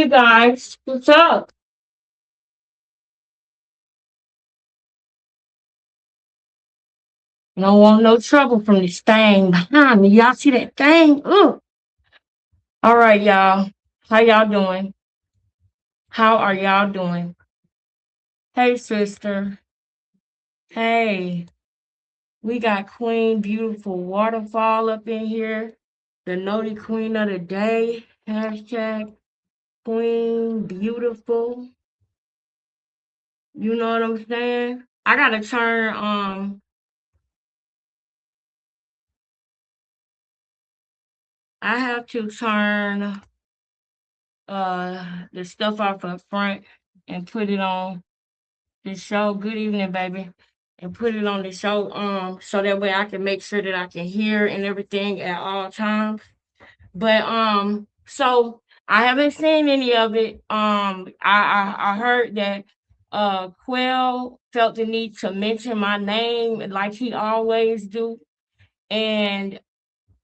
you guys? What's up? You don't want no trouble from this thing behind me. Y'all see that thing? Ugh. All right, y'all. How y'all doing? How are y'all doing? Hey, sister. Hey, we got Queen Beautiful Waterfall up in here. The Naughty Queen of the Day. Hashtag Queen Beautiful. You know what I'm saying? I gotta turn I have to turn the stuff off up front and put it on the show. Good evening, baby. And put it on the show so that way I can make sure that I can hear and everything at all times. But so I haven't seen any of it. I heard that Quell felt the need to mention my name like he always do. And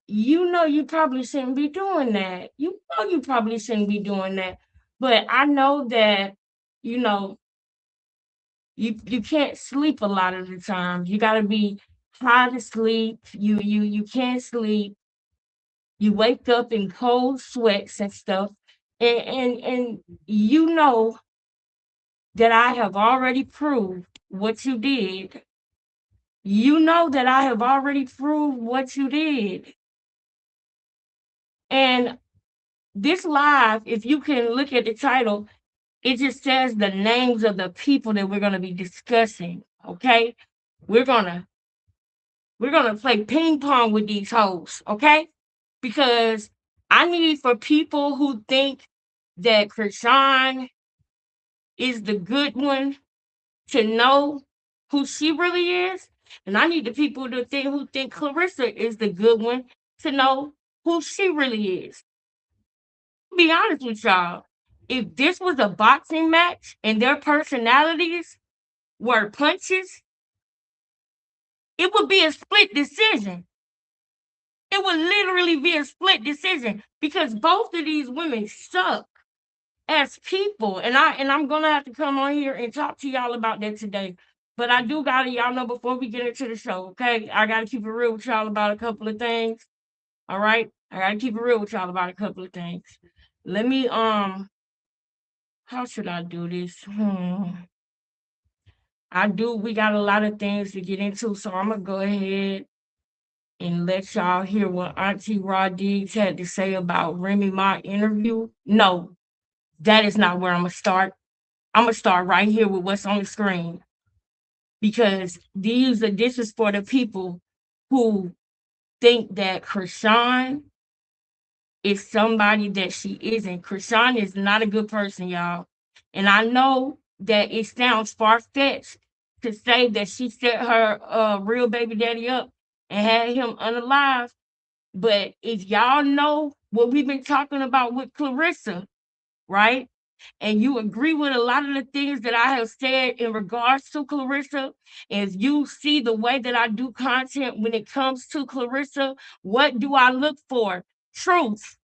you know you probably shouldn't be doing that. You know you probably shouldn't be doing that. But I know that, you know, you can't sleep a lot of the time. You gotta be high to sleep. You can't sleep. You wake up in cold sweats and stuff. And you know that I have already proved what you did. You know that I have already proved what you did. And this live, if you can look at the title, it just says the names of the people that we're going to be discussing. Okay, we're gonna we're gonna play ping pong with these hoes. Okay, because I need for people who think that Krishan is the good one to know who she really is, and I need the people to think who think Clarissa is the good one to know who she really is. Be honest with y'all. If this was a boxing match and their personalities were punches, it would be a split decision. It would literally be a split decision because both of these women suck as people. And I'm gonna have to come on here and talk to y'all about that today. But I do gotta y'all know before we get into the show, okay? I gotta keep it real with y'all about a couple of things. All right. I gotta keep it real with y'all about a couple of things. Let me how should I do this? We got a lot of things to get into, so I'm gonna go ahead and let y'all hear what Auntie Rodriguez had to say about Remy Ma interview. No, that is not where I'm gonna start. I'm gonna start right here with what's on the screen because this is for the people who think that Krishan is somebody that she isn't. Krishan is not a good person, y'all. And I know that it sounds far fetched to say that she set her real baby daddy up and had him unalive. But if y'all know what we've been talking about with Clarissa, right? And you agree with a lot of the things that I have said in regards to Clarissa, as you see the way that I do content when it comes to Clarissa, what do I look for? Truth.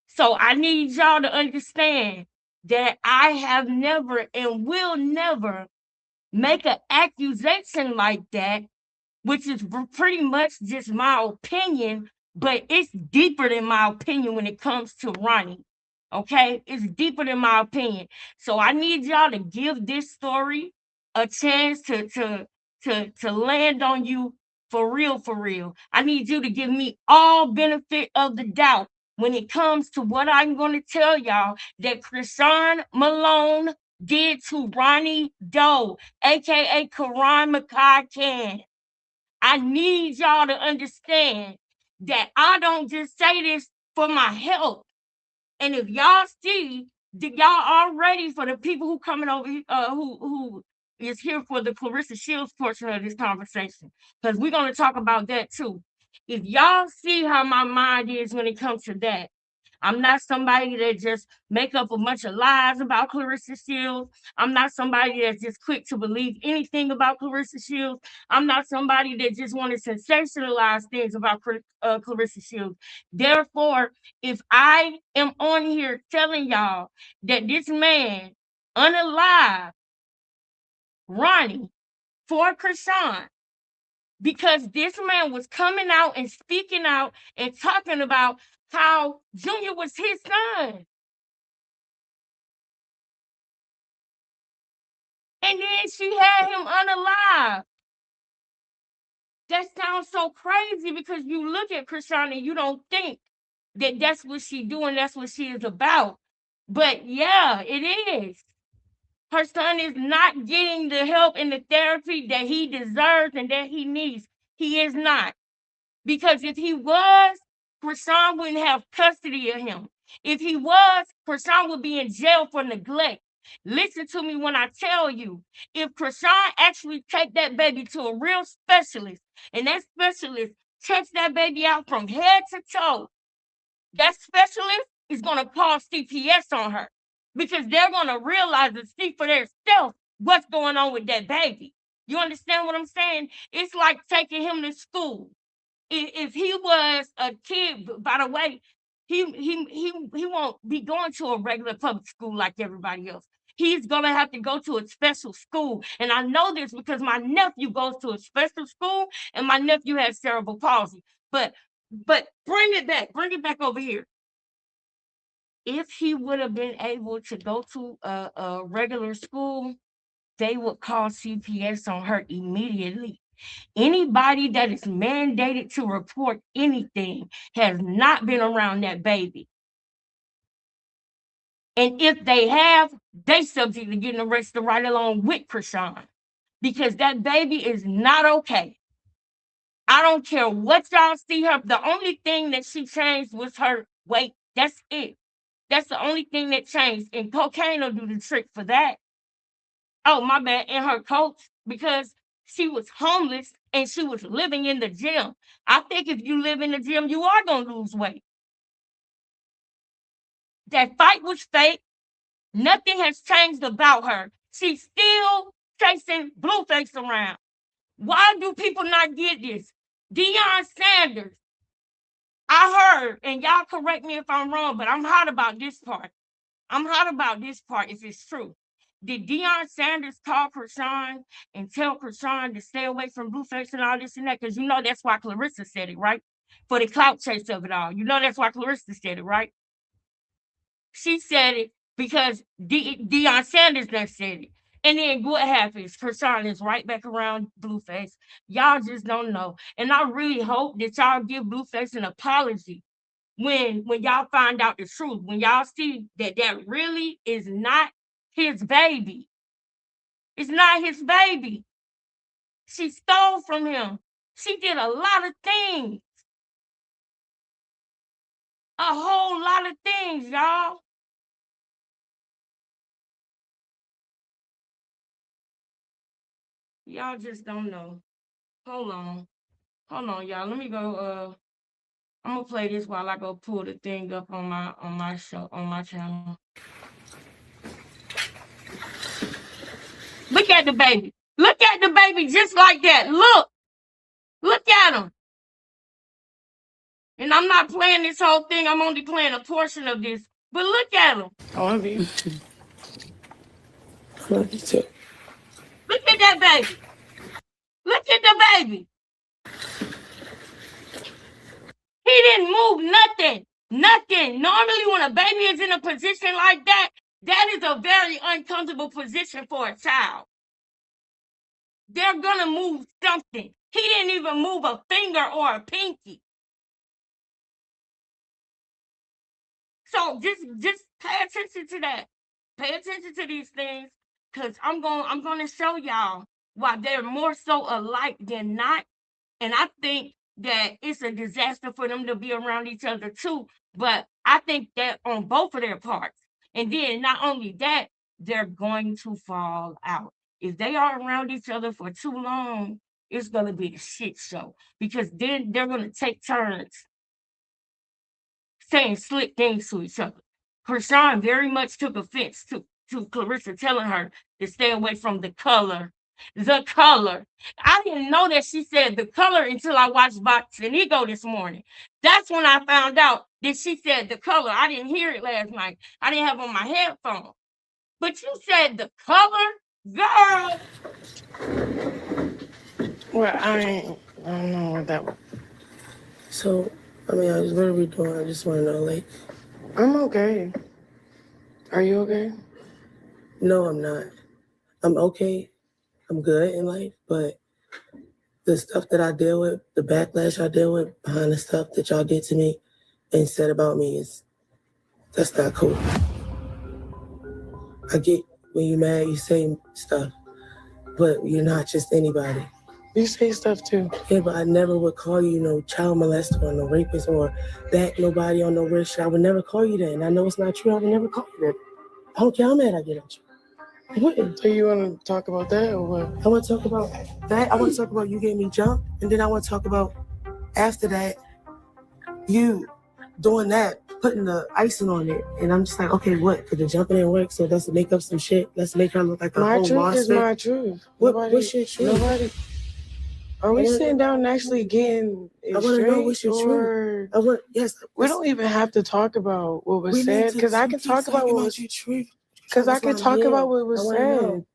So I need y'all to understand that I have never and will never make an accusation like that, which is pretty much just my opinion, but it's deeper than my opinion when it comes to Ronnie. Okay? It's deeper than my opinion. So I need y'all to give this story a chance to land on you for real, for real. I need you to give me all benefit of the doubt when it comes to what I'm going to tell y'all that Krishan Malone did to Ronnie Doe, aka Karan Makai Can. I need y'all to understand that I don't just say this for my health. And if y'all see that y'all already for the people who coming over who is here for the Clarissa Shields portion of this conversation, because we're gonna talk about that too. If y'all see how my mind is when it comes to that, I'm not somebody that just make up a bunch of lies about Clarissa Shields. I'm not somebody that's just quick to believe anything about Clarissa Shields. I'm not somebody that just want to sensationalize things about Clarissa Shields. Therefore, if I am on here telling y'all that this man unalive Ronnie for Krishan, because this man was coming out and speaking out and talking about how Junior was his son. And then she had him unalive. That sounds so crazy because you look at Krishan and you don't think that that's what she's doing, that's what she is about. But yeah, it is. Her son is not getting the help and the therapy that he deserves and that he needs. He is not. Because if he was, Krishan wouldn't have custody of him. If he was, Krishan would be in jail for neglect. Listen to me when I tell you, if Krishan actually take that baby to a real specialist, and that specialist checks that baby out from head to toe, that specialist is going to call CPS on her because they're going to realize and see for themselves what's going on with that baby. You understand what I'm saying? It's like taking him to school. If he was a kid, by the way, he won't be going to a regular public school like everybody else. He's gonna have to go to a special school, and I know this because my nephew goes to a special school, and my nephew has cerebral palsy. But bring it back over here. If he would have been able to go to a regular school, they would call CPS on her immediately. Anybody that is mandated to report anything has not been around that baby. And if they have, they subject to getting arrested right along with Krishan because that baby is not okay. I don't care what y'all see her. The only thing that she changed was her weight. That's it. That's the only thing that changed. And cocaine will do the trick for that. Oh, my bad. And her coach, because she was homeless and she was living in the gym. I think if you live in the gym, you are going to lose weight. That fight was fake. Nothing has changed about her. She's still chasing Blueface around. Why do people not get this? Deion Sanders, I heard, and y'all correct me if I'm wrong, but I'm hot about this part. I'm hot about this part if it's true. Did Deion Sanders call Krishan and tell Krishan to stay away from Blueface and all this and that? Because you know that's why Clarissa said it, right? For the clout chase of it all. You know that's why Clarissa said it, right? She said it because Deion Sanders done said it. And then what happens? Krishan is right back around Blueface. Y'all just don't know. And I really hope that y'all give Blueface an apology when y'all find out the truth, when y'all see that that really is not his baby. It's not his baby. She stole from him. She did a lot of things. A whole lot of things, y'all. Y'all just don't know. Hold on. Hold on, y'all. Let me go I'm gonna play this while I go pull the thing up on my show on my channel. Look at the baby. Look at the baby just like that. Look. Look at him. And I'm not playing this whole thing. I'm only playing a portion of this. But look at him. I want to be. Love you too. Look at that baby. Look at the baby. He didn't move nothing. Nothing. Normally, when a baby is in a position like that, that is a very uncomfortable position for a child. They're gonna move something. He didn't even move a finger or a pinky. So just pay attention to that. Pay attention to these things, because I'm gonna show y'all why they're more so alike than not. And I think that it's a disaster for them to be around each other too. But I think that on both of their parts. And then not only that, they're going to fall out. If they are around each other for too long, it's gonna be a shit show. Because then they're gonna take turns saying slick things to each other. Krishan very much took offense to Clarissa telling her to stay away from the color. The color. I didn't know that she said the color until I watched Box and Ego this morning. That's when I found out that she said the color. I didn't hear it last night. I didn't have on my headphones. But you said the color, girl. Well, I don't know what that was. So, I mean, what are we doing? I just want to know, like. I'm okay. Are you okay? No, I'm not. I'm okay. I'm good in life, but the stuff that I deal with, the backlash I deal with behind the stuff that y'all did to me and said about me that's not cool. I get when you're mad, you say stuff, but you're not just anybody. You say stuff too. Yeah, but I never would call you no child molester or no rapist or back nobody on no weird shit. I would never call you that. And I know it's not true. I would never call you that. I don't care how mad I get at you. What? So you want to talk about that or what? I want to talk about that. I want to talk about you gave me jump. And then I want to talk about after that, you doing that, putting the icing on it. And I'm just like, okay, what? Because the jumping didn't work, so let's make up some shit. Let's make her look like a whole monster. My truth is my truth. What's your truth? Nobody. Are we sitting down and actually getting it I want to know what's your truth. Yes. We don't even have to talk about what was said because I can talk about what was truth. Because I can talk about what was said.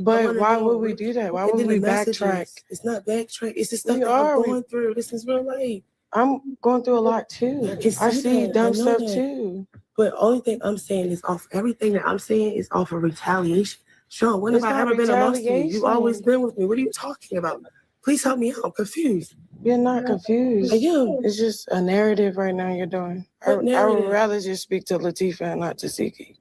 But why would we do that? Why would we backtrack? It's not backtrack. It's the stuff that I'm going through. This is real life. I'm going through a lot too. I see dumb stuff too. But only thing I'm saying is off everything that I'm saying is off of retaliation. Sean, when have I ever been amongst you? You've always been with me. What are you talking about? Please help me out. I'm confused. You're not confused. I am. It's just a narrative right now you're doing. I would rather just speak to Latifah and not to Siki.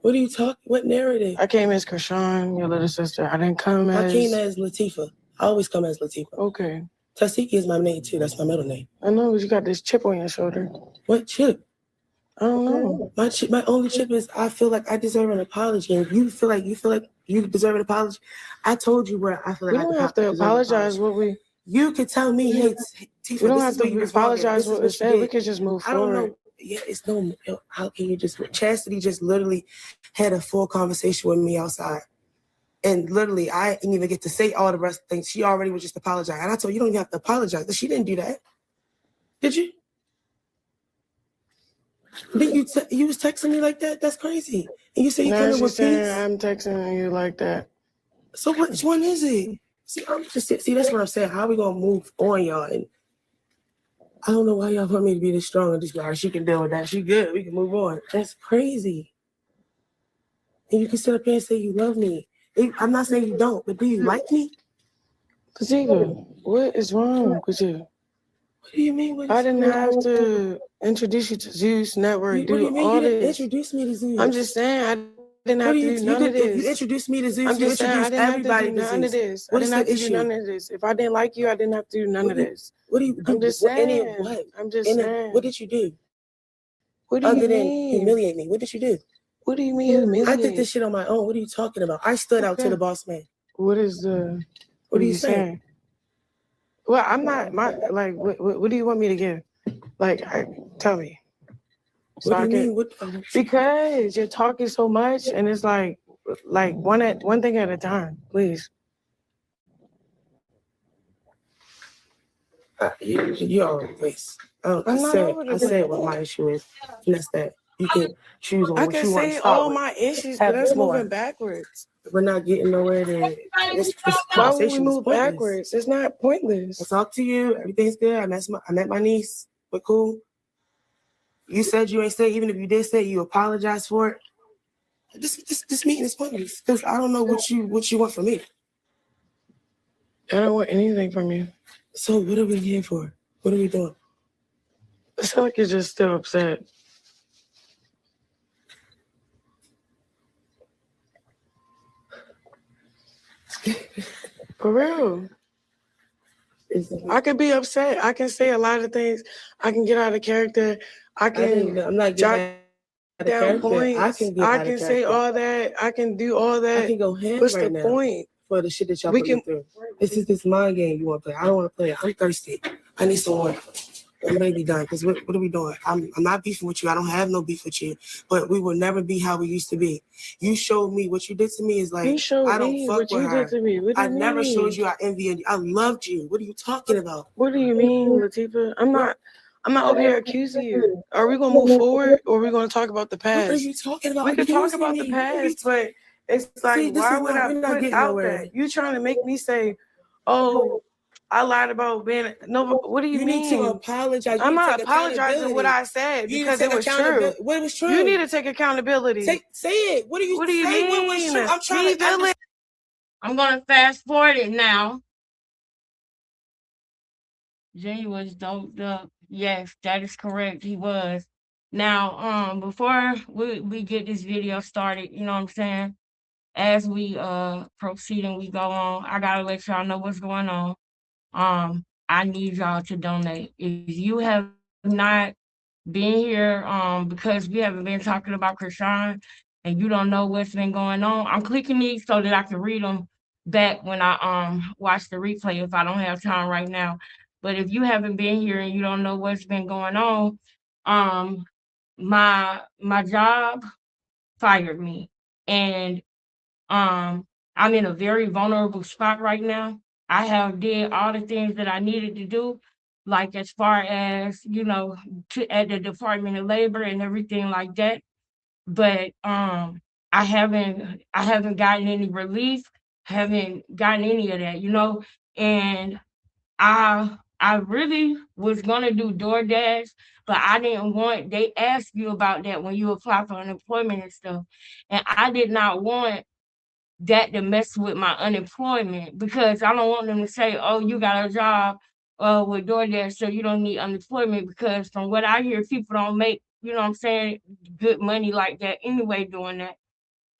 What are you talking? What narrative? I came as Krishan, your little sister. I didn't come as... I came as Latifah. I always come as Latifah. Okay. Tasiki is my name too. That's my middle name. I know, but you got this chip on your shoulder. What chip? I don't know. My only chip is I feel like I deserve an apology. And you feel like you deserve an apology. I told you what I feel like. We don't have to apologize what we... You could tell me, hey, Tifa, we don't have to apologize what we said. We could just move forward. I don't know. Yeah, it's no. How can you just? Chastity just literally had a full conversation with me outside, and literally I didn't even get to say all the rest of things. She already was just apologize, and I told her, you don't even have to apologize. But she didn't do that. Did you? Then you was texting me like that? That's crazy. And you say you couldn't with peace. I'm texting you like that. So which one is it? See, that's what I'm saying. How are we gonna move on, y'all? And I don't know why y'all want me to be this strong and just be like, she can deal with that. She good. We can move on. That's crazy. And you can sit up here and say you love me. I'm not saying you don't, but do you like me? Kaziga, what is wrong with you? What do you mean? I didn't have to introduce you to Zeus Network. What do you mean you didn't introduce me to Zeus? I'm just saying I didn't have to do none of this. You introduced me to Zeus. I'm just saying I didn't have to do none of this. I didn't have to do none of this. If I didn't like you, I didn't have to do none of this. What do you do? I'm just saying. What? I'm just saying. What did you do? What do you mean? Other than humiliate me, what did you do? What do you mean humiliate? I did this shit on my own. What are you talking about? I stood out to the boss man. What are you saying? Well, I'm not what do you want me to give? Tell me. So what do you mean? Because you're talking so much and it's like one thing at a time, please. You already waste. I said what my issue is. And that's that. You can choose on what you want to start with. I can say all my issues, but that's moving backwards. We're not getting nowhere there. Why would we move backwards? It's not pointless. I talked to you. Everything's good. I met my niece. We're cool. You said you ain't say, even if you did say, you apologize for it. This meeting is pointless because I don't know what you want from me. I don't want anything from you. So what are we here for? What are we doing? I feel like you're just still upset. For real. I could be upset. I can say a lot of things. I can get out of character. I'm not getting down points. I can say all that. I can do all that. I can go ham What's right the now point? For the shit that y'all put me through. This is this mind game you want to play. I don't want to play it. I'm thirsty. I need some water. I'm ready to be done. Because what are we doing? I'm not beefing with you. I don't have no beef with you. But we will never be how we used to be. You showed me what you did to me is like, You showed I don't me fuck what with you her. did to me. What do I you never mean? showed you I envied you. I loved you. What are you talking about? What do you mean, Latifah? I'm not over here accusing you. Are we gonna move forward or are we gonna talk about the What are past? you talking about? We could talk Accusing about the me. What are you past, but it's like, See, this why is would not, I we're not put getting out nowhere. that? You trying to make me say, oh, I lied about being no. What do you You mean? need to apologize. You I'm need to not take apologizing what accountability. I said You need to because take it was true. accountability. What was true? You need to take accountability. Say it. What do you What do you say? What was mean? true? I'm trying Me to. feeling. I'm gonna fast forward it now. Jay was doped up. Yes, that is correct. He was. Now, before we get this video started, you know what I'm saying? As we proceed and we go on, I gotta let y'all know what's going on. I need y'all to donate. If you have not been here, because we haven't been talking about Krishan and you don't know what's been going on, I'm clicking these so that I can read them back when I watch the replay if I don't have time right now. But if you haven't been here and you don't know what's been going on, um, my job fired me, and I'm in a very vulnerable spot right now. I have did all the things that I needed to do, like as far as, at the Department of Labor and everything like that. But I haven't gotten any relief, haven't gotten any of that, and I really was gonna do DoorDash, but I didn't want they ask you about that when you apply for unemployment and stuff. And I did not want that to mess with my unemployment because I don't want them to say, "Oh, you got a job with DoorDash, so you don't need unemployment." Because from what I hear, people don't make, what I'm saying, good money like that anyway doing that.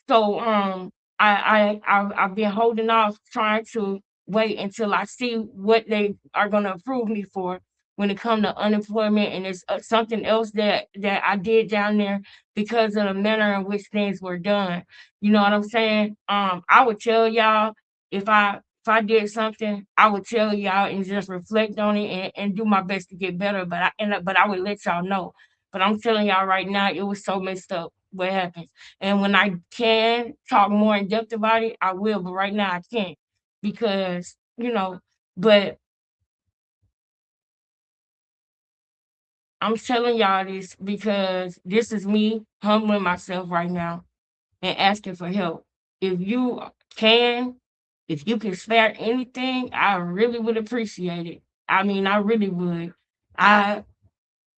So I've been holding off trying to wait until I see what they are gonna approve me for when it comes to unemployment, and it's something else that I did down there because of the manner in which things were done. You know what I'm saying? I would tell y'all if I did something, I would tell y'all and just reflect on it and do my best to get better. But I would let y'all know. But I'm telling y'all right now, it was so messed up what happened. And when I can talk more in depth about it, I will. But right now I can't because, but I'm telling y'all this because this is me humbling myself right now and asking for help. If you can, if you can spare anything, I really would appreciate it. I mean, I really would. I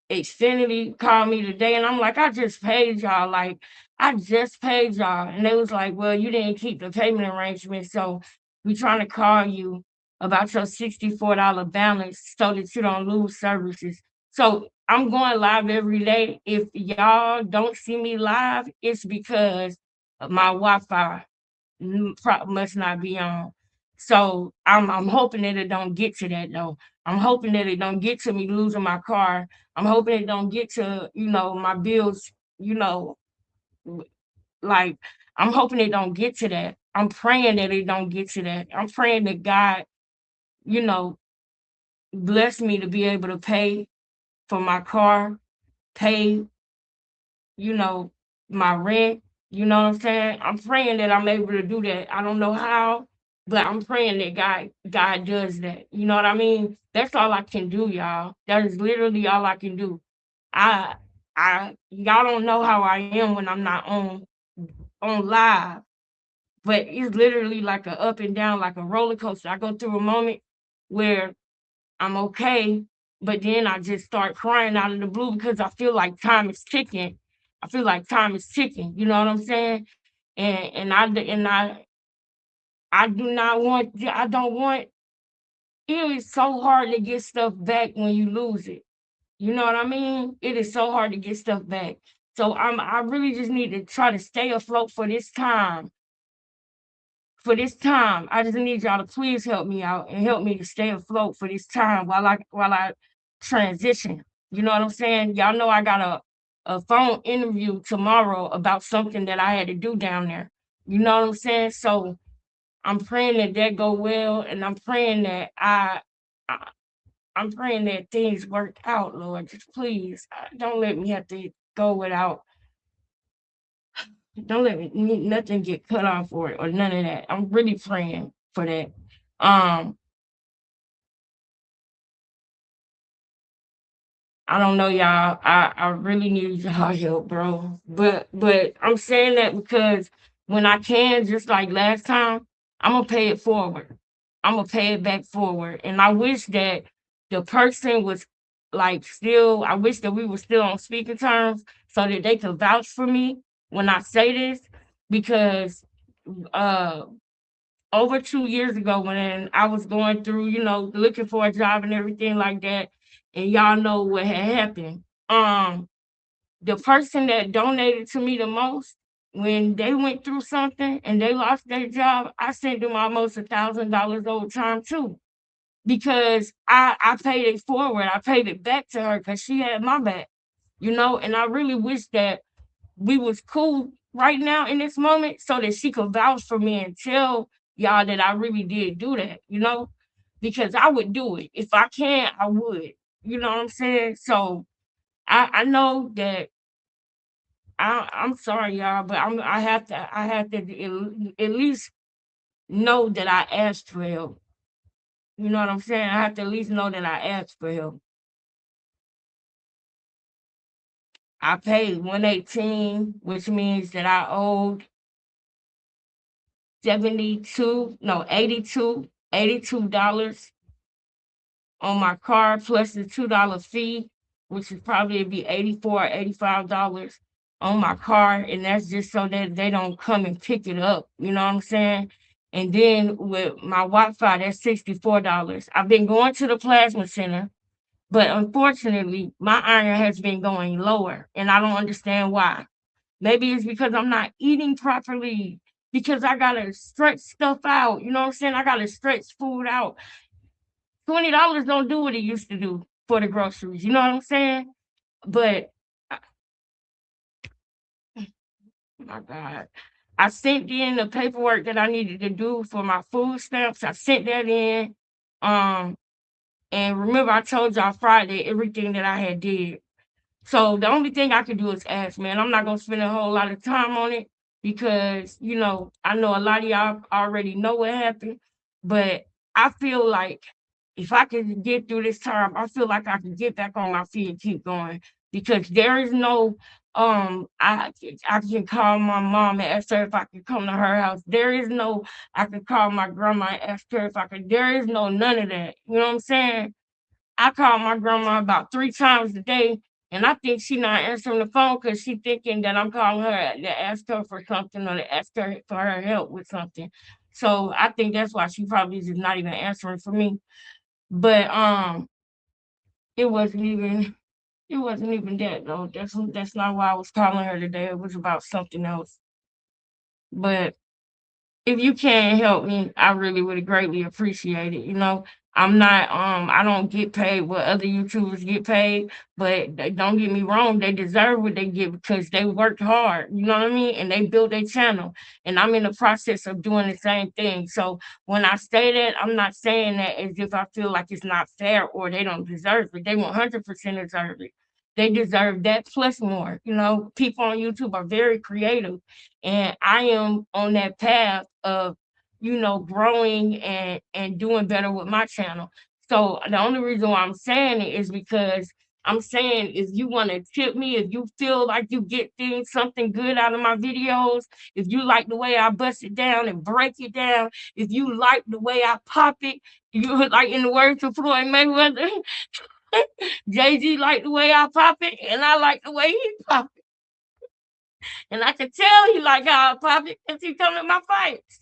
Xfinity called me today and I'm like, I just paid y'all. Like, I just paid y'all. And they was like, well, you didn't keep the payment arrangement. So we trying to call you about your $64 balance so that you don't lose services. So I'm going live every day. If y'all don't see me live, it's because my Wi-Fi must not be on. So I'm hoping that it don't get to that though. I'm hoping that it don't get to me losing my car. I'm hoping it don't get to, my bills, you know, like I'm hoping it don't get to that. I'm praying that it don't get to that. I'm praying that God, you know, bless me to be able to pay for my car, pay, you know, my rent. You know what I'm saying? I'm praying that I'm able to do that. I don't know how, but I'm praying that God does that. You know what I mean? That's all I can do, y'all. That is literally all I can do. I y'all don't know how I am when I'm not on live, but it's literally like a up and down, like a roller coaster. I go through a moment where I'm okay, but then I just start crying out of the blue because I feel like time is ticking. I feel like time is ticking. You know what I'm saying? And I do not want. I don't want. It is so hard to get stuff back when you lose it. You know what I mean? It is so hard to get stuff back. So I really just need to try to stay afloat for this time. For this time, I just need y'all to please help me out and help me to stay afloat for this time while I transition. You know what I'm saying? Y'all know I got a phone interview tomorrow about something that I had to do down there. You know what I'm saying? So I'm praying that that go well, and I'm praying that I I'm praying that things work out, Lord. Just please don't let me have to go without. Don't let me nothing get cut off or none of that. I'm really praying for that. Um, I don't know, y'all. I really need y'all help, bro. But I'm saying that because when I can, just like last time, I'm gonna pay it forward. I'm gonna pay it back forward. And I wish that the person was like still. I wish that we were still on speaking terms so that they could vouch for me when I say this because uh over 2 years ago when I was going through, looking for a job and everything like that, and y'all know what had happened. The person that donated to me the most, when they went through something and they lost their job, I sent them almost $1,000 over time too. Because I paid it forward. I paid it back to her because she had my back, and I really wish that we was cool right now in this moment so that she could vouch for me and tell y'all that I really did do that, because I would do it. If I can, I would. You know what I'm saying? So I know that I'm sorry, y'all, but I have to at least know that I asked for help. You know what I'm saying? I have to at least know that I asked for help. I paid 118, which means that I owed 72, no, 82 dollars on my card plus the $2 fee, which is probably be 84 or $85 on my card. And that's just so that they don't come and pick it up. You know what I'm saying? And then with my Wi-Fi, that's $64. I've been going to the plasma center, but unfortunately, my iron has been going lower, and I don't understand why. Maybe it's because I'm not eating properly, because I gotta stretch stuff out. You know what I'm saying? I gotta stretch food out. $20 don't do what it used to do for the groceries. You know what I'm saying? But my God, I sent in the paperwork that I needed to do for my food stamps. I sent that in. Um, and remember, I told y'all Friday everything that I had did. So the only thing I can do is ask, man. I'm not gonna spend a whole lot of time on it because I know a lot of y'all already know what happened, but I feel like if I can get through this time, I feel like I can get back on my feet and keep going because there is no I can call my mom and ask her if I can come to her house. There is no I can call my grandma and ask her if I could. There is no none of that. You know what I'm saying? I call my grandma about 3 times a day, and I think she not answering the phone because she thinking that I'm calling her to ask her for something or to ask her for her help with something. So I think that's why she probably is not even answering for me. But it wasn't even it wasn't even that though. That's not why I was calling her today. It was about something else. But if you can help me, I really would greatly appreciate it. I don't get paid what other YouTubers get paid, but don't get me wrong, they deserve what they get because they worked hard, you know what I mean? And they built their channel. And I'm in the process of doing the same thing. So when I say that, I'm not saying that as if I feel like it's not fair or they don't deserve it. They 100% deserve it. They deserve that plus more. People on YouTube are very creative, and I am on that path of growing and doing better with my channel. So the only reason why I'm saying it is because I'm saying if you want to tip me, if you feel like you get something good out of my videos, if you like the way I bust it down and break it down, if you like the way I pop it, you like in the words of Floyd Mayweather, Jay-Z like the way I pop it, and I like the way he pop it. And I can tell he like how I pop it because he come to my fights.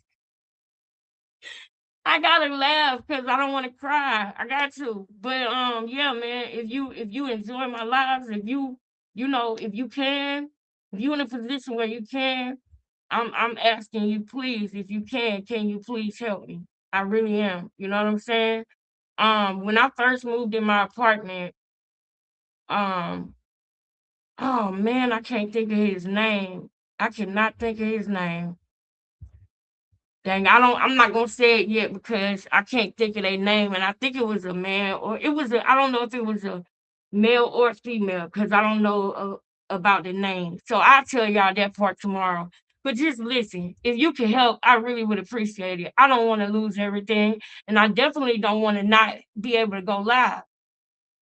I gotta laugh because I don't want to cry. I got to. But yeah, man, if you enjoy my lives, if you can, if you in a position where you can, I'm asking you, please, if you can you please help me? I really am. You know what I'm saying? When I first moved in my apartment, um, oh man, I can't think of his name. I cannot think of his name. Dang, I'm not gonna say it yet because I can't think of their name, and I think it was a man or it was I don't know if it was a male or female because I don't know about the name. So I'll tell y'all that part tomorrow. But just listen, if you can help, I really would appreciate it. I don't want to lose everything, and I definitely don't want to not be able to go live.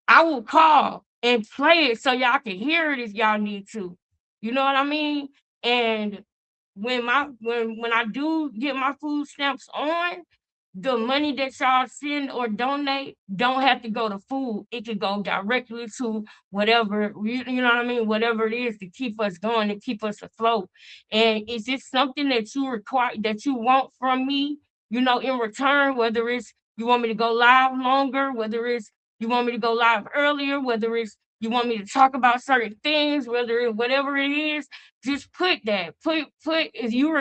I will call and play it so y'all can hear it if y'all need to. You know what I mean? And when I do get my food stamps on, the money that y'all send or donate don't have to go to food. It could go directly to whatever you know what I mean, whatever it is to keep us going, to keep us afloat. And is this something that you require that you want from me, in return, whether it's you want me to go live longer, whether it's you want me to go live earlier, whether it's you want me to talk about certain things, whether it whatever it is, just put that. Put if you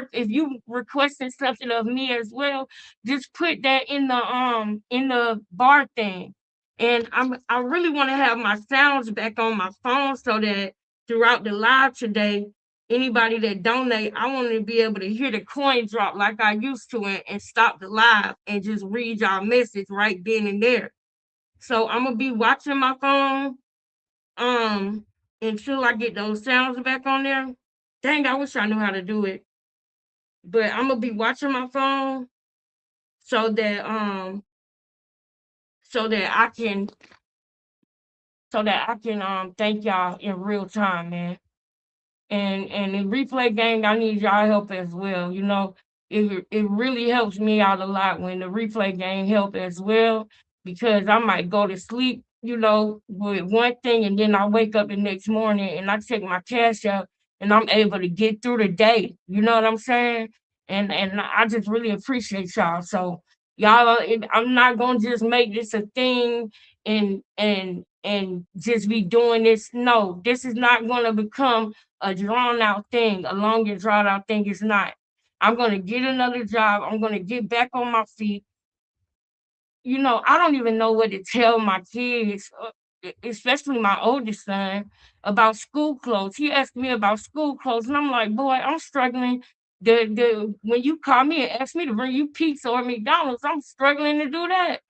requesting something of me as well, just put that in the bar thing. And I really want to have my sounds back on my phone so that throughout the live today, anybody that donate, I want to be able to hear the coin drop like I used to and stop the live and just read y'all message right then and there. So I'm gonna be watching my phone um until I get those sounds back on there. Dang, I wish I knew how to do it. But I'm gonna be watching my phone so that so that I can thank y'all in real time, man. And the replay gang, I need y'all help as well. It really helps me out a lot when the replay gang help as well because I might go to sleep, with one thing and then I wake up the next morning and I check my cash out and I'm able to get through the day. You know what I'm saying? And I just really appreciate y'all. So y'all, I'm not gonna just make this a thing and just be doing this. No, this is not gonna become a drawn out thing, a long and drawn out thing is not. I'm going to get another job. I'm going to get back on my feet. I don't even know what to tell my kids, especially my oldest son, about school clothes. He asked me about school clothes, and I'm like, boy, I'm struggling. When you call me and ask me to bring you pizza or McDonald's, I'm struggling to do that.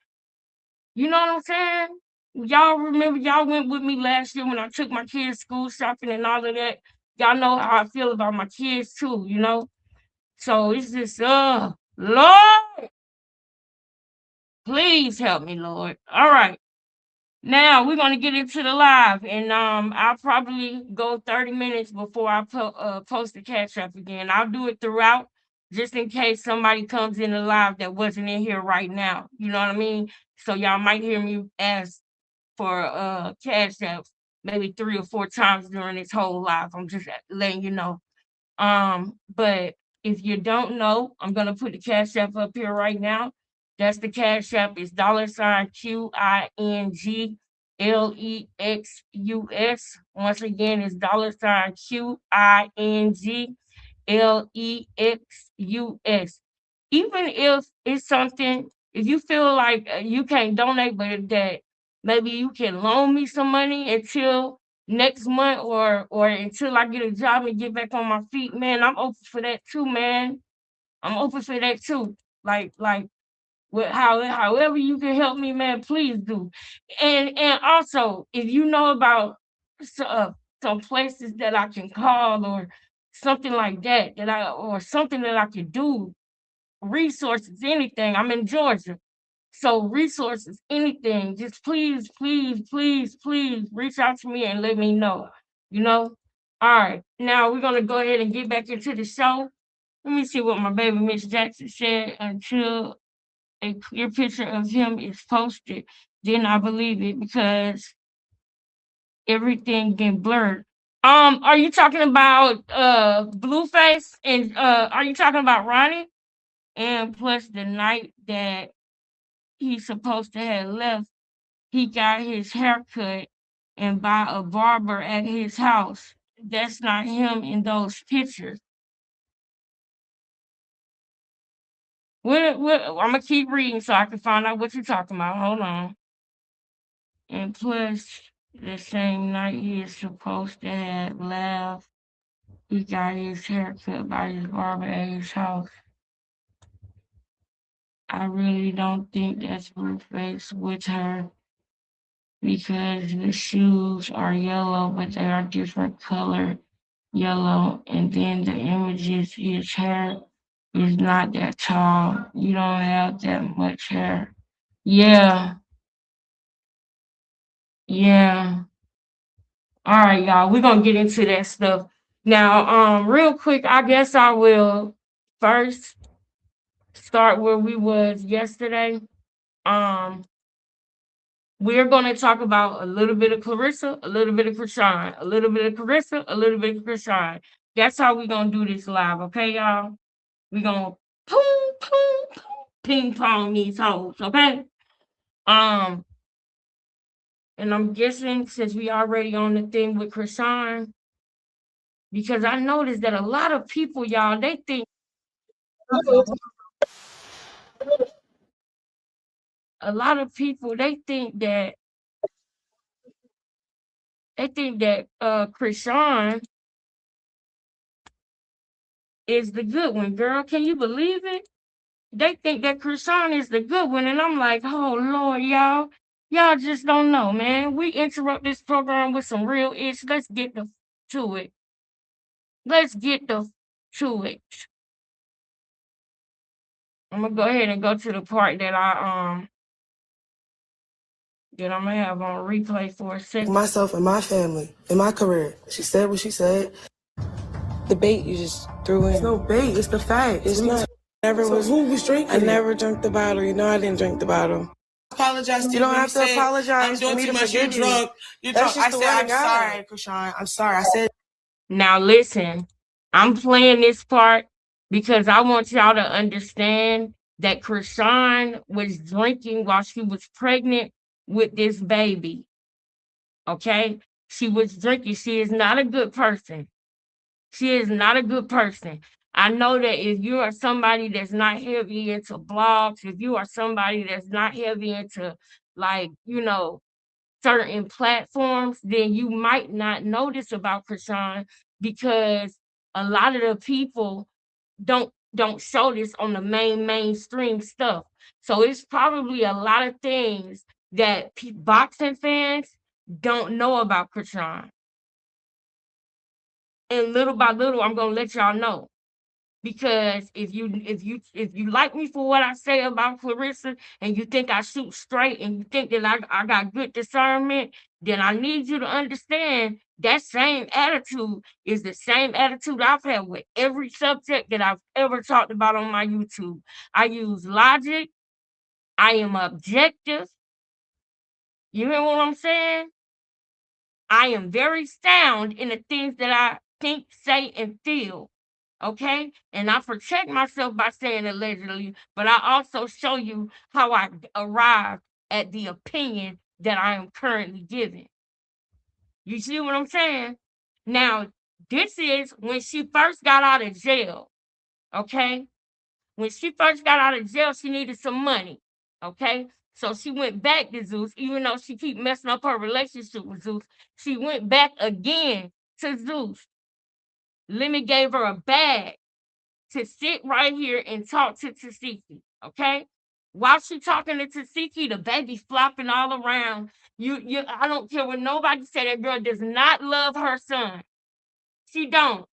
You know what I'm saying? Y'all remember y'all went with me last year when I took my kids school shopping and all of that. Y'all know how I feel about my kids too. So it's just Lord, please help me, Lord. All right. Now we're gonna get into the live, and I'll probably go 30 minutes before I post the catch up again. I'll do it throughout, just in case somebody comes in the live that wasn't in here right now. You know what I mean? So y'all might hear me ask for cash apps maybe 3 or 4 times during this whole live. I'm just letting you know. But if you don't know, I'm gonna put the cash app up here right now. That's the cash app. It's $QINGLEXUS. Once again, it's $QINGLEXUS. Even if it's something, if you feel like you can't donate, but that maybe you can loan me some money until next month or until I get a job and get back on my feet, man, I'm open for that too, man. I'm open for that too. Like however you can help me, man, please do. And also, if you know about some places that I can call or something like that or something that I can do, resources, anything. I'm in Georgia. So resources, anything, just please, please, please, please reach out to me and let me know. You know? All right. Now we're gonna go ahead and get back into the show. Let me see what my baby Miss Jackson said until a clear picture of him is posted. Then I believe it because everything get blurred. Are you talking about Blueface and are you talking about Ronnie? And plus the night that he's supposed to have left, he got his haircut and by a barber at his house. That's not him in those pictures. I'm gonna keep reading so I can find out what you're talking about. Hold on. And plus, the same night he is supposed to have left, he got his haircut by his barber at his house. I really don't think that's Blueface with her because the shoes are yellow, but they are different color yellow. And then the images, his hair is not that tall. You don't have that much hair. Yeah. Yeah. All right, y'all. We're gonna get into that stuff. Now, real quick, I guess I will first start where we was yesterday. Um, we're gonna talk about a little bit of Clarissa, a little bit of Krishan, a little bit of Clarissa, a little bit of Krishan. That's how we're gonna do this live, okay, y'all? We're gonna boom, boom, boom, ping pong these hoes, okay? Um, and I'm guessing since we already on the thing with Krishan, because I noticed that a lot of people, y'all, they think a lot of people they think that Krishan is the good one, girl. Can you believe it? They think that Krishan is the good one, and I'm like, oh Lord, y'all. Y'all just don't know, man. We interrupt this program with some real ish. Let's get to it. Let's get to it. I'm gonna go ahead and go to the part that I'm gonna have on replay for a second. Myself and my family and my career. She said what she said. The bait you just threw in. It's no bait. It's the facts. It's not. Who was drinking? I never drank the bottle. You know I didn't drink the bottle. Apologize to You don't have to apologize I'm doing for me too to much. You're forgive you. drunk. You're That's drunk. just I the said, word I'm of God. sorry, Krishan. I'm sorry. I said. Now listen, I'm playing this part because I want y'all to understand that Krishan was drinking while she was pregnant with this baby. Okay? She was drinking. She is not a good person. She is not a good person. I know that if you are somebody that's not heavy into blogs, if you are somebody that's not heavy into like, certain platforms, then you might not notice about Krishan because a lot of the people don't show this on the mainstream stuff. So it's probably a lot of things that boxing fans don't know about Krishan. And little by little, I'm gonna let y'all know. Because if you like me for what I say about Clarissa and you think I shoot straight and you think that I got good discernment, then I need you to understand that same attitude is the same attitude I've had with every subject that I've ever talked about on my YouTube. I use logic, I am objective. You hear what I'm saying? I am very sound in the things that I think, say, and feel. Okay. And I protect myself by saying allegedly, but I also show you how I arrived at the opinion that I am currently giving. You see what I'm saying? Now, this is when she first got out of jail. Okay. When she first got out of jail, she needed some money. Okay. So she went back to Zeus, even though she keep messing up her relationship with Zeus. She went back again to Zeus. Lemmy gave her a bag to sit right here and talk to Tasiki, okay? While she talking to Tasiki, the baby flopping all around. I don't care what nobody say. That girl does not love her son. She don't.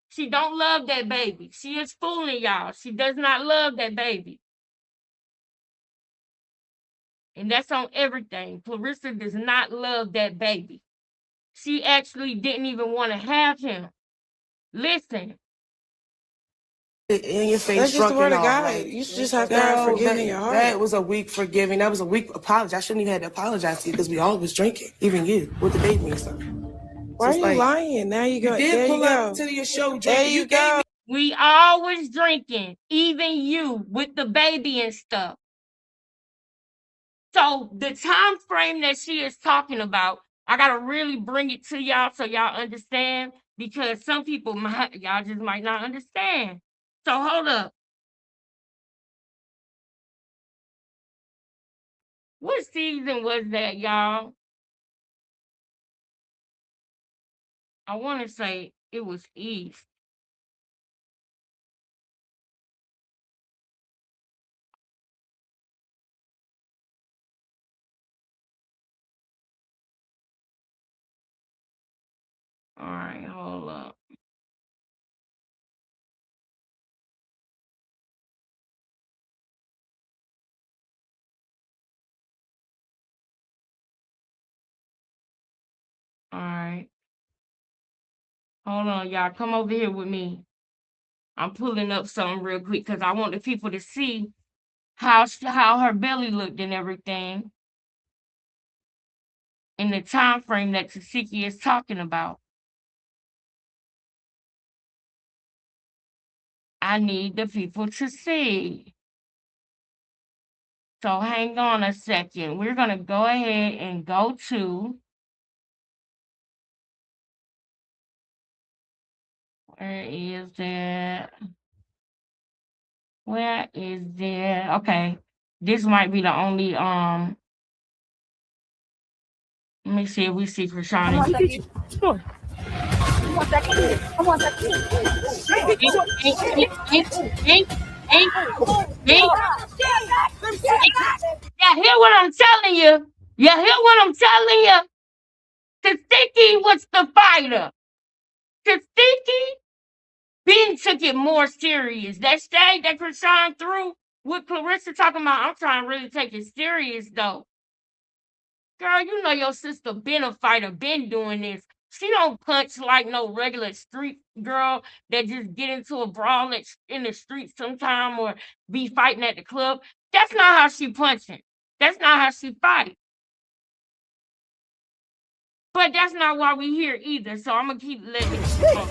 She don't love that baby. She is fooling y'all. She does not love that baby. And that's on everything. Clarissa does not love that baby. She actually didn't even want to have him. Listen, In your face, That's just the word of God. Like, You just have to have forgiveness in your heart. That was a weak forgiving. That was a weak apology. I shouldn't even have to apologize to you because we all was drinking, even you, with the baby and stuff. Why are you lying? Now you go. You There did you pull up go. to your show drinking. There you go. we always drinking, even you with the baby and stuff. So the time frame that she is talking about, I gotta really bring it to y'all so y'all understand because some people y'all just might not understand. So hold up. What season was that, y'all? I want to say it was East. All right, hold up. All right. Hold on, y'all. Come over here with me. I'm pulling up something real quick because I want the people to see how her belly looked and everything in the time frame that Tasiki is talking about. I need the people to see. So hang on a second. We're going to go ahead and go to, where is it? Where is it? Okay. This might be the only, let me see if we see Krishan. I want that kid. I want that kid. Yeah, hear what I'm telling you. You hear what I'm telling you? Tasiki was the fighter. Tasiki Ben took it more serious. That shade that Krishan threw with Clarissa talking about, I'm trying to really take it serious though. Girl, you know your sister been a fighter, been doing this. She don't punch like no regular street girl that just get into a brawl in the street sometime or be fighting at the club. That's not how she punching. That's not how she fight. But that's not why we here either. So I'm gonna keep letting it go.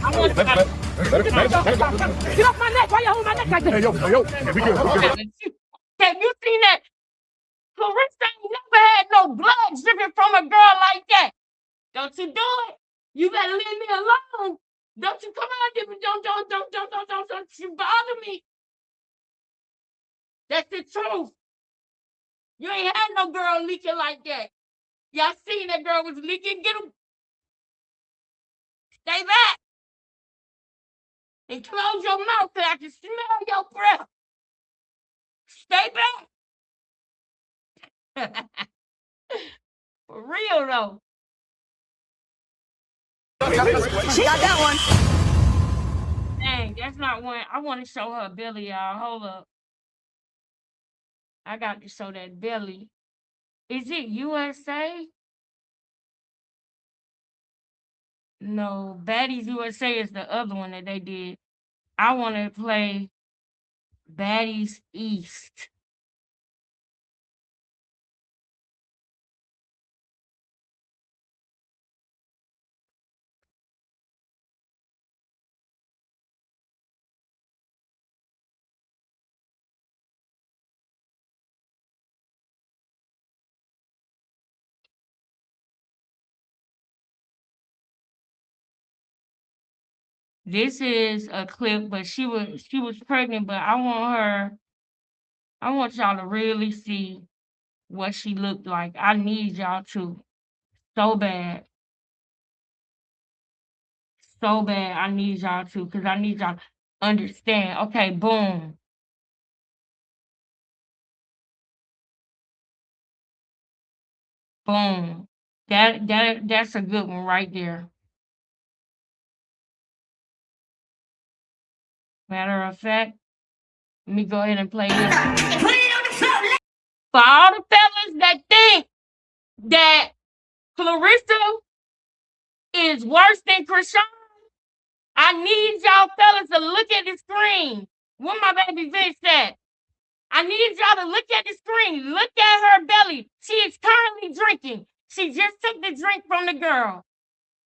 I want to Get off my neck! Why you hold my neck like this? Hey, yo, we good. Have you seen that? Clarissa ain't never had no blood dripping from a girl like that. Don't you do it. You better leave me alone. Don't you come out there. Don't you bother me. That's the truth. You ain't had no girl leaking like that. Y'all seen that girl was leaking. Get him. Stay back. And close your mouth so I can smell your breath. Stay back. For real though. She got that one. Dang, that's not one. I want to show her belly, y'all. Hold up. I got to show that belly. Is it USA? No, Baddies USA is the other one that they did. I want to play Baddies East. This is a clip, but she was pregnant, but I want y'all to really see what she looked like. I need y'all to so bad. So bad. I need y'all to, because I need y'all to understand. Okay, boom. Boom. That's a good one right there. Matter of fact, let me go ahead and play this. For all the fellas that think that Clarissa is worse than Krishan, I need y'all fellas to look at the screen. Where my baby Vince at? I need y'all to look at the screen. Look at her belly. She is currently drinking. She just took the drink from the girl.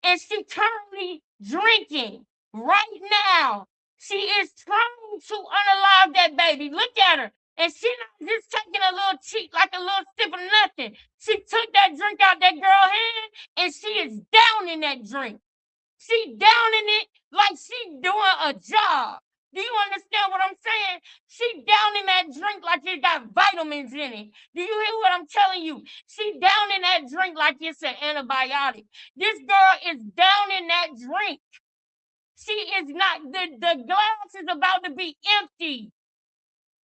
And she currently drinking right now. She is trying to unalive that baby. Look at her. And she not just taking a little cheek, like a little sip of nothing. She took that drink out that girl's hand and she is downing that drink. She downing it like she doing a job. Do you understand what I'm saying? She downing that drink like it got vitamins in it. Do you hear what I'm telling you? She downing that drink like it's an antibiotic. This girl is downing that drink. She is not, the glass is about to be empty.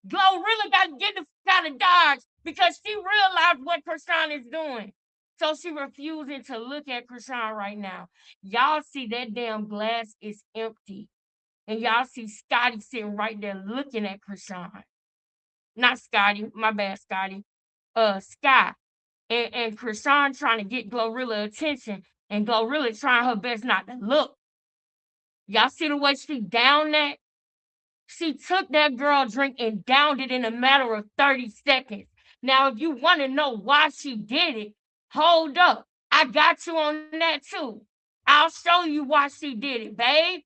Glow really got to get the out of Dodge because she realized what Krishan is doing. So she refusing to look at Krishan right now. Y'all see that damn glass is empty. And y'all see Scotty sitting right there looking at Krishan. Not Scotty, my bad, Scotty. Sky. And Krishan trying to get Glorilla attention. And Glorilla trying her best not to look. Y'all see the way she downed that? She took that girl drink and downed it in a matter of 30 seconds. Now, if you want to know why she did it, hold up. I got you on that too. I'll show you why she did it, babe.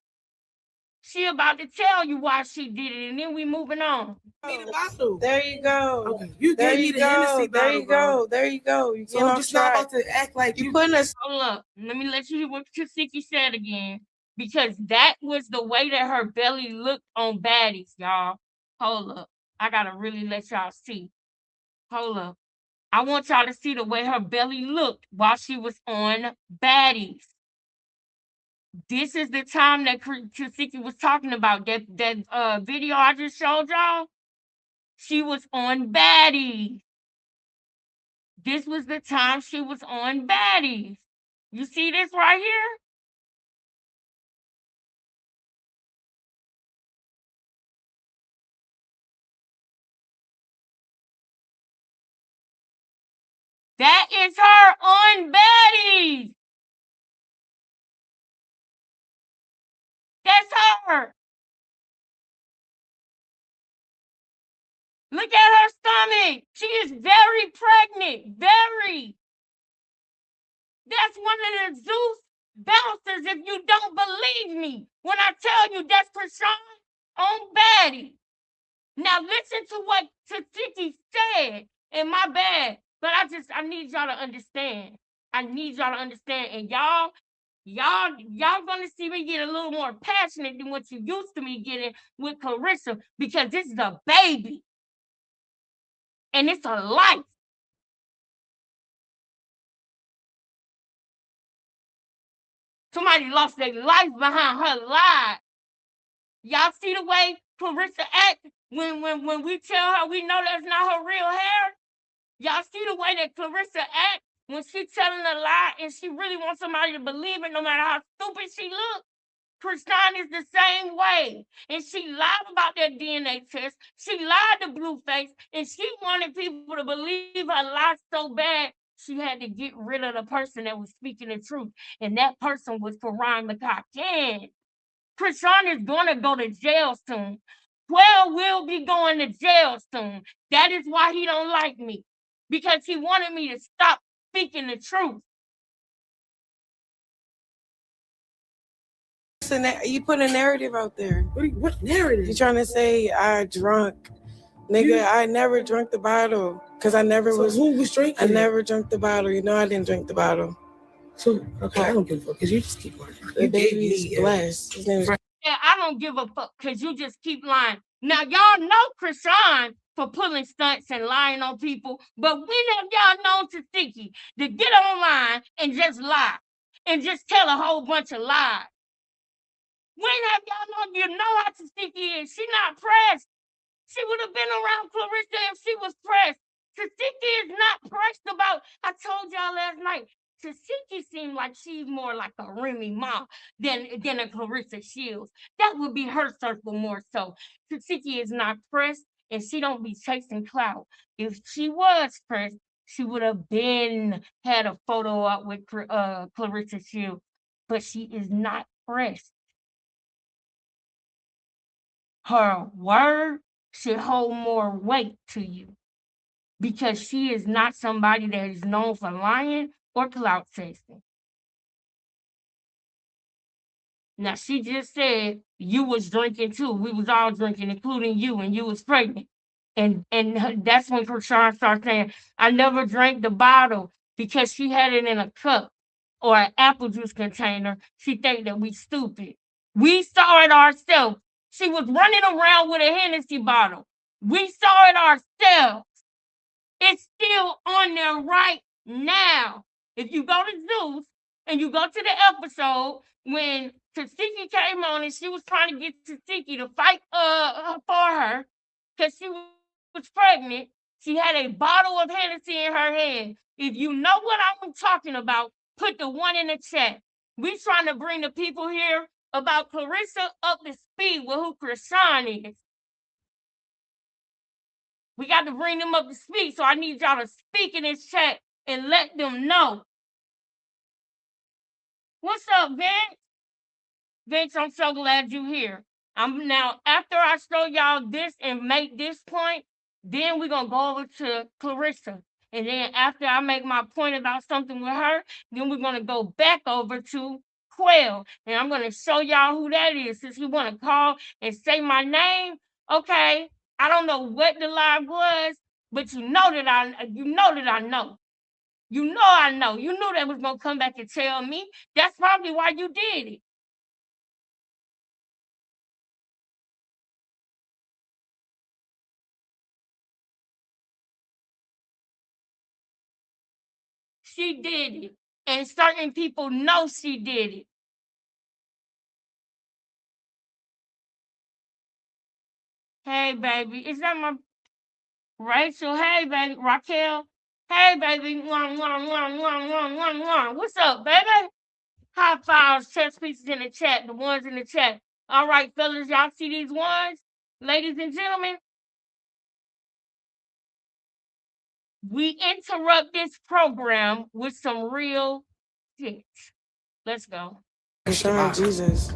She about to tell you why she did it, and then we moving on. There you go. Okay. You There gave me you the go. Hennessy There bottle, you bro. go. There you go. You So get I'm on just not track. about to act like You putting us. Hold up. Let me let you hear what Kasiki said again. Because that was the way that her belly looked on baddies, y'all. Hold up. I gotta really let y'all see. Hold up. I want y'all to see the way her belly looked while she was on baddies. This is the time that Kasiki was talking about. That video I just showed y'all. She was on baddies. This was the time she was on baddies. You see this right here? That is her on baddies. That's her. Look at her stomach. She is very pregnant. Very. That's one of the Zeus bouncers if you don't believe me. When I tell you that's Krishan on baddie. Now listen to what Tatiki said. And my bad. But I need y'all to understand. I need y'all to understand. And y'all gonna see me get a little more passionate than what you used to me getting with Clarissa because this is a baby. And it's a life. Somebody lost their life behind her lie. Y'all see the way Clarissa act when we tell her we know that's not her real hair? Y'all see the way that Clarissa act when she telling a lie and she really wants somebody to believe it no matter how stupid she look? Krishan is the same way. And she lied about that DNA test. She lied to Blueface. And she wanted people to believe her lie so bad, she had to get rid of the person that was speaking the truth. And that person was Karan McCocken. Krishan is going to go to jail soon. 12 will be going to jail soon. That is why he don't like me. Because he wanted me to stop speaking the truth. You put a narrative out there. What narrative? You trying to say I drunk? Nigga, I never drank the bottle. Because I never So was. who was drinking? I never drank the bottle. You know I didn't drink the bottle. So, okay, I don't give a fuck because you just keep lying. The baby's blessed. His name is. Yeah, I don't give a fuck because you just keep lying. Now, y'all know Krishan for pulling stunts and lying on people, but when have y'all known Tasiki to get online and just lie and just tell a whole bunch of lies? When have y'all known you know how Tasiki is? She not pressed. She would have been around Clarissa if she was pressed. Tasiki is not pressed about. I told y'all last night. Tasiki seemed like she's more like a Remy Ma than a Clarissa Shields. That would be her circle more so. Tasiki is not pressed and she don't be chasing clout. If she was pressed, she would have been had a photo up with Clarissa Shields, but she is not pressed. Her word should hold more weight to you because she is not somebody that is known for lying or clout chasing. Now she just said you was drinking too. We was all drinking, including you, and you was pregnant. And that's when Krishan started saying, I never drank the bottle because she had it in a cup or an apple juice container. She think that we stupid. We saw it ourselves. She was running around with a Hennessy bottle. We saw it ourselves. It's still on there right now. If you go to Zeus and you go to the episode when Tasiki came on and she was trying to get Tasiki to fight for her because she was pregnant, She had a bottle of Hennessy in her hand. If you know what I'm talking about, put the one in the chat. We trying to bring the people here about Clarissa up to speed with who Krishan is. We got to bring them up to speed, so I need y'all to speak in this chat and let them know. What's up, Vince? Vince, I'm so glad you're here. Now, after I show y'all this and make this point, then we're going to go over to Clarissa. And then after I make my point about something with her, then we're going to go back over to Quell. And I'm going to show y'all who that is. Since you want to call and say my name, okay, I don't know what the live was, but you know that I know. You know I know. You knew they was going to come back and tell me. That's probably why you did it. She did it. And certain people know she did it. Hey, baby. Is that my Rachel? Hey, baby. Raquel? Hey, baby. What's up, baby? High fives, chest pieces in the chat. The ones in the chat. All right, fellas. Y'all see these ones? Ladies and gentlemen, we interrupt this program with some real shit. Let's go. Krishan, Jesus.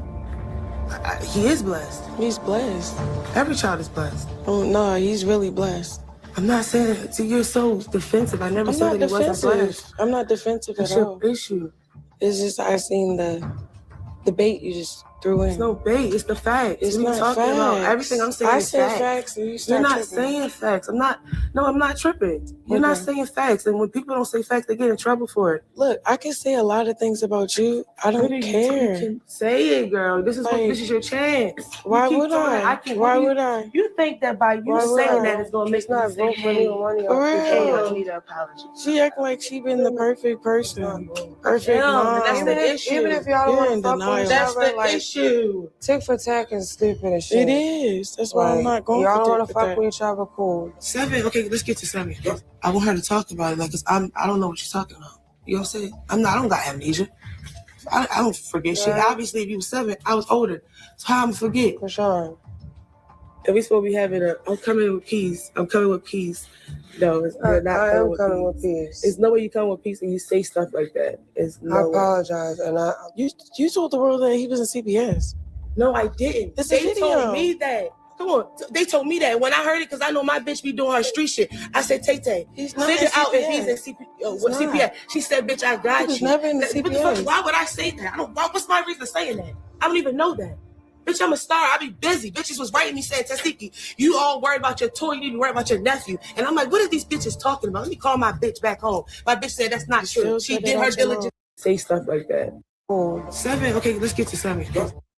He is blessed. He's blessed. Every child is blessed. Oh, no, he's really blessed. I'm not saying that. See, you're so defensive. I never said that he wasn't blessed. I'm not defensive That's at all. your issue. It's just I seen the bait you just threw in. It's no bait. It's the facts. It's what not are you talking facts. about? Everything I'm saying I is said facts. facts and you You're start not tripping. saying facts. I'm not tripping. You're not Okay. saying facts. And when people don't say facts, they get in trouble for it. Look, I can say a lot of things about you. I don't care. You can say it, girl. This is your chance. Why would I? Why would I? You think that by you saying that it's gonna make not me say, hey, hey, I don't need an apology. She act like she been the perfect person. Perfect mom. That's the issue. Even if y'all don't want to fuck with each that's other, the issue. tick for tack and stupid and shit. It is. That's why I'm not going for y'all want to fuck with each other, cool. 7. Okay, let's get to 7. I want her to talk about it, like, cause I don't know what she's talking about. You know what I'm saying? I don't got amnesia. I don't forget shit. Obviously, if you was 7, I was older. So how I'm gonna forget? For sure. And we supposed to be having I'm coming with peace. I'm coming with peace. No, you're not I am coming with with peace. There's no way you come with peace and you say stuff like that. It's no I apologize. And you told the world that he was in CPS. No, I didn't. They told me that. Come on, they told me that. When I heard it, because I know my bitch be doing her street shit, I said, Tay, figure out if he's in CPS. She said, bitch, I got you. He's never in the CPS. What the fuck? Why would I say that? What's my reason for saying that? I don't even know that. Bitch, I'm a star. I be busy. Bitches was writing me saying, Tasiki, you all worried about your toy. You need to worry about your nephew. And I'm like, what are these bitches talking about? Let me call my bitch back home. My bitch said that's not true. She did her diligence. Say stuff like that. 7. Okay, let's get to 7.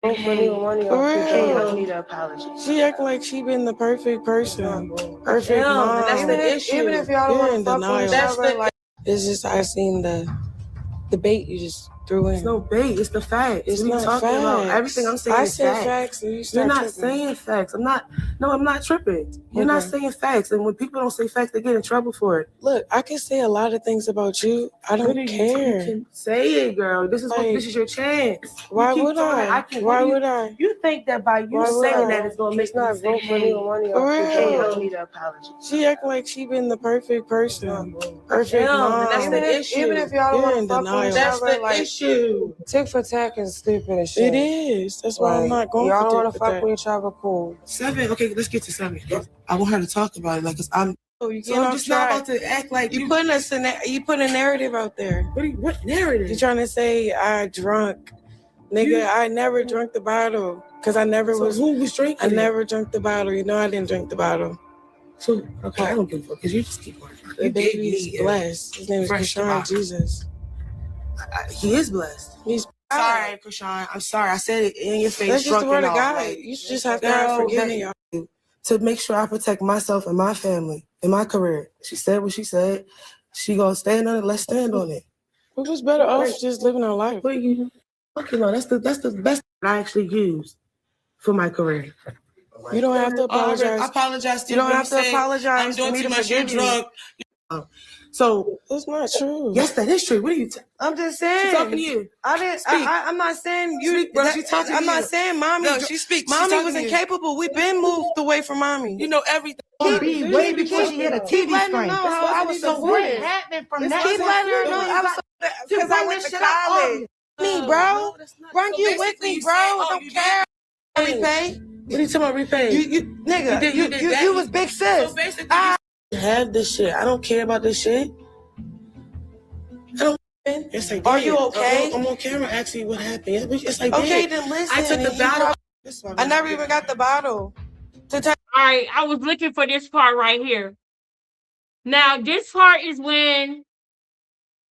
I don't need an apology. She act like she been the perfect person. Perfect mom. That's the issue. Even if y'all don't want to fuck with each other, it's just I seen the bait you just threw in. It's no bait. It's the facts. It's what not talking facts. About? Everything I'm saying is said facts and you You're not tripping. saying facts. I'm not tripping. You're not saying facts. And when people don't say facts, they get in trouble for it. Look, I can say a lot of things about you. I don't care. You can say it, girl. This is your chance. Why would I? Why would I? You think that by you saying that it's gonna make me say, hey, I don't need an apology. She act like she been the perfect person. Perfect mom. That's the issue. Even if y'all don't want to fuck with each that's other, the issue. Tick for tack and stupid and shit. It is. That's why I'm not going for y'all don't want to fuck with each other, cool. 7. Okay, let's get to 7. I want her to talk about it, like, cause I'm just not about to act like you putting us in that. You put a narrative out there. What narrative? You trying to say I drunk, nigga? I never drank the bottle because I never was. Who was drinking? I never drank the bottle. You know I didn't drink the bottle. So okay, I don't give a fuck because you just keep working. The baby's blessed. His name is Krishan, Jesus. He is blessed. He's sorry, Krishan. I'm sorry. I said it in your face. That's just the word of God. Like, you should just have God forgive me, y'all. To make sure I protect myself and my family and my career. She said what she said. She gonna stand on it. Let's stand on it. We're just better off just living our life. What you know? That's the best I actually used for my career. You don't have to apologize. I apologize to you. You don't have to apologize. I'm doing for me too to much. You're forgive you. drunk. So That's not true. yes, that is true. What are you? I'm just saying. She's talking to you. I didn't. Speak. I'm not saying you. Speak, bro. She's talking I'm to not you. saying mommy. No, she speaks. She's Mommy talking was to you. incapable. We've been moved away from mommy. You know everything. Be way before she hit a Keep TV letting her screen. know how I was So so what good. happened from This that? Keep letting her know I was so Because I went to college. me, bro. No, that's not- Brung so you with basically me, you bro. saying, oh, Don't you care. did- Repay. What are you talking about repay? You nigga. You did that. You was big sis. So basically, you have this shit. I don't care about this shit. I don't. Yes, I did. Are you okay? I'm on camera asking you what happened. Yes, I did. Okay, then listen. I took the battle. I never even got the bottle. All right, I was looking for this part right here. Now, this part is when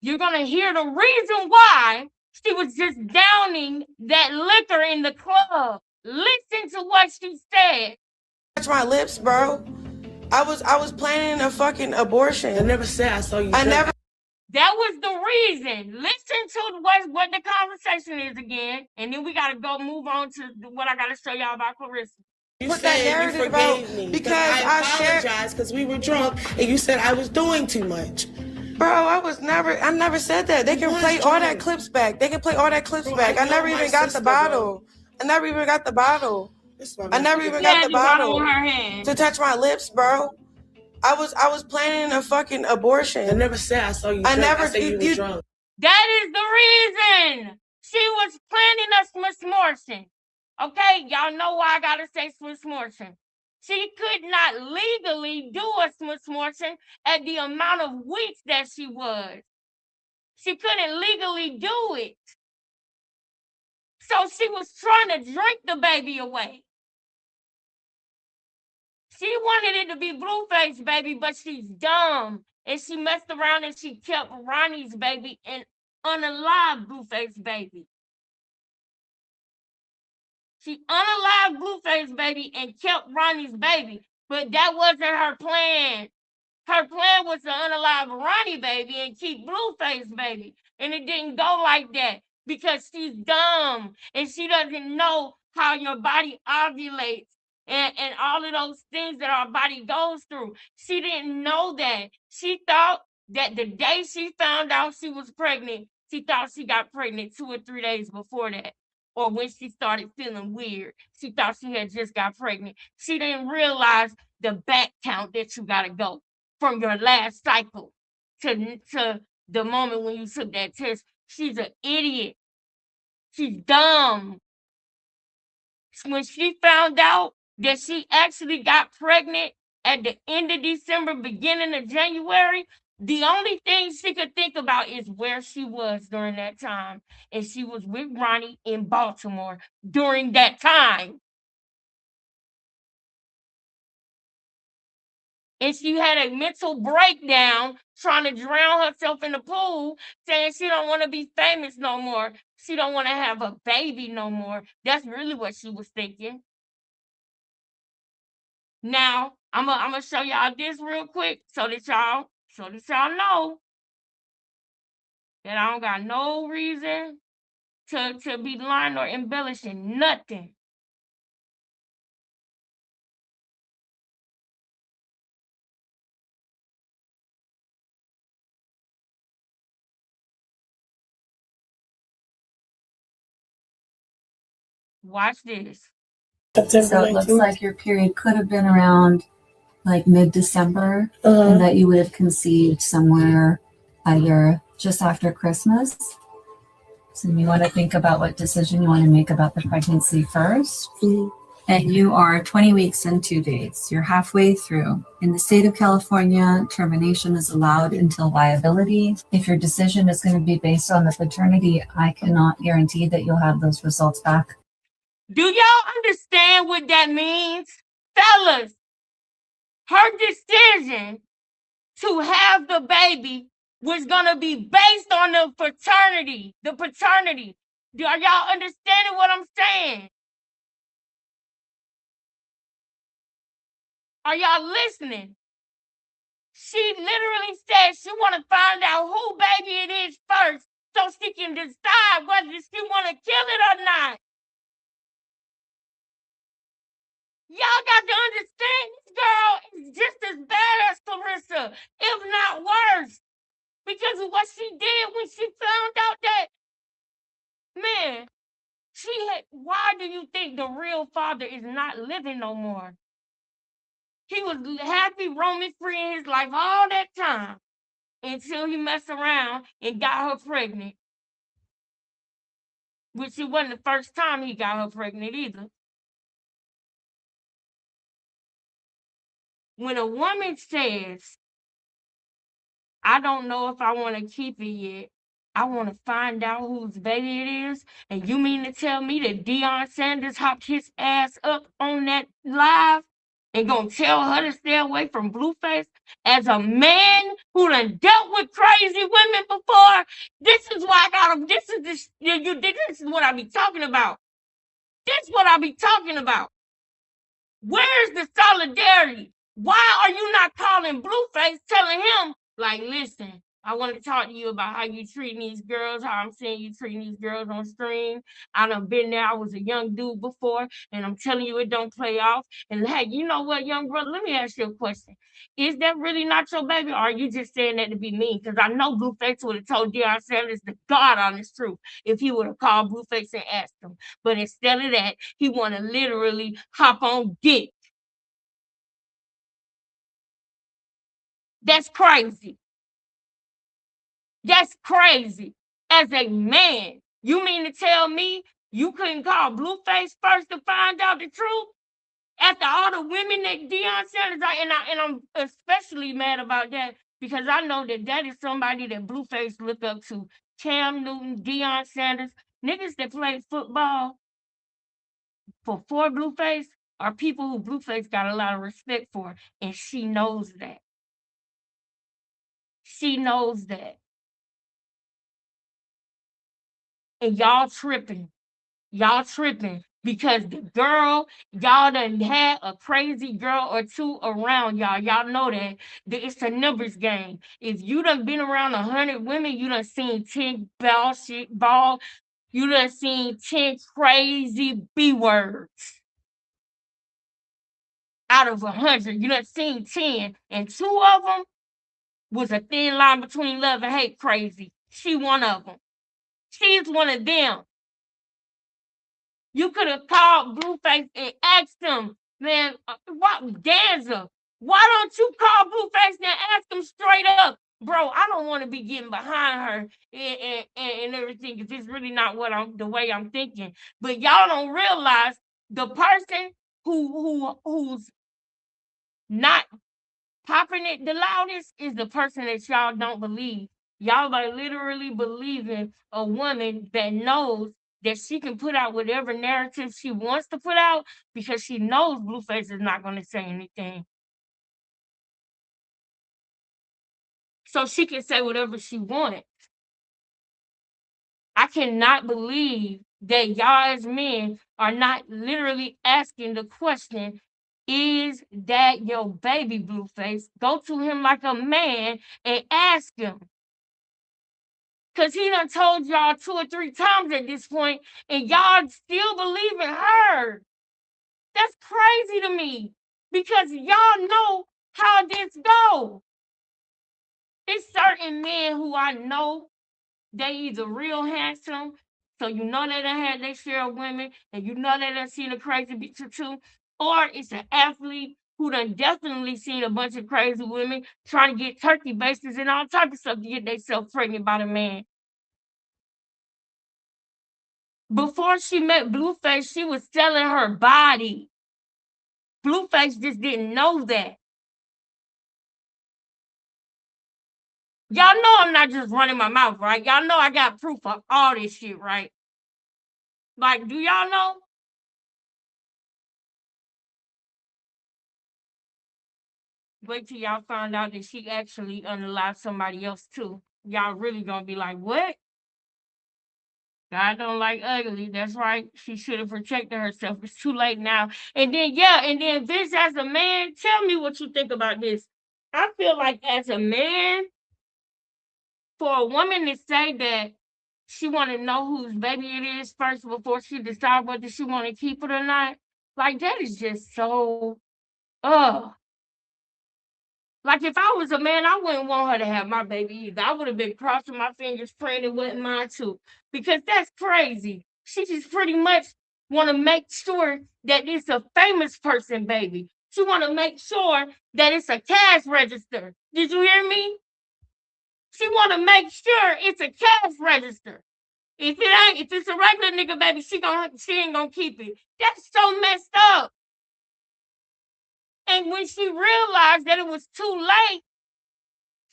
you're going to hear the reason why she was just downing that liquor in the club. Listen to what she said. Touch my lips, bro. I was planning a fucking abortion. I never said I saw you. I never. That was the reason. Listen to what the conversation is again, and then we got to go move on to what I got to show y'all about Clarissa. You Put that said you narrative forgave about me because I shared. apologized because we were drunk and you said I was doing too much. Bro, I never said that. They can play all that clips back. They can play all that clips back. I never even got the bottle. I never even got the bottle. I never even got the bottle to touch my lips, bro. I was planning a fucking abortion. I never said I saw you. I drunk. never I said you were drunk. That is the reason. She was planning a Swiss Morton. Okay, y'all know why I gotta say Swiss Morton. She could not legally do a Swiss Morton at the amount of weeks that she was. She couldn't legally do it. So she was trying to drink the baby away. She wanted it to be Blueface baby, but she's dumb. And she messed around and she kept Ronnie's baby and unalived Blueface baby. She unalived Blueface baby and kept Ronnie's baby. But that wasn't her plan. Her plan was to unalive Ronnie baby and keep Blueface baby. And it didn't go like that because she's dumb and she doesn't know how your body ovulates and all of those things that our body goes through. She didn't know that. She thought that the day she found out she was pregnant, she thought she got pregnant 2 or 3 days before that. Or when she started feeling weird, she thought she had just got pregnant. She didn't realize the back count that you gotta go from your last cycle to the moment when you took that test. She's an idiot. She's dumb. When she found out that she actually got pregnant at the end of December, beginning of January, the only thing she could think about is where she was during that time. And she was with Ronnie in Baltimore during that time. And she had a mental breakdown trying to drown herself in the pool, saying she don't want to be famous no more. She don't want to have a baby no more. That's really what she was thinking. Now, I'm gonna show y'all this real quick so that y'all know that I don't got no reason to be lying or embellishing nothing. Watch this. So it looks like your period could have been around like mid-December, and that you would have conceived somewhere either just after Christmas. So you want to think about what decision you want to make about the pregnancy first. And you are 20 weeks and 2 days. You're halfway through. In the state of California, termination is allowed until viability. If your decision is going to be based on the paternity, I cannot guarantee that you'll have those results back. Do y'all understand what that means? Fellas, her decision to have the baby was gonna be based on the paternity. Are y'all understanding what I'm saying? Are y'all listening? She literally said she want to find out who baby it is first so she can decide whether she want to kill it or not. Y'all got to understand this girl is just as bad as Clarissa, if not worse. Because of what she did when she found out that, man, why do you think the real father is not living no more? He was happy roaming free in his life all that time until he messed around and got her pregnant. Which it wasn't the first time he got her pregnant either. When a woman says, I don't know if I want to keep it yet, I want to find out whose baby it is, and you mean to tell me that Deion Sanders hopped his ass up on that live and gonna tell her to stay away from Blueface? As a man who done dealt with crazy women before, this is why I got him. This is what I be talking about. This is what I be talking about. Where's the solidarity? Why are you not calling Blueface, telling him, like, listen, I want to talk to you about how you treating these girls, how I'm seeing you treating these girls on stream. I done been there. I was a young dude before, and I'm telling you it don't play off. And hey, you know what, young brother, let me ask you a question. Is that really not your baby, or are you just saying that to be mean? Because I know Blueface would have told Deion Sanders the God honest truth if he would have called Blueface and asked him. But instead of that, he want to literally hop on dick. That's crazy. That's crazy. As a man, you mean to tell me you couldn't call Blueface first to find out the truth? After all the women that Deion Sanders, and I'm especially mad about that because I know that is somebody that Blueface looked up to. Cam Newton, Deion Sanders, niggas that played football for Blueface are people who Blueface got a lot of respect for, and she knows that. She knows that. And y'all tripping. Y'all tripping because the girl, y'all done had a crazy girl or two around y'all. Y'all know that it's a numbers game. If you done been around 100 women, you done seen 10 ball. You done seen 10 crazy B words. Out of 100, you done seen 10, and 2 of them was a thin line between love and hate crazy. She one of them. She's one of them. You could have called Blueface and asked him, man, what, Danza, why don't you call Blueface and ask him straight up? Bro, I don't want to be getting behind her and everything because it's really not the way I'm thinking. But y'all don't realize the person who's not popping it the loudest is the person that y'all don't believe. Y'all are literally believing a woman that knows that she can put out whatever narrative she wants to put out because she knows Blueface is not going to say anything. So she can say whatever she wants. I cannot believe that y'all as men are not literally asking the question, is that your baby, Blueface? Go to him like a man and ask him. Because he done told y'all 2 or 3 times at this point, and y'all still believe in her. That's crazy to me. Because y'all know how this go. It's certain men who I know, they either real handsome, so you know they done had their share of women, and you know they done seen a crazy bitch or two, or it's an athlete who done definitely seen a bunch of crazy women trying to get turkey bases and all type of stuff to get themselves pregnant by the man. Before she met Blueface, she was selling her body. Blueface just didn't know that. Y'all know I'm not just running my mouth, right? Y'all know I got proof of all this shit, right? Like, do y'all know? Wait till y'all find out that she actually unalived somebody else too. Y'all really gonna be like, what? God don't like ugly. That's right. She should have protected herself. It's too late now. And then Vince, as a man, tell me what you think about this. I feel like as a man, for a woman to say that she want to know whose baby it is first before she decide whether she want to keep it or not, Like, that is just so, ugh. Like, if I was a man, I wouldn't want her to have my baby either. I would have been crossing my fingers, praying it wasn't mine too, because that's crazy. She just pretty much want to make sure that it's a famous person baby. She want to make sure that it's a cash register. Did you hear me? She want to make sure it's a cash register. If it's a regular nigga baby, she ain't gonna keep it. That's so messed up. And when she realized that it was too late,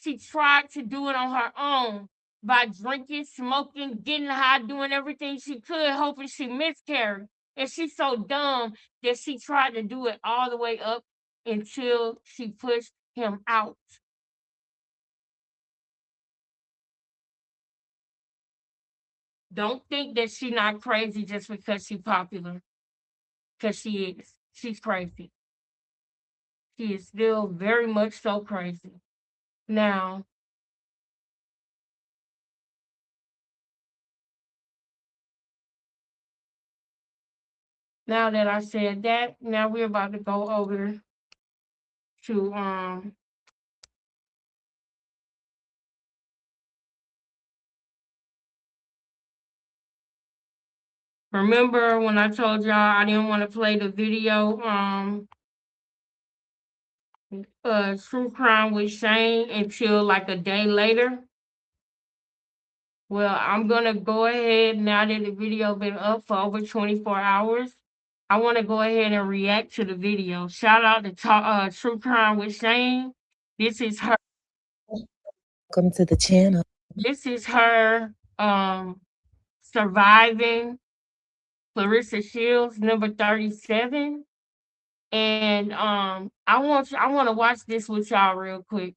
she tried to do it on her own by drinking, smoking, getting high, doing everything she could, hoping she miscarried. And she's so dumb that she tried to do it all the way up until she pushed him out. Don't think that she's not crazy just because she's popular. Because she is. She's crazy. She is still very much so crazy. Now, now that I said that, now we're about to go over to remember when I told y'all I didn't want to play the video True Crime with Shane until like a day later? Well, I'm gonna go ahead now that the video been up for over 24 hours. I want to go ahead and react to the video. Shout out to True Crime with Shane. This is her. Welcome to the channel. This is her surviving Clarissa Shields, number 37. And I want to watch this with y'all real quick.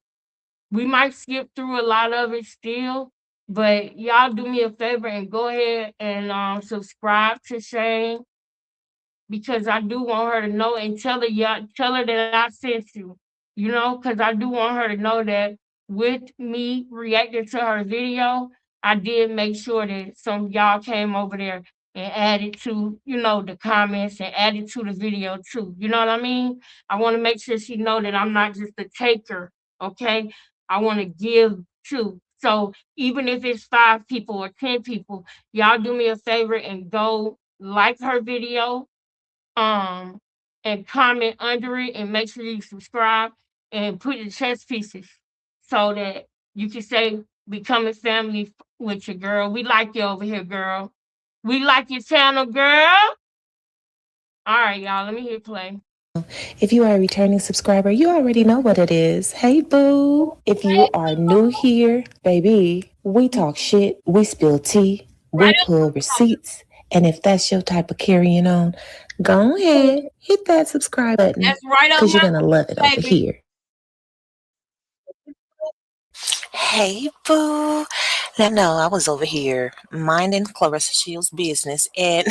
We might skip through a lot of it still, but y'all do me a favor and go ahead and subscribe to Shane, because I do want her to know, and tell her that I sent you. You know, because I do want her to know that with me reacting to her video, I did make sure that some of y'all came over there and added to, the comments and added to the video too. You know what I mean? I want to make sure she know that I'm not just a taker, okay? I want to give too. So even if it's 5 people or 10 people, y'all do me a favor and go like her video, um, and comment under it, and make sure you subscribe and put your chess pieces so that you can say becoming family with your girl. We like you over here, girl. We like your channel, girl. All right, y'all. Let me hit play. If you are a returning subscriber, you already know what it is. Hey, boo. If you are new here, baby, we talk shit, we spill tea, we pull receipts. And if that's your type of carrying on, go ahead, hit that subscribe button. That's right up because you're my going to love it over baby. here. Hey, boo. Now, no, I was over here minding Clarissa Shields' business, and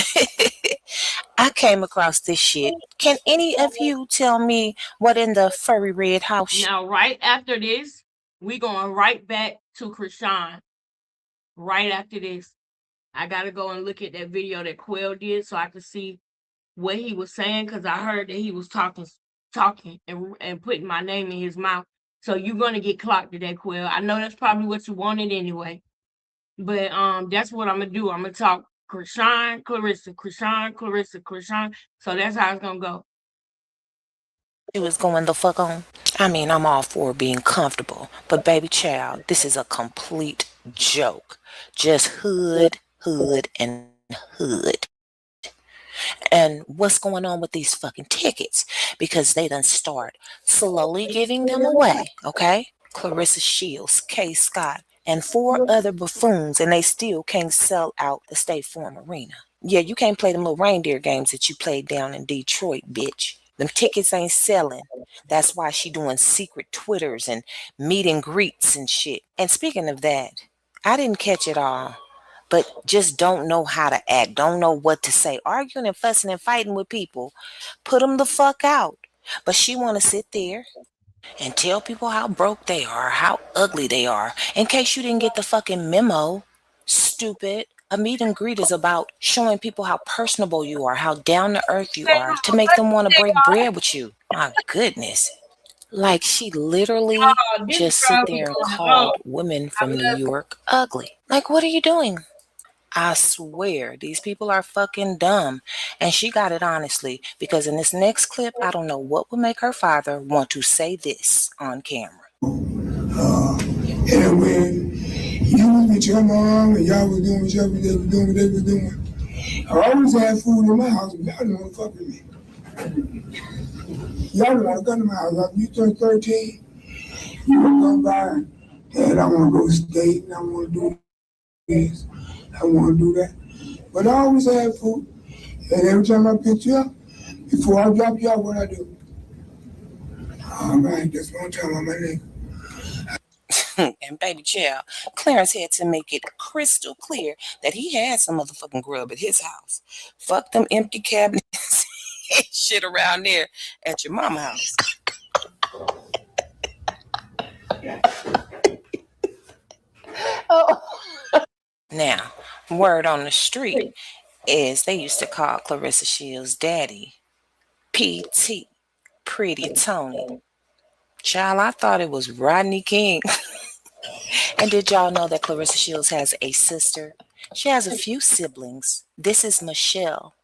I came across this shit. Can any of you tell me what in the furry red house? Now, right after this, we going right back to Krishan. Right after this, I got to go and look at that video that Quell did so I could see what he was saying, because I heard that he was talking and putting my name in his mouth. So you're gonna get clocked today, Quill. I know that's probably what you wanted anyway. But that's what I'm gonna do. I'm gonna talk Krishan, Clarissa, Krishan, Clarissa, Krishan. So that's how it's gonna go. She was going the fuck on. I mean, I'm all for being comfortable, but baby child, this is a complete joke. Just hood, and hood. And what's going on with these fucking tickets? Because they done start slowly giving them away, okay? Clarissa Shields, Kay Scott, and 4 other buffoons, and they still can't sell out the State Farm Arena. Yeah, you can't play them little reindeer games that you played down in Detroit, bitch. Them tickets ain't selling. That's why she doing secret Twitters and meet and greets and shit. And speaking of that, I didn't catch it all, but just don't know how to act, don't know what to say, arguing and fussing and fighting with people. Put them the fuck out. But she want to sit there and tell people how broke they are, how ugly they are, in case you didn't get the fucking memo, stupid. A meet and greet is about showing people how personable you are, how down to earth you are, to make them want to break bread with you. My goodness. Like she literally This just sit girl be there and going off. called women from New York ugly. Like, what are you doing? I swear, these people are fucking dumb. And she got it honestly, because in this next clip, I don't know what would make her father want to say this on camera. And when you was with your mom and y'all was doing what they were doing, I always had food in my house, but y'all didn't want to fuck with me. Y'all didn't want to come to my house. After you turned 13, you would come by, Dad, I want to go skate, and I want to do this, I want to do that. But I always had food. And every time I picked you up, before I drop you off, what I do? All right, that's one time on my nigga. And baby child, Clarence had to make it crystal clear that he had some motherfucking grub at his house. Fuck them empty cabinets and shit around there at your mama's house. Oh. Now, word on the street is they used to call Clarissa Shields' daddy PT, Pretty Tony. Child, I thought it was Rodney King. And did y'all know that Clarissa Shields has a sister? She has a few siblings. This is Michelle,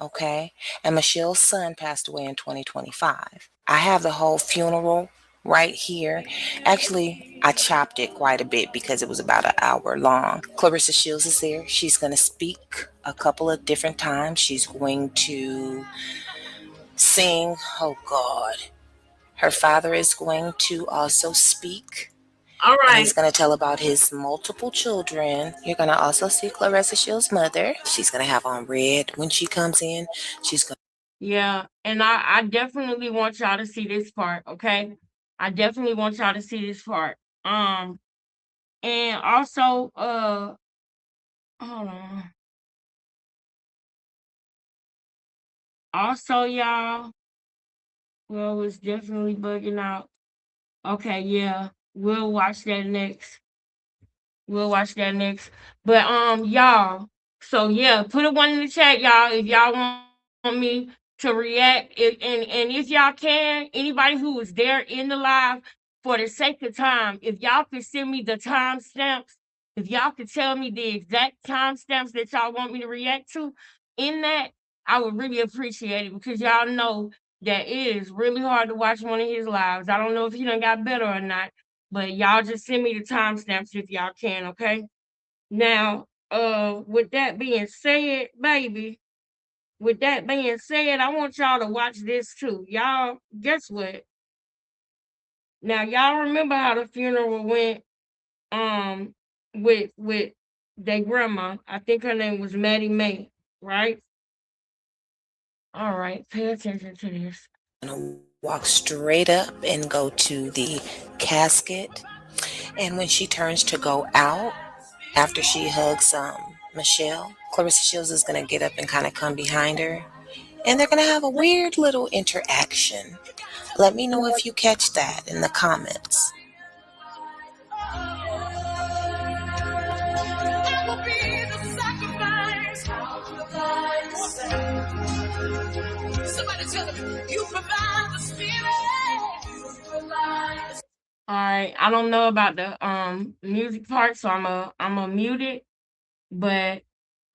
okay? And Michelle's son passed away in 2025. I have the whole funeral right here. Actually, I chopped it quite a bit because it was about an hour long. Clarissa Shields is there. She's going to speak a couple of different times. She's going to sing. Oh, God. Her father is going to also speak. All right. And he's going to tell about his multiple children. You're going to also see Clarissa Shields' mother. She's going to have on red when she comes in. She's going Yeah, and I definitely want y'all to see this part, okay? I definitely want y'all to see this part. And also, hold on. Also, y'all, well, it's definitely bugging out. Okay, yeah, we'll watch that next. We'll watch that next. But y'all, so yeah, put a one in the chat, y'all, if y'all want me to react. And if y'all can, anybody who was there in the live, for the sake of time, if y'all could send me the timestamps, if y'all could tell me the exact timestamps that y'all want me to react to in that, I would really appreciate it, because y'all know that it is really hard to watch one of his lives. I don't know if he done got better or not, but y'all just send me the timestamps if y'all can, okay? Now, with that being said, baby, with that being said, I want y'all to watch this too. Y'all, guess what? Now, y'all remember how the funeral went with their grandma. I think her name was Maddie Mae, right? All right, pay attention to this. to walk straight up and go to the casket. And when she turns to go out, after she hugs Michelle, Clarissa Shields is going to get up and kind of come behind her. And they're going to have a weird little interaction. Let me know if you catch that in the comments. All right, I don't know about the music part, so I'm a mute it, but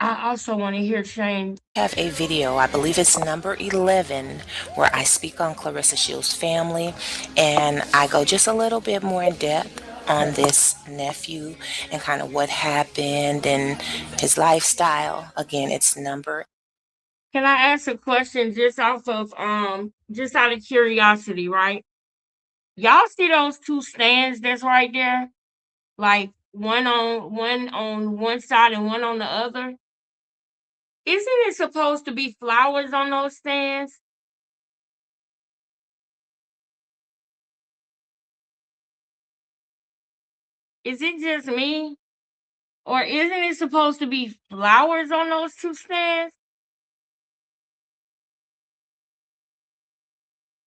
I also want to hear Shane. I have a video, I believe it's number 11, where I speak on Clarissa Shields' family, and I go just a little bit more in depth on this nephew and kind of what happened and his lifestyle. Again, it's number. Can I ask a question just off of just out of curiosity, right? Y'all see those two stands that's right there? Like one on one side and one on the other? Isn't it supposed to be flowers on those stands? Is it just me? Or isn't it supposed to be flowers on those two stands?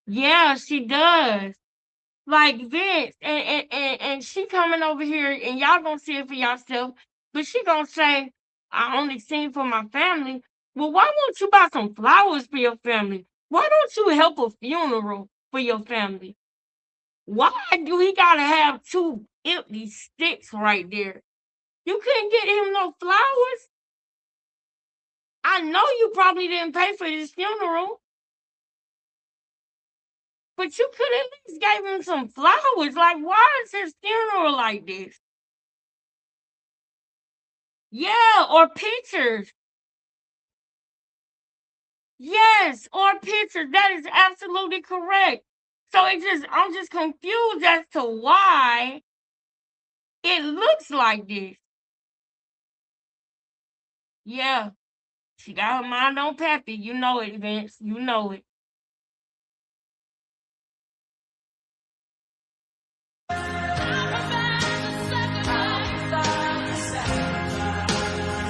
Yeah, she does. Like Vince, and she coming over here, and y'all gonna see it for yourself. But she gonna say, I only sing for my family. Well, why won't you buy some flowers for your family? Why don't you help a funeral for your family? Why do he gotta have two empty sticks right there? You couldn't get him no flowers? I know you probably didn't pay for his funeral, but you could at least gave him some flowers. Like, why is his funeral like this? Yeah, or pictures. Yes, or pictures. That is absolutely correct. So I'm just confused as to why it looks like this. Yeah, she got her mind on Pappy. You know it, Vince. You know it.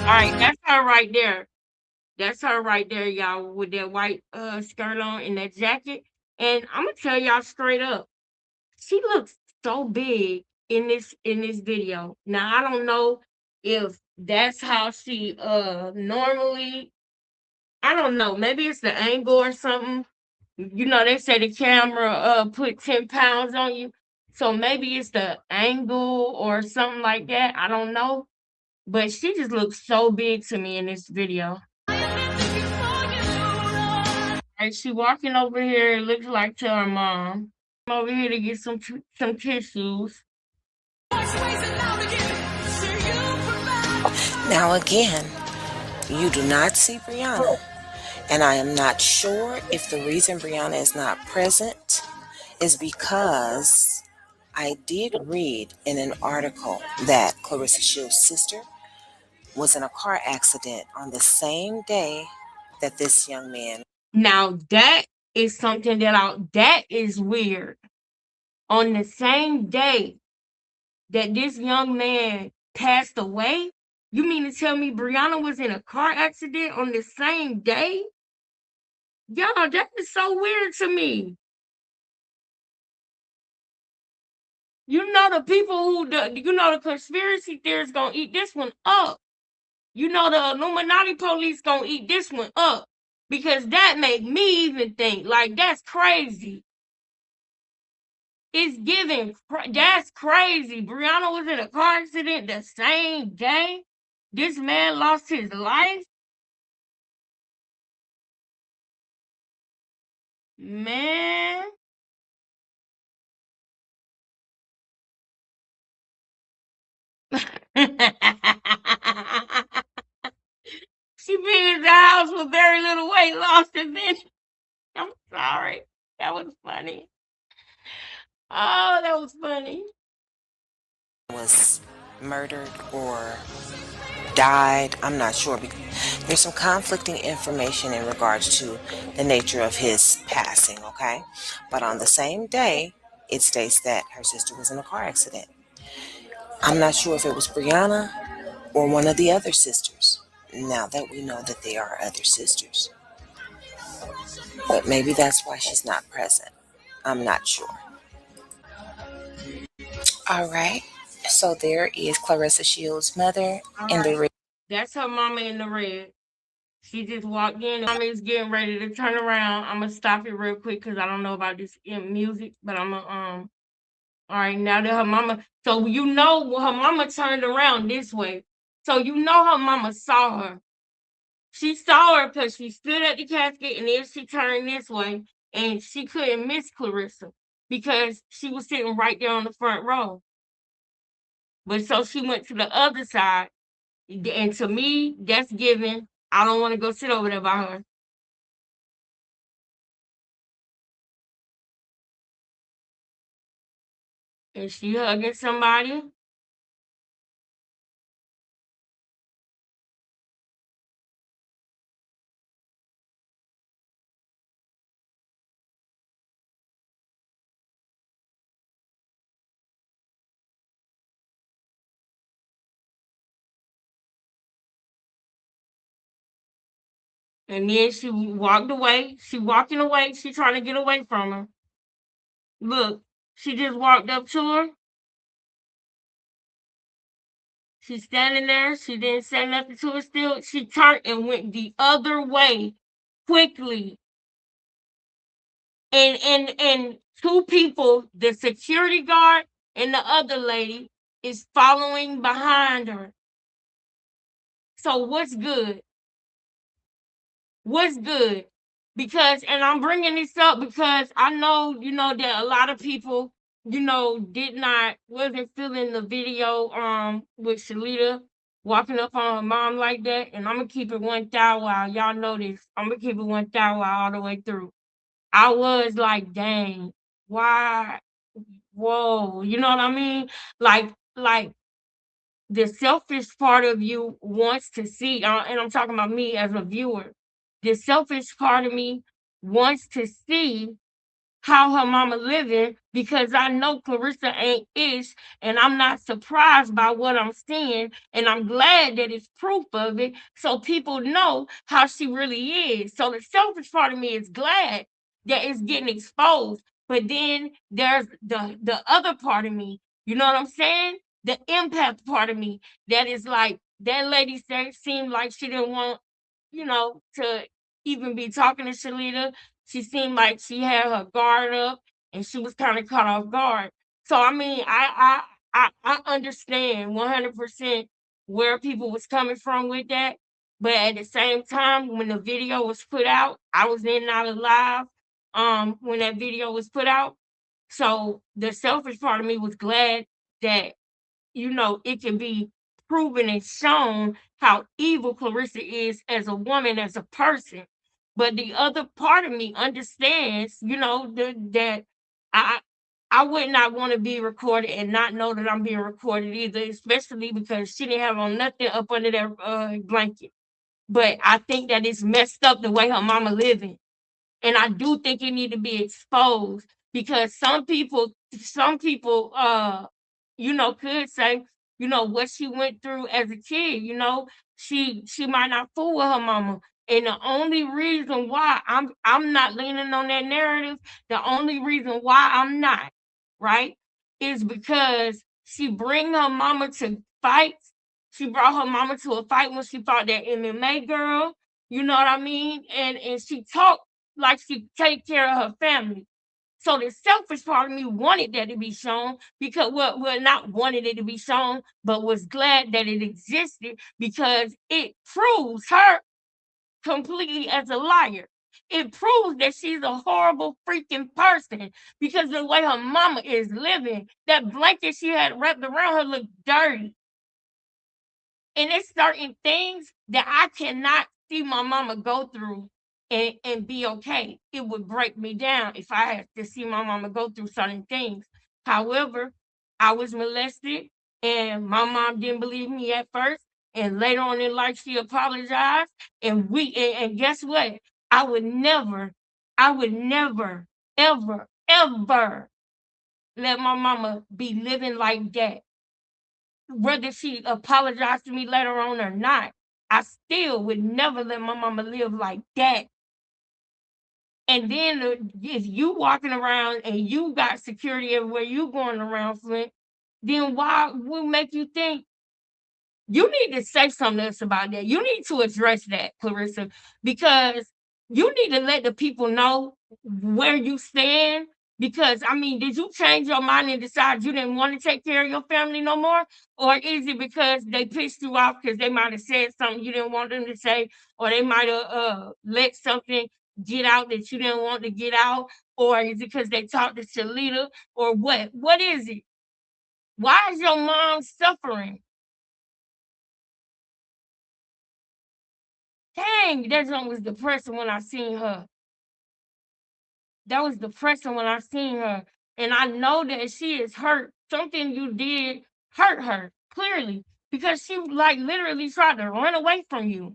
All right, that's her right there. That's her right there, y'all, with that white skirt on and that jacket. And I'm gonna tell y'all straight up, she looks so big in this video. Now I don't know if that's how she normally, I don't know, maybe it's the angle or something. You know, they say the camera put 10 pounds on you. So maybe it's the angle or something like that. I don't know. But she just looks so big to me in this video. And she walking over here, it looks like to her mom. I'm over here to get some tissues. Now again, you do not see Brianna, and I am not sure if the reason Brianna is not present is because I did read in an article that Clarissa Shields' sister was in a car accident on the same day that this young man. Now that is something that is weird. On the same day that this young man passed away, you mean to tell me Brianna was in a car accident on the same day? Y'all, that is so weird to me. You know the people the conspiracy theorists gonna eat this one up. You know the Illuminati police gonna eat this one up. Because that make me even think, like, that's crazy. It's giving, that's crazy. Brianna was in a car accident the same day this man lost his life. Man. She been in the house with very little weight loss, and then I'm sorry. That was funny. Oh, that was funny. Was murdered or died. I'm not sure because there's some conflicting information in regards to the nature of his passing, okay? But on the same day, it states that her sister was in a car accident. I'm not sure if it was Brianna or one of the other sisters, now that we know that they are other sisters. But maybe that's why she's not present. I'm not sure. All right. So there is Clarissa Shields' mother in the red. That's her mama in the red. She just walked in. Mama is getting ready to turn around. I'm gonna stop it real quick because I don't know about this music, but I'm gonna all right, now that her mama, so you know her mama turned around this way. So you know her mama saw her. She saw her because she stood at the casket and then she turned this way and she couldn't miss Clarissa because she was sitting right there on the front row. But so she went to the other side. And to me, that's given. I don't want to go sit over there by her. Is she hugging somebody? And then she walked away. She walking away. She trying to get away from her. Look, she just walked up to her. She's standing there. She didn't say nothing to her still. She turned and went the other way quickly. And two people, the security guard and the other lady, is following behind her. So what's good? What's good? Because, and I'm bringing this up because I know, that a lot of people, wasn't feeling the video with Shalita walking up on her mom like that. And I'm gonna keep it 1,000. Y'all know this. I'm gonna keep it 1,000 all the way through. I was like, dang, why? Whoa, you know what I mean? Like the selfish part of you wants to see, and I'm talking about me as a viewer. The selfish part of me wants to see how her mama living because I know Clarissa ain't ish, and I'm not surprised by what I'm seeing, and I'm glad that it's proof of it, so people know how she really is. So the selfish part of me is glad that it's getting exposed, but then there's the other part of me. You know what I'm saying? The empath part of me that is like that lady seemed like she didn't want, to even be talking to Shalita. She seemed like she had her guard up and she was kind of caught off guard. So I mean, I understand 100% where people was coming from with that. But at the same time, when the video was put out, I was in and out of live when that video was put out. So the selfish part of me was glad that it can be proven and shown how evil Clarissa is as a woman, as a person. But the other part of me understands, that I I would not want to be recorded and not know that I'm being recorded either, especially because she didn't have on nothing up under that blanket. But I think that it's messed up the way her mama living. And I do think it need to be exposed because some people could say, what she went through as a kid, she might not fool with her mama. And the only reason why I'm not leaning on that narrative, the only reason why I'm not, right, is because she bring her mama to fights. She brought her mama to a fight when she fought that MMA girl. You know what I mean? And she talked like she take care of her family. So the selfish part of me wanted that to be shown because well not wanted it to be shown, but was glad that it existed because it proves her completely as a liar. It proves that she's a horrible freaking person because the way her mama is living, that blanket she had wrapped around her looked dirty. And it's certain things that I cannot see my mama go through and be okay. It would break me down if I had to see my mama go through certain things. However, I was molested and my mom didn't believe me at first. And later on in life, she apologized. And guess what? I would never, ever, ever let my mama be living like that whether she apologized to me later on or not, I still would never let my mama live like that. And then if you walking around and you got security everywhere you going around, Flint, then why would make you think you need to say something else about that? You need to address that, Clarissa, because you need to let the people know where you stand. Because I mean, did you change your mind and decide you didn't want to take care of your family no more? Or is it because they pissed you off because they might have said something you didn't want them to say, or they might have let something get out that you didn't want to get out? Or is it because they talked to Shalita? Or what? What is it? Why is your mom suffering? Dang, that joint was depressing when I seen her. That was depressing when I seen her. And I know that she is hurt. Something you did hurt her, clearly. Because she like literally tried to run away from you.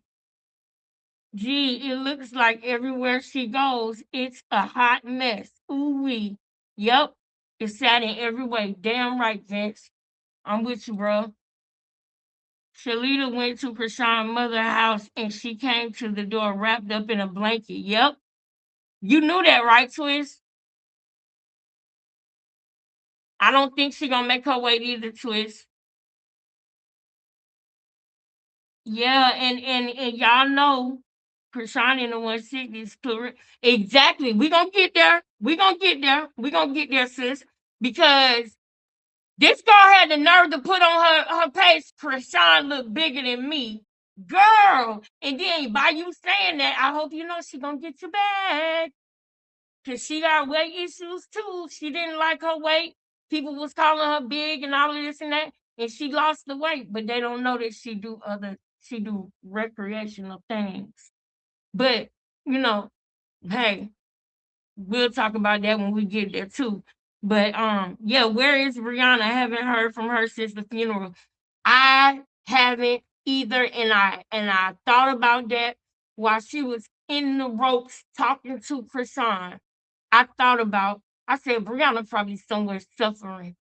Gee, it looks like everywhere she goes, it's a hot mess. Ooh wee. Yep. It's sad in every way. Damn right, Vince. I'm with you, bro. Shalita went to Krishan's mother's house and she came to the door wrapped up in a blanket. Yep. You knew that, right, Twist? I don't think she gonna make her way either, Twist. Yeah, and y'all know Krishan in the 160s. Exactly. We gonna get there. We gonna get there. We gonna get there, sis. Because this girl had the nerve to put on her page, Krishan look bigger than me. Girl. And then by you saying that, I hope you know she gonna get you back. Cause she got weight issues too. She didn't like her weight. People was calling her big and all of this and that. And she lost the weight, but they don't know that she do recreational things. But, you know, hey, we'll talk about that when we get there too. But yeah, where is Brianna? I haven't heard from her since the funeral. I haven't either, and I thought about that while she was in the ropes talking to Krishan. I said, Brianna probably somewhere suffering.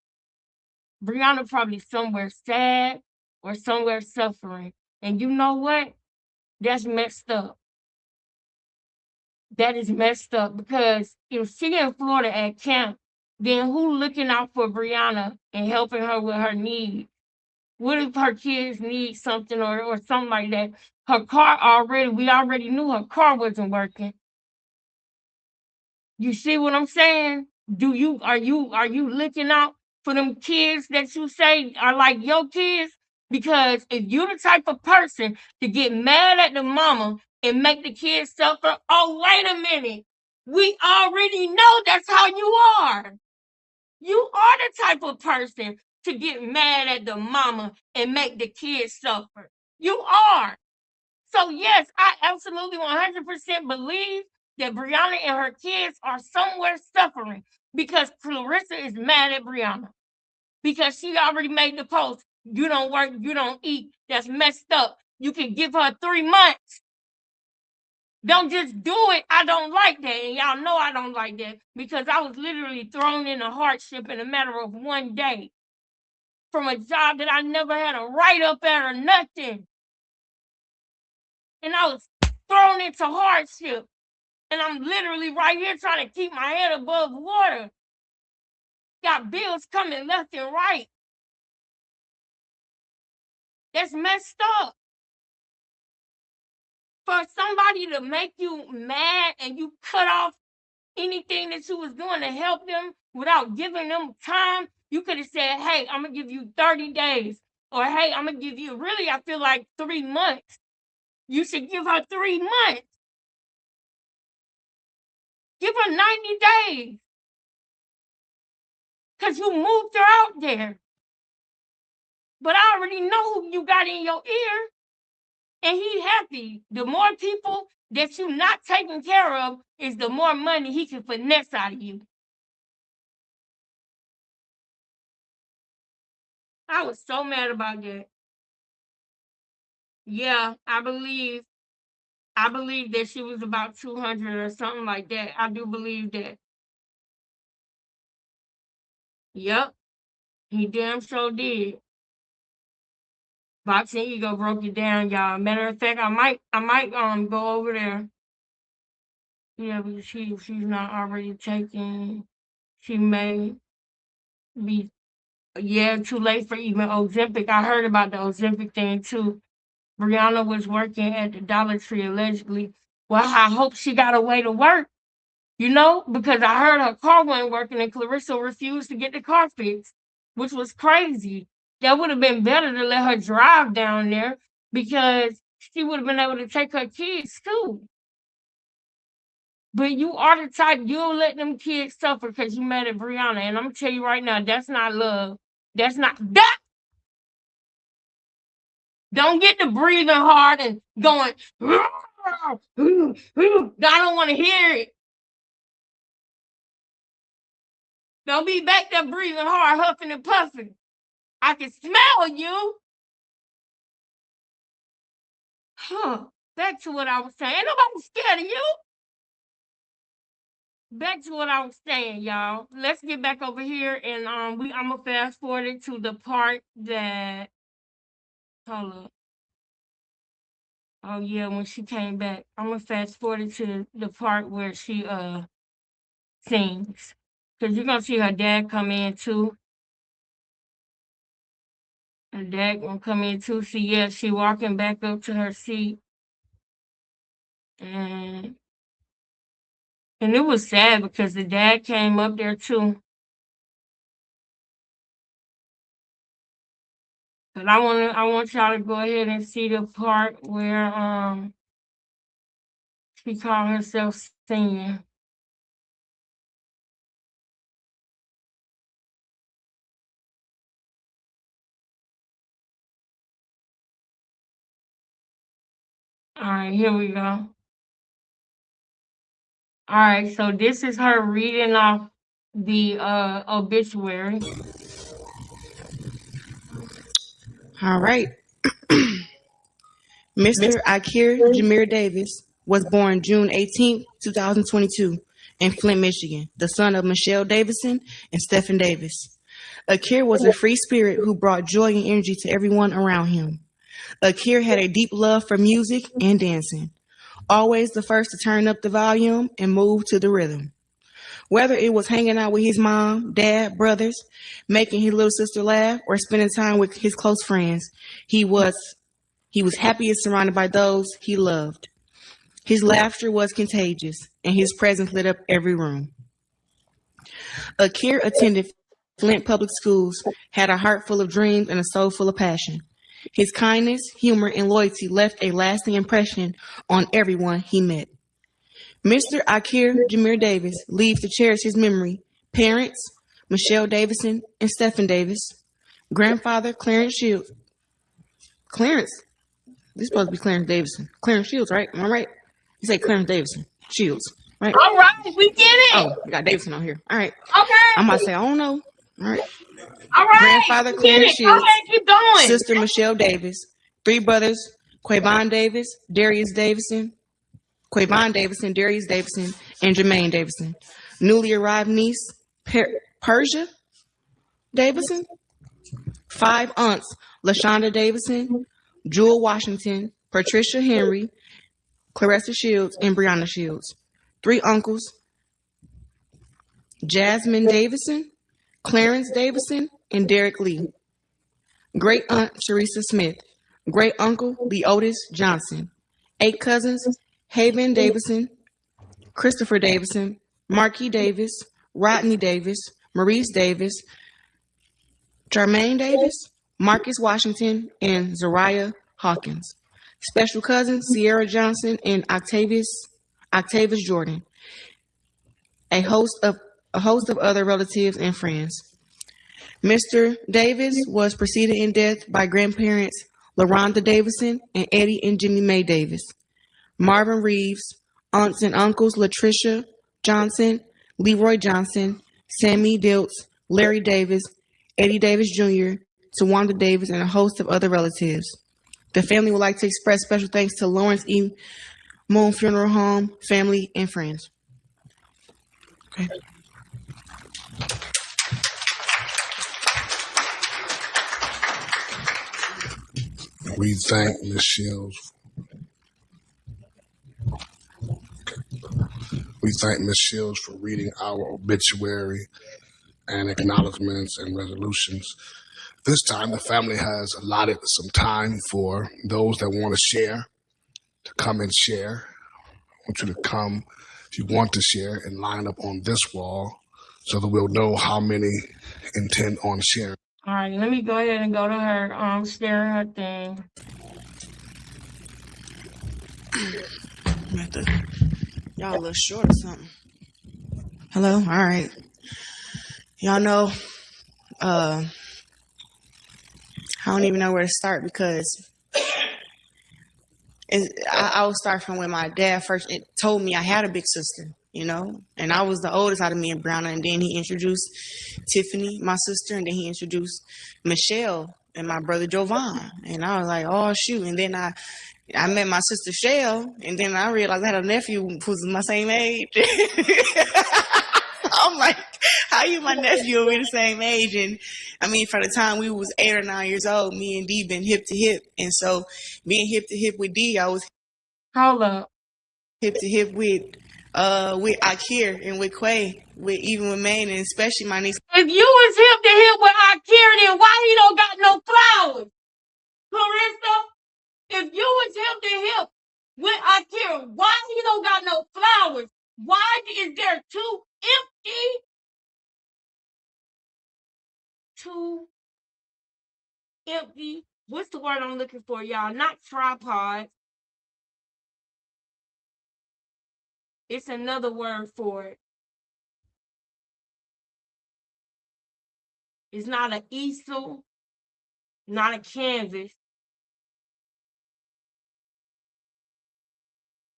Brianna probably somewhere sad or somewhere suffering. And you know what? That's messed up. That is messed up because if she in Florida at camp, then who looking out for Brianna and helping her with her needs? What if her kids need something or something like that? We already knew her car wasn't working. You see what I'm saying? Are you looking out for them kids that you say are like your kids? Because if you're the type of person to get mad at the mama and make the kids suffer, oh wait a minute. We already know that's how you are. You are the type of person to get mad at the mama and make the kids suffer. You are. So yes, I absolutely 100% believe that Brianna and her kids are somewhere suffering because Clarissa is mad at Brianna because she already made the post. You don't work, you don't eat. That's messed up. You can give her 3 months. Don't just do it. I don't like that. And y'all know I don't like that because I was literally thrown in a hardship in a matter of 1 day from a job that I never had a write up at or nothing. And I was thrown into hardship. And I'm literally right here trying to keep my head above water. Got bills coming left and right. That's messed up. For somebody to make you mad and you cut off anything that you was doing to help them without giving them time, you could have said, hey, I'm going to give you 30 days. Or, hey, I'm going to give you, really, I feel like 3 months. You should give her 3 months. Give her 90 days. Because you moved her out there. But I already know who you got in your ear. And he happy. The more people that you not taking care of is the more money he can finesse out of you. I was so mad about that. Yeah, I believe that she was about 200 or something like that. I do believe that. Yep, he damn sure did. Boxing Ego broke it down, y'all. Matter of fact, I might go over there. Yeah, but she's not already taking. She may be too late for even Ozempic. I heard about the Ozempic thing too. Brianna was working at the Dollar Tree allegedly. Well, I hope she got a way to work, because I heard her car wasn't working and Clarissa refused to get the car fixed, which was crazy. That would have been better to let her drive down there because she would have been able to take her kids too. But you are the type, you'll let them kids suffer because you mad at Brianna. And I'm going to tell you right now, that's not love. That's not that. Don't get to breathing hard and going, I don't want to hear it. Don't be back there breathing hard, huffing and puffing. I can smell you. Back to what I was saying. Ain't nobody scared of you. Back to what I was saying, y'all. Let's get back over here and I'm gonna fast forward it to the part that hold up. Oh yeah, when she came back. I'm gonna fast forward it to the part where she sings. Cause you're gonna see her dad come in too. Her dad gonna come in too. See, yeah, she walking back up to her seat. And it was sad because the dad came up there too. But I want y'all to go ahead and see the part where she called herself senior. All right, here we go. All right, so this is her reading off the obituary. All right. Mr. Jameer Davis was born June 18, 2022, in Flint, Michigan, the son of Michelle Davison and Stephen Davis. Akir was a free spirit who brought joy and energy to everyone around him. Akir had a deep love for music and dancing, always the first to turn up the volume and move to the rhythm. Whether it was hanging out with his mom, dad, brothers, making his little sister laugh, or spending time with his close friends, he was happiest surrounded by those he loved. His laughter was contagious, and his presence lit up every room. Akir attended Flint Public Schools, had a heart full of dreams and a soul full of passion. His kindness, humor, and loyalty left a lasting impression on everyone he met. Mr. Akir Jameer Davis leaves to cherish his memory parents, Michelle Davison and Stephen Davis, grandfather Clarence Shields. Clarence? This is supposed to be Clarence Davison. Clarence Shields, right? Am I right? You say Clarence Davison. Shields, right? All right, we get it. Oh, we got Davison on here. All right. Okay. I'm about to say, I don't know. All right. All right. Grandfather Clarence Shields. Go ahead, keep going. Sister Michelle Davis. Three brothers, Quavon Davis, Darius Davison, Darius Davison, and Jermaine Davison. Newly arrived niece, Persia Davison. 5 aunts, LaShonda Davison, Jewel Washington, Patricia Henry, Clarissa Shields, and Brianna Shields. 3 uncles, Jasmine Davison, Clarence Davison, and Derek Lee. Great aunt, Teresa Smith. Great uncle, Leotis Johnson. 8 cousins, Haven Davison, Christopher Davison, Marquis Davis, Rodney Davis, Maurice Davis, Charmaine Davis, Marcus Washington, and Zariah Hawkins. Special cousins, Sierra Johnson and Octavius Jordan. A host of other relatives and friends. Mr. Davis was preceded in death by grandparents LaRonda Davison and Eddie and Jimmy Mae Davis. Marvin Reeves, aunts and uncles Latricia Johnson, Leroy Johnson, Sammy Diltz, Larry Davis, Eddie Davis Jr., Tawanda Davis, and a host of other relatives. The family would like to express special thanks to Lawrence E. Moon Funeral Home, family, and friends. Okay. We thank Ms. Shields. We thank Ms. Shields for reading our obituary and acknowledgments and resolutions. This time, the family has allotted some time for those that want to share to come and share. I want you to come, if you want to share, and line up on this wall so that we'll know how many intend on sharing. All right, let me go ahead and go to her, sharing her thing. Y'all a little short or something. Hello? All right. Y'all know, I don't even know where to start because I'll start from when my dad first told me I had a big sister, you know, and I was the oldest out of me and Brianna, and then he introduced Tiffany, my sister, and then he introduced Michelle and my brother Jovan, and I was like, oh shoot, and then I met my sister Shell, and then I realized I had a nephew who's my same age. I'm like, how you my nephew and we the same age? And I mean, from the time we was 8 or 9 years old, me and D been hip to hip. And so being hip to hip with D, I was Hold up. hip to hip with Akir and with Quay, even with Maine, and especially my niece. If you was hip to hip with Akir, then why he don't got no flowers? Clarissa, if you was hip to hip with Akira, why he don't got no flowers? Why is there two empty, what's the word I'm looking for, y'all? Not tripod. It's another word for it. It's not an easel, not a canvas.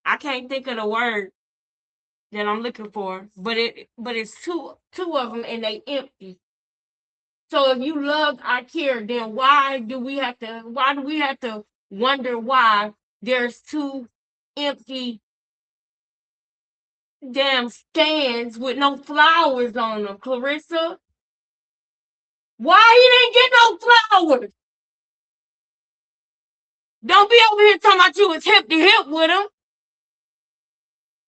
I can't think of the word that I'm looking for, but it's two of them and they empty. So if you love Akira, then why do we have to wonder why there's two empty damn stands with no flowers on them, Clarissa? Why you didn't get no flowers? Don't be over here talking about you was hip to hip with them.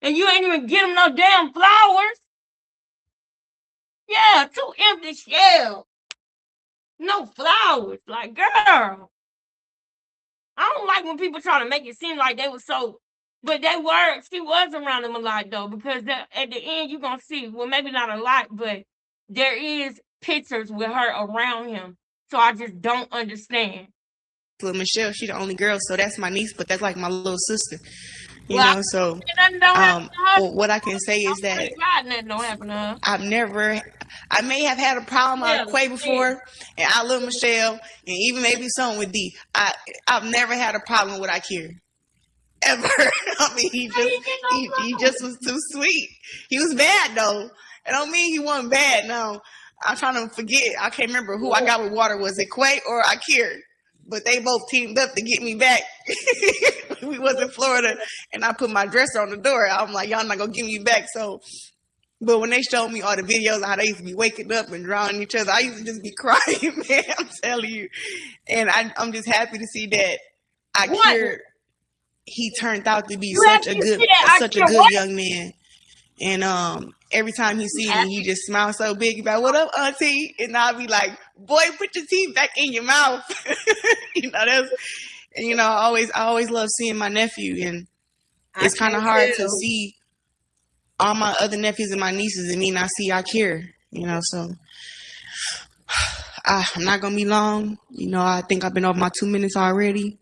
And you ain't even get them no damn flowers. Yeah, two empty shells. No flowers. Like, girl. I don't like when people try to make it seem like they were so, but she was around them a lot though, because at the end you're gonna see, well, maybe not a lot, but there is pictures with her around him. So I just don't understand. Little Michelle, she the only girl, so that's my niece, but that's like my little sister. You Well, know, so what I can say is that nothing don't happen to her. I may have had a problem with Quay before, and I love Michelle, and even maybe something with D. I've never had a problem with Akira. Ever. I mean, he just was too sweet. He was bad though. It don't mean he wasn't bad. No, I'm trying to forget. I can't remember who I got with water. Was it Quay or Akira? But they both teamed up to get me back. We was in Florida, and I put my dresser on the door. I'm like, y'all not gonna get me back. So, but when they showed me all the videos of how they used to be waking up and drawing each other, I used to just be crying, man. I'm telling you. And I'm just happy to see that Akira, he turned out to be such a good young man. And every time he see me, he just smiles so big. He's like, "What up, auntie?" And I'll be like, "Boy, put your teeth back in your mouth." I always love seeing my nephew, and it's kind of hard to see all my other nephews and my nieces and me not see Akira. So I'm not gonna be long. I think I've been over my 2 minutes already,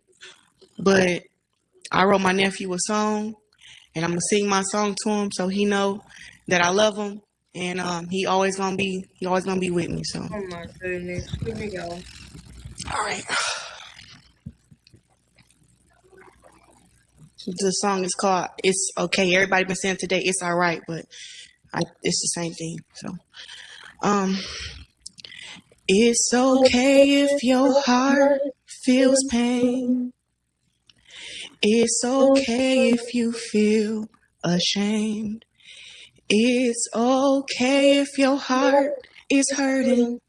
but I wrote my nephew a song. And I'm gonna sing my song to him so he know that I love him, and he always gonna be with me. So. Oh my goodness, here we go. All right. The song is called "It's Okay." Everybody been saying today it's all right, but it's the same thing. So, it's okay if your heart feels pain. It's okay if you feel ashamed. It's okay if your heart is hurting.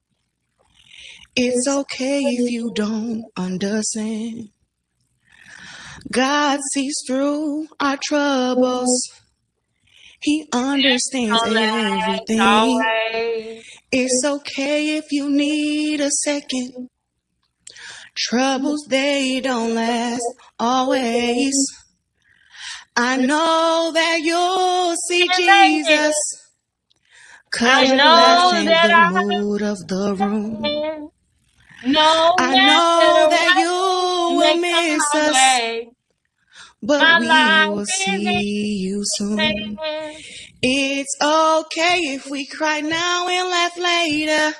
It's okay if you don't understand. God sees through our troubles. He understands everything. It's okay if you need a second. Troubles, they don't last always. I know that you'll see Jesus, 'cause your laugh changed the mood of the room. I know that you will miss us, but we will see you soon. It's okay if we cry now and laugh later.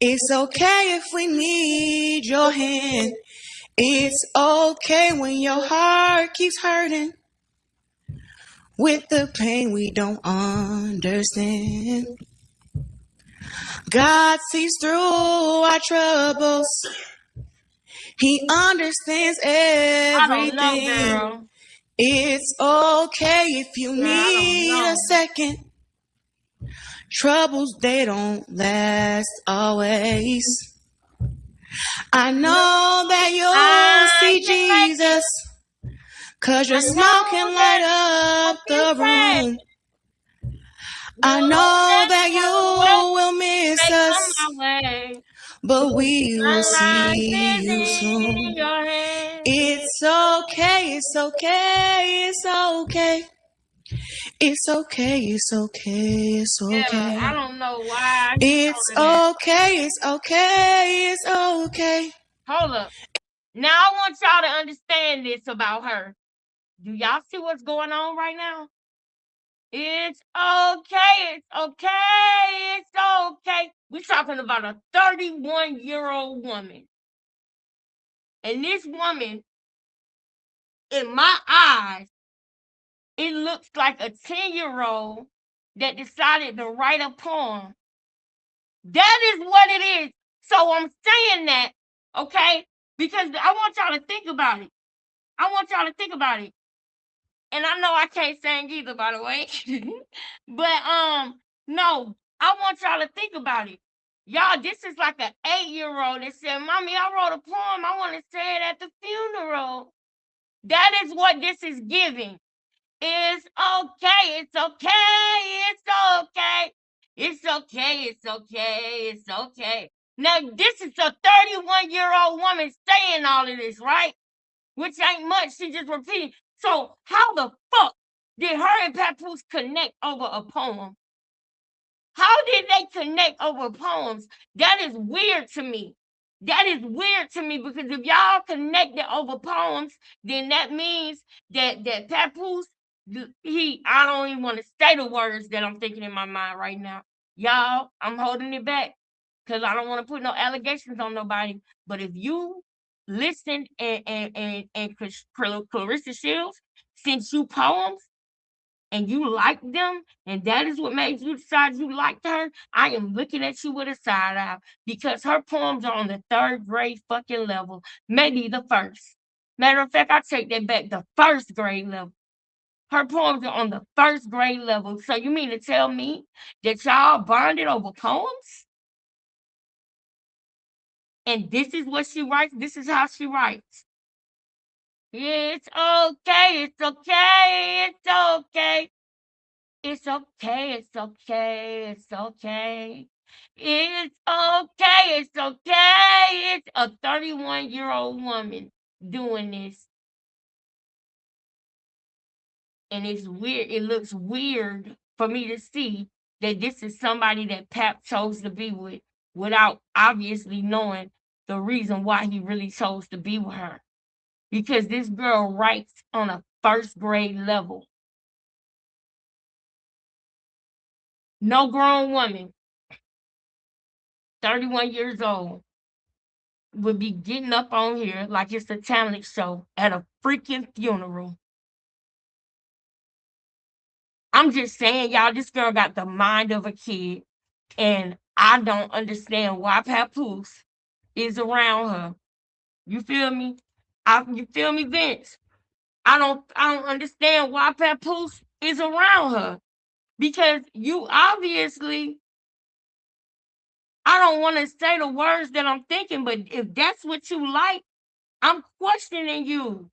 It's okay if we need your hand. It's okay when your heart keeps hurting with the pain we don't understand. God sees through our troubles. He understands everything. I don't know, girl. It's okay if you need a second. Troubles, they don't last always. I know that you'll see Jesus, 'cause your smile can light up the room. I know that you will miss us, but we will see you soon. It's okay, it's okay, it's okay. It's okay, it's okay, it's okay. I don't know why. It's okay, it's okay, it's okay. Hold up. Now I want y'all to understand this about her. Do y'all see what's going on right now? It's okay, it's okay, it's okay. We're talking about a 31-year-old woman. And this woman, in my eyes, it looks like a 10-year-old that decided to write a poem. That is what it is. So I'm saying that, okay? Because I want y'all to think about it. I want y'all to think about it. And I know I can't sing either, by the way. But no, I want y'all to think about it. Y'all, this is like an 8-year-old that said, Mommy, I wrote a poem. I want to say it at the funeral. That is what this is giving. It's okay. It's okay. It's okay. It's okay. It's okay. It's okay. Now, this is a 31-year-old woman saying all of this, right? Which ain't much. She just repeating. So how the fuck did her and Papoose connect over a poem? How did they connect over poems? That is weird to me. That is weird to me because if y'all connected over poems, then that means that Papoose, I don't even want to say the words that I'm thinking in my mind right now. Y'all, I'm holding it back because I don't want to put no allegations on nobody. But if you listened and Clarissa Shields sent you poems, and you like them, and that is what made you decide you liked her, I am looking at you with a side eye because her poems are on the 3rd grade fucking level, maybe the 1st. Matter of fact, I take that back, the 1st grade level. Her poems are on the 1st grade level. So you mean to tell me that y'all bonded over poems? And this is what she writes. This is how she writes. It's okay. It's okay. It's okay. It's okay, it's okay, it's okay. It's okay, it's okay. It's a 31-year-old woman doing this. And it's weird. It looks weird for me to see that this is somebody that Pap chose to be with without obviously knowing the reason why he really chose to be with her. Because this girl writes on a 1st grade level. No grown woman, 31 years old, would be getting up on here like it's a talent show at a freaking funeral. I'm just saying, y'all, this girl got the mind of a kid, and I don't understand why Papoose is around her. You feel me? You feel me, Vince? I don't understand why Papoose is around her because you obviously. I don't want to say the words that I'm thinking, but if that's what you like, I'm questioning you.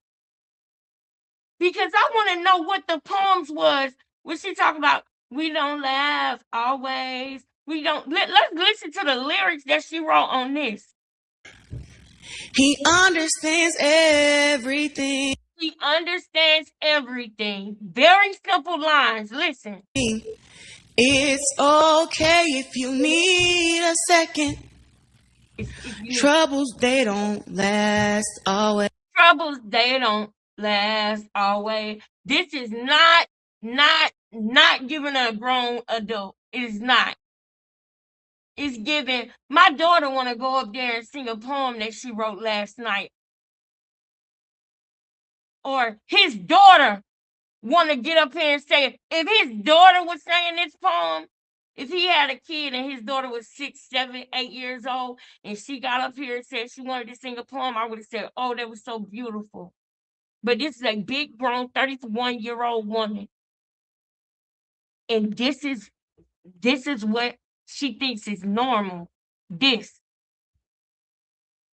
Because I want to know what the poems was when she talked about we don't laugh always. We don't let's listen to the lyrics that she wrote on this. He understands everything. He understands everything. Very simple lines. Listen. It's okay if you need a second. Troubles, they don't last always. Troubles, they don't last always. This is not giving a grown adult. It is not. It's giving my daughter want to go up there and sing a poem that she wrote last night. Or his daughter want to get up here and say, if his daughter was saying this poem, if he had a kid and his daughter was 6, 7, 8 years old, and she got up here and said she wanted to sing a poem, I would have said, oh, that was so beautiful. But this is a big grown 31-year-old woman. And this is what she thinks is normal. This.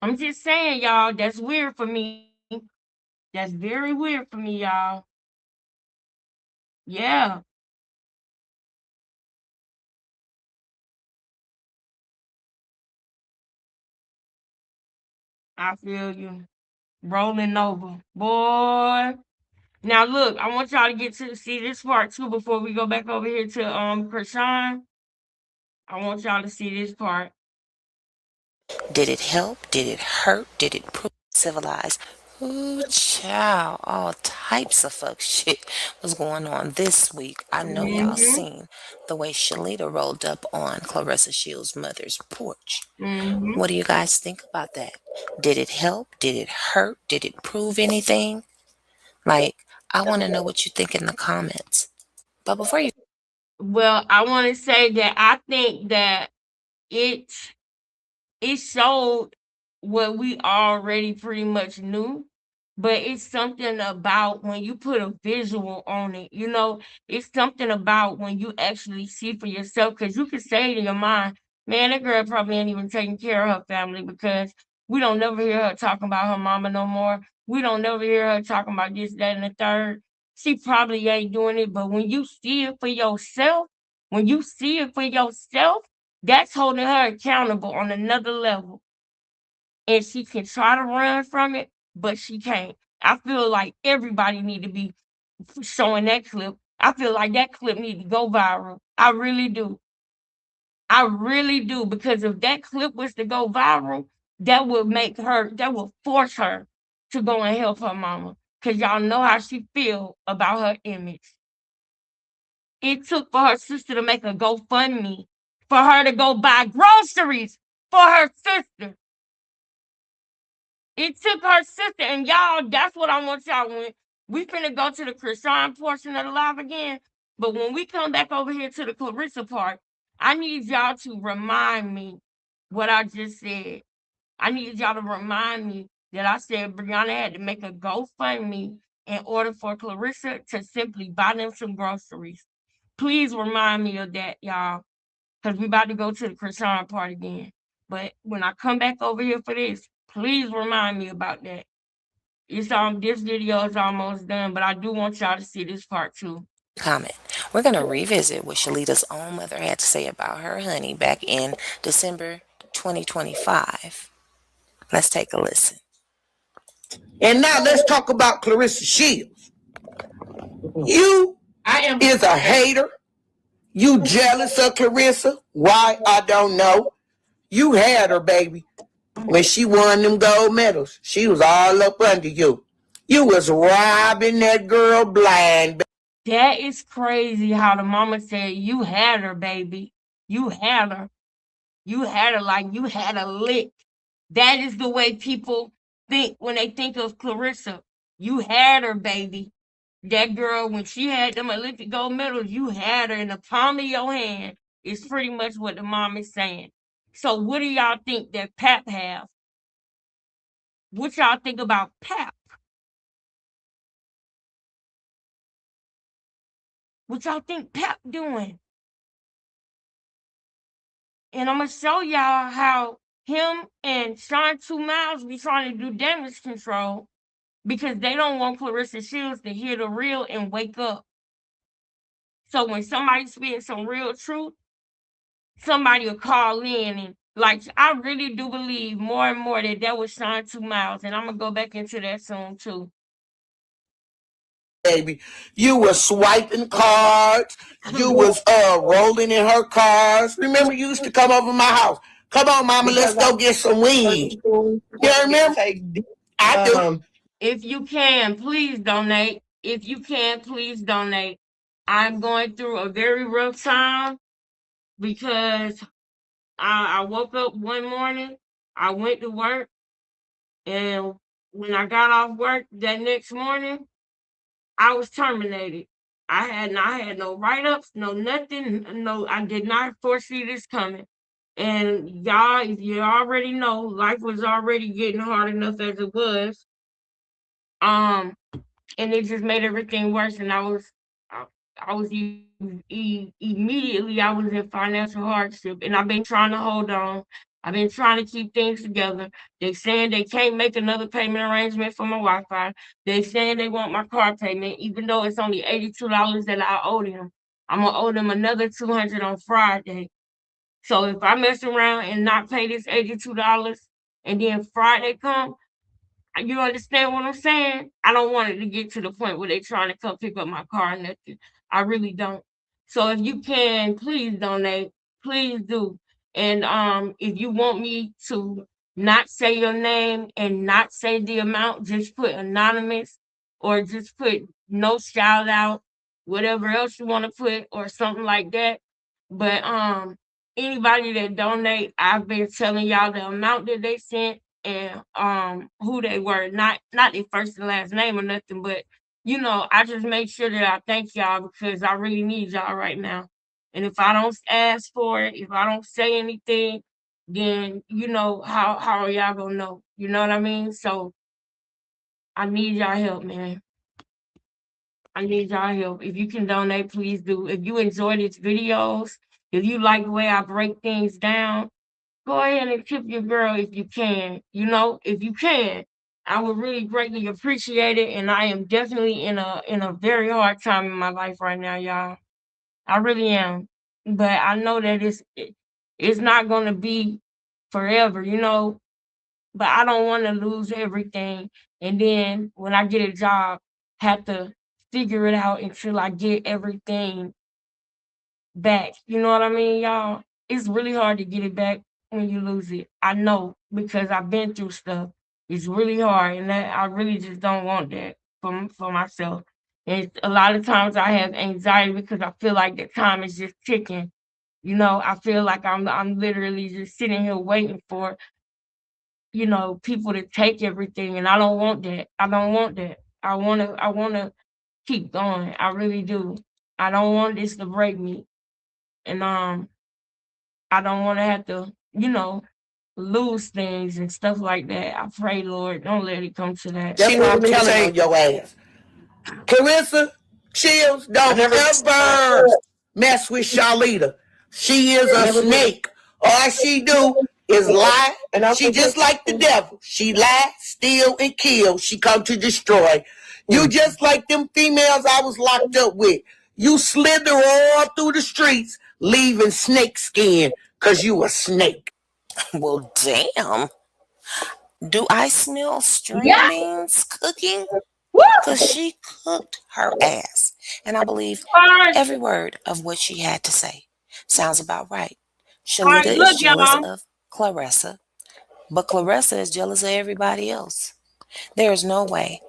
I'm just saying, y'all, that's weird for me. That's very weird for me, y'all. Yeah. I feel you. Rolling over. Boy. Now look, I want y'all to get to see this part too before we go back over here to Krishan. I want y'all to see this part. Did it help? Did it hurt? Did it prove civilized? Ooh, child, all types of fuck shit was going on this week. I know y'all seen the way Shalita rolled up on Clarissa Shields' mother's porch. What do you guys think about that? Did it help? Did it hurt? Did it prove anything? Like, I want to know what you think in the comments. But before you... Well, I want to say that I think that it showed what we already pretty much knew, but it's something about when you put a visual on it, you know, it's something about when you actually see for yourself, because you can say to your mind, man, that girl probably ain't even taking care of her family, because we don't never hear her talking about her mama no more. We don't never hear her talking about this, that, and the third. She probably ain't doing it, but when you see it for yourself, that's holding her accountable on another level. And she can try to run from it, but she can't. I feel like everybody need to be showing that clip. I feel like that clip need to go viral. I really do. I really do, because if that clip was to go viral, that would force her to go and help her mama. Cause y'all know how she feel about her image. It took for her sister to make a GoFundMe for her to go buy groceries for her sister. It took her sister, and y'all, that's what I want y'all when we finna go to the Krishan portion of the live again. But when we come back over here to the Clarissa part, I need y'all to remind me what I just said. I need y'all to remind me that I said Brianna had to make a GoFundMe in order for Clarissa to simply buy them some groceries. Please remind me of that, y'all, because we about to go to the Krishan part again. But when I come back over here for this, please remind me about that. This video is almost done, but I do want y'all to see this part too. Comment. We're going to revisit what Shalita's own mother had to say about her honey back in December 2025. Let's take a listen. And now let's talk about Clarissa Shields. You is a hater. You jealous of Clarissa. Why? I don't know. You had her, baby. When she won them gold medals, she was all up under you. You was robbing that girl blind. That is crazy how the mama said you had her, baby. You had her. You had her like you had a lick. That is the way people think when they think of Clarissa. You had her, baby. That girl, when she had them Olympic gold medals, you had her in the palm of your hand, is pretty much what the mom is saying. So what do y'all think that Pap have? What y'all think about Pap? What y'all think Pap doing? And I'm gonna show y'all how him and Sean 2 Miles be trying to do damage control because they don't want Clarissa Shields to hear the real and wake up. So when somebody's speaking some real truth, somebody will call in, and like I really do believe more and more that was Sean 2 Miles, and I'm gonna go back into that soon too. Baby, you was swiping cards. You was rolling in her cars. Remember, you used to come over my house. Come on, mama, let's go get some weed. You remember? I do. If you can, please donate. If you can, please donate. I'm going through a very rough time because I woke up one morning, I went to work, and when I got off work that next morning, I was terminated. I had no write-ups, no nothing, no, I did not foresee this coming. And y'all, if you already know, life was already getting hard enough as it was. And it just made everything worse. And immediately I was in financial hardship, and I've been trying to hold on. I've been trying to keep things together. They saying they can't make another payment arrangement for my Wi-Fi. They saying they want my car payment, even though it's only $82 that I owe them. I'm gonna owe them another $200 on Friday. So if I mess around and not pay this $82, and then Friday come, you understand what I'm saying? I don't want it to get to the point where they're trying to come pick up my car or nothing. I really don't. So if you can, please donate. Please do. And if you want me to not say your name and not say the amount, just put anonymous or just put no shout out, whatever else you want to put or something like that. But anybody that donate, I've been telling y'all the amount that they sent and who they were, not their first and last name or nothing, but I just make sure that I thank y'all because I really need y'all right now. And if I don't ask for it, if I don't say anything, then how are y'all gonna know? You know what I mean? So I need y'all help, man. I need y'all help. If you can donate, please do. If you enjoy these videos, if you like the way I break things down, go ahead and tip your girl if you can. If you can, I would really greatly appreciate it. And I am definitely in a very hard time in my life right now, y'all. I really am. But I know that it's not gonna be forever, but I don't want to lose everything. And then when I get a job, have to figure it out until I get everything back. You know what I mean, y'all? It's really hard to get it back when you lose it. I know because I've been through stuff. It's really hard, and that I really just don't want that for myself. And a lot of times I have anxiety because I feel like the time is just ticking. I feel like I'm literally just sitting here waiting for people to take everything, and I don't want that. I don't want that. I wanna keep going. I really do. I don't want this to break me. And I don't want to have to, lose things and stuff like that. I pray, Lord, don't let it come to that. That's what I'm telling on your ass. Clarissa Shields, don't ever mess with Charlita. She is a snake. All she do is lie. She just like the devil. She lie, steal, and kill. She come to destroy. You just like them females I was locked up with. You slither all through the streets, leaving snake skin, because you a snake. Well, damn. Do I smell string beans cooking? Because she cooked her ass. And I believe every word of what she had to say. Sounds about right. Shalita is jealous of Clarissa, but Clarissa is jealous of everybody else. There is no way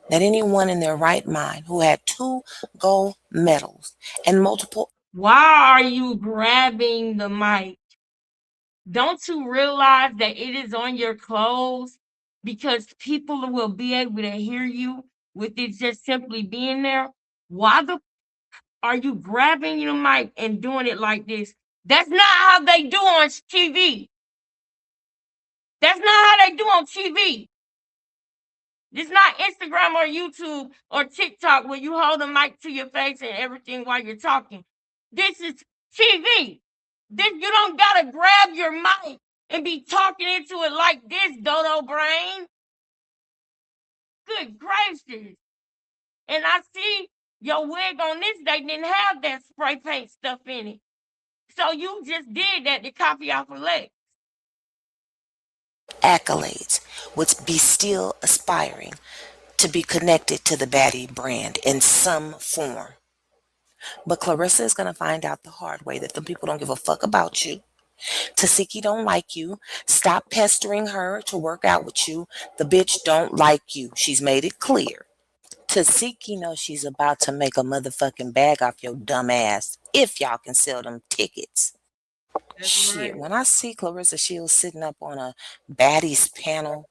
that anyone in their right mind who had 2 gold medals and multiple... Why are you grabbing the mic? Don't you realize that it is on your clothes? Because people will be able to hear you with it just simply being there. Why are you grabbing your mic and doing it like this? That's not how they do on TV. That's not how they do on TV. It's not Instagram or YouTube or TikTok where you hold the mic to your face and everything while you're talking. This is TV. You don't gotta grab your mic and be talking into it like this, dodo brain. Good gracious. And I see your wig on this day didn't have that spray paint stuff in it. So you just did that to copy off of Lex. accolades would be still aspiring to be connected to the baddie brand in some form. But Clarissa is going to find out the hard way that the people don't give a fuck about you. Tasiki don't like you. Stop pestering her to work out with you. The bitch don't like you. She's made it clear. Tasiki knows she's about to make a motherfucking bag off your dumb ass if y'all can sell them tickets. That's shit, right. When I see Clarissa Shields sitting up on a baddies panel,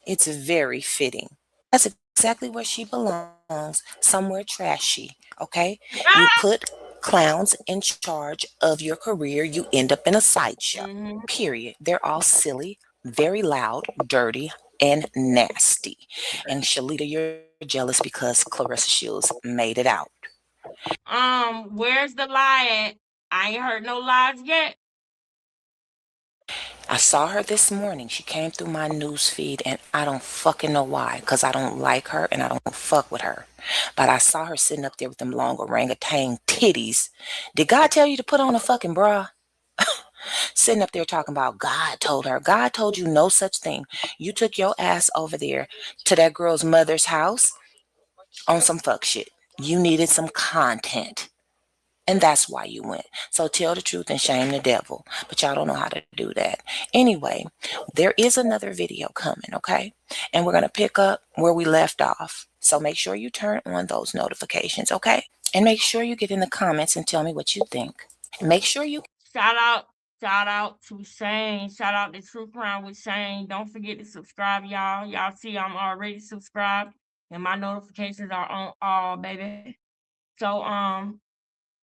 it's very fitting. That's exactly where she belongs, somewhere trashy, okay? You put clowns in charge of your career, you end up in a sideshow, period. They're all silly, very loud, dirty, and nasty. And Shalita, you're jealous because Clarissa Shields made it out. Where's the lie at? I ain't heard no lies yet. I saw her this morning. She came through my news feed, and I don't fucking know why, because I don't like her and I don't fuck with her. But I saw her sitting up there with them long orangutan titties. Did God tell you to put on a fucking bra? Sitting up there talking about God told her. God told you no such thing. You took your ass over there to that girl's mother's house on some fuck shit. You needed some content. And that's why you went. So tell the truth and shame the devil. But y'all don't know how to do that. Anyway, there is another video coming, okay? And we're going to pick up where we left off. So make sure you turn on those notifications, okay? And make sure you get in the comments and tell me what you think. Make sure you... Shout out to Shane. Shout out to True Crime with Shane. Don't forget to subscribe, y'all. Y'all see I'm already subscribed and my notifications are on all, baby. So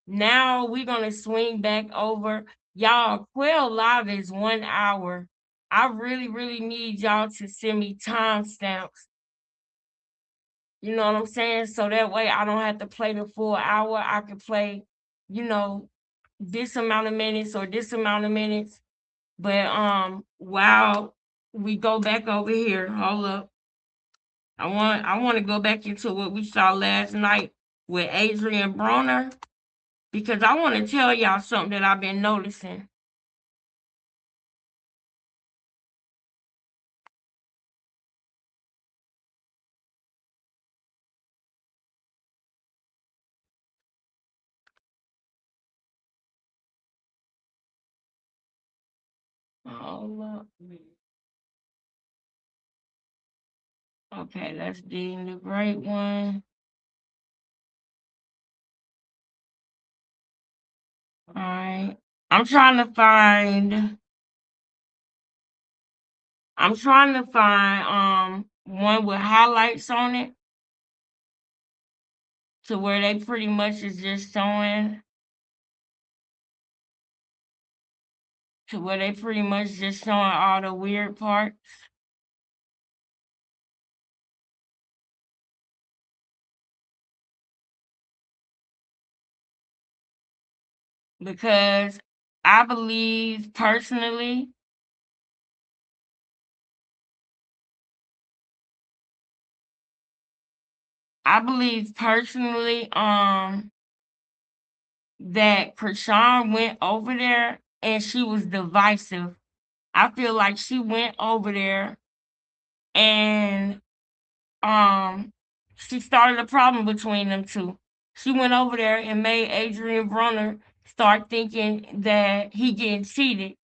now we're gonna swing back over. Y'all, Quail Live is 1 hour. I really need y'all to send me timestamps. You know what I'm saying? So that way I don't have to play the full hour. I can play, you know, this amount of minutes or this amount of minutes. But while we go back over here, hold up. I want to go back into what we saw last night with Adrian Broner, because I want to tell y'all something that I've been noticing. Hold up. Okay, let's deem the great one. All right. I'm trying to find one with highlights on it, to where they pretty much is just showing all the weird parts. Because I believe personally that Krishan went over there and she was divisive. I feel like she went over there and she started a problem between them two. She went over there and made Adrian Broner start thinking that he getting cheated.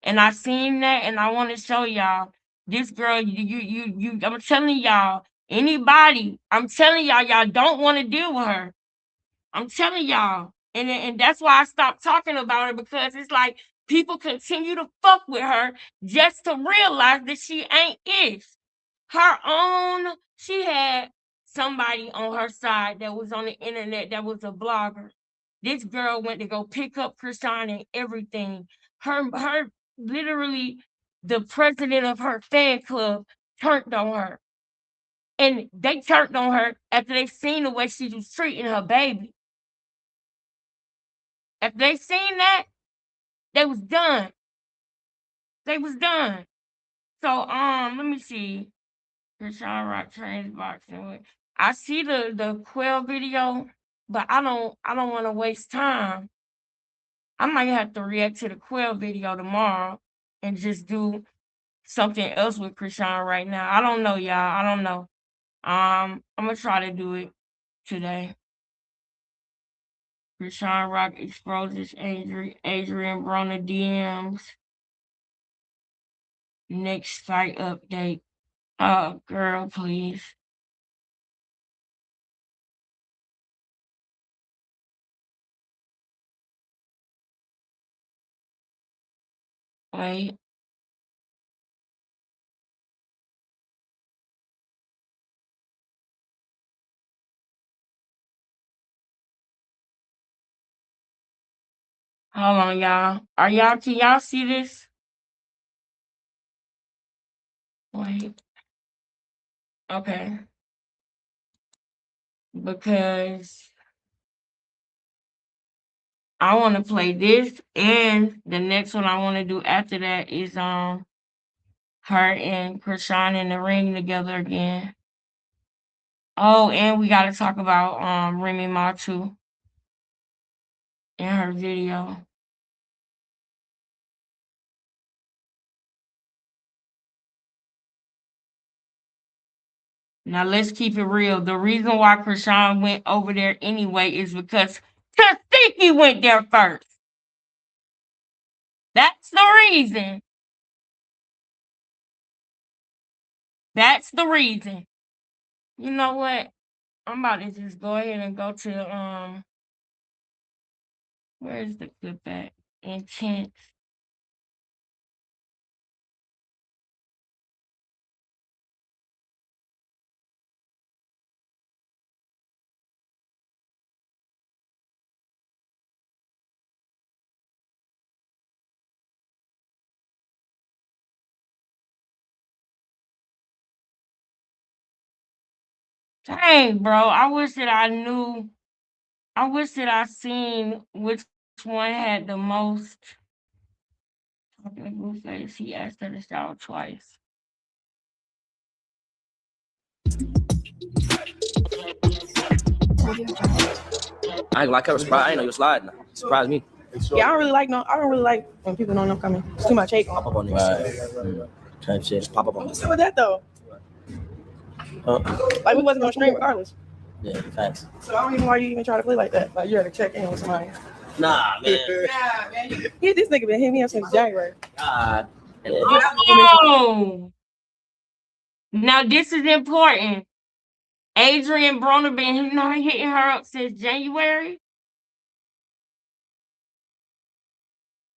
And I seen that, and I want to show y'all this girl. I'm telling y'all, I'm telling y'all don't want to deal with her. I'm telling y'all, and that's why I stopped talking about her, because it's like people continue to fuck with her just to realize that she ain't it. She had somebody on her side that was on the internet that was a blogger. This girl went to go pick up Krishan and everything. Her literally, the president of her fan club turned on her. And they turned on her after they seen the way she was treating her baby. After they seen that, they was done. They was done. So let me see. Krishan Rock trans boxing. I see the Quell video, but I don't want to waste time. I might have to react to the Quell video tomorrow and just do something else with Krishan right now. I don't know, y'all. I don't know. I'm gonna try to do it today. Krishan Rock exposes Adrian Broner DMs. Next site update. Oh, girl, please. Wait. Hold on, y'all. Can y'all see this? Wait. Okay. Because I want to play this, and the next one I want to do after that is her and Krishan in the ring together again. Oh, and we gotta talk about Remy Ma too in her video. Now let's keep it real. The reason why Krishan went over there anyway is because Tasiki went there first. That's the reason. That's the reason. You know what? I'm about to just go ahead and go to where is the clip at? Intense. Dang, bro. I wish that I knew. I wish that I seen which one had the most. Talking to Blueface, he asked her to shower twice. I ain't like I was surprised. I didn't know you were sliding. Surprised me. Yeah, I don't really like when people know I'm coming. It's too much hate. Pop up on niggas. Type shit. Pop up on What's niggas. up with that though? Like we wasn't gonna stream regardless. Yeah, thanks. So I don't even know why you even try to play like that. Like you had to check in with somebody. Nah, man. Nah, man. This nigga been hitting me up since January. Oh, now this is important. Adrian Broner been hitting her up since January.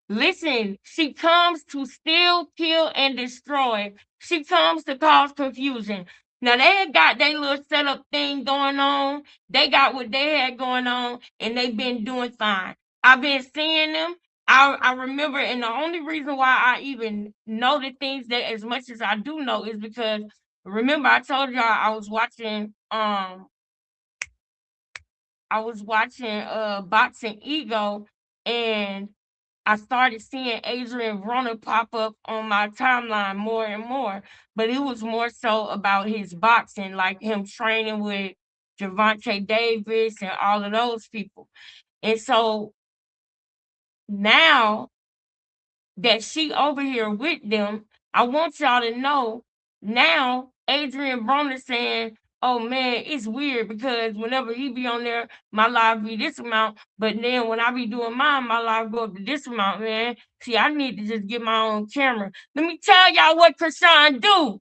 Listen, she comes to steal, kill, and destroy. She comes to cause confusion. Now they had got their little setup thing going on. They got what they had going on, and they've been doing fine. I've been seeing them. I remember, and the only reason why I even know the things that as much as I do know is because remember I told y'all I was watching Boxing Ego, and I started seeing Adrian Broner pop up on my timeline more and more, but it was more so about his boxing, like him training with Gervonta Davis and all of those people. And so now that she over here with them, I want y'all to know now Adrian Broner saying, oh man, it's weird because whenever he be on there, my live be this amount, but then when I be doing mine, my live go up to this amount, man. See, I need to just get my own camera. Let me tell y'all what Krishan do.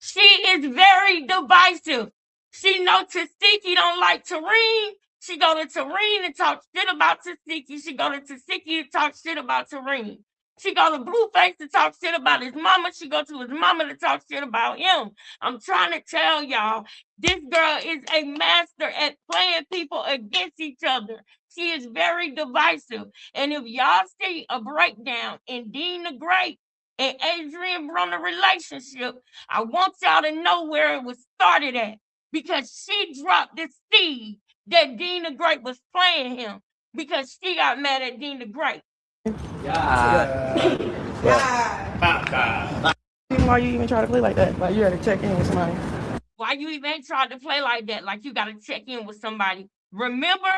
She is very divisive. She know Tasiki don't like Tareen. She go to Tareen and talk shit about Tasiki. She go to Tasiki to talk shit about Tareen. She go to Blueface to talk shit about his mama. She go to his mama to talk shit about him. I'm trying to tell y'all, this girl is a master at playing people against each other. She is very divisive. And if y'all see a breakdown in Dean the Great and Adrian Broner relationship, I want y'all to know where it was started at because she dropped the seed that Dean the Great was playing him because she got mad at Dean the Great. Why you even try to play like that? Like you had to check in with somebody. Why you even tried to play like that? Like you got to check in with somebody. Remember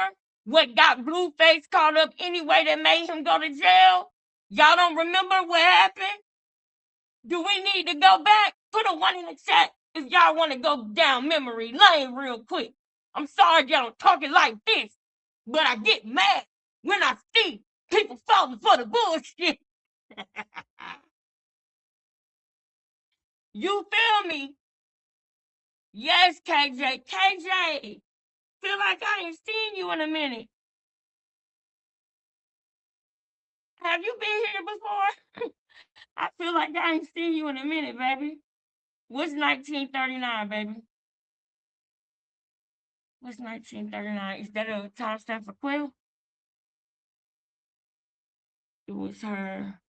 what got Blueface caught up anyway that made him go to jail? Y'all don't remember what happened? Do we need to go back? Put a 1 in the chat if y'all want to go down memory lane real quick. I'm sorry y'all talking like this, but I get mad when I see people falling for the bullshit. You feel me? Yes, KJ. KJ, feel like I ain't seen you in a minute. Have you been here before? I feel like I ain't seen you in a minute, baby. What's 1939, baby? What's 1939? Is that a timestamp for Quill? It was her,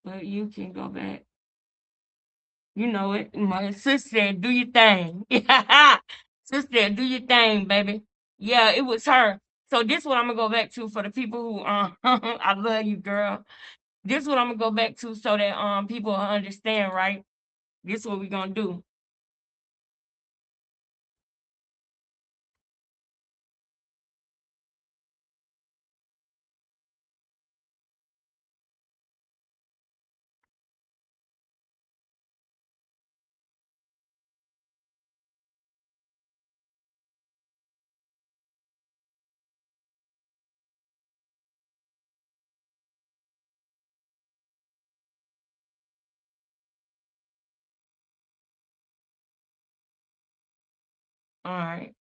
but you can go back. You know it. My sister said, do your thing. Sister said, do your thing, baby. Yeah, it was her. So this what I'm gonna go back to for the people who I love you, girl. This what I'm gonna go back to so that people understand, right? This what we gonna do. All right.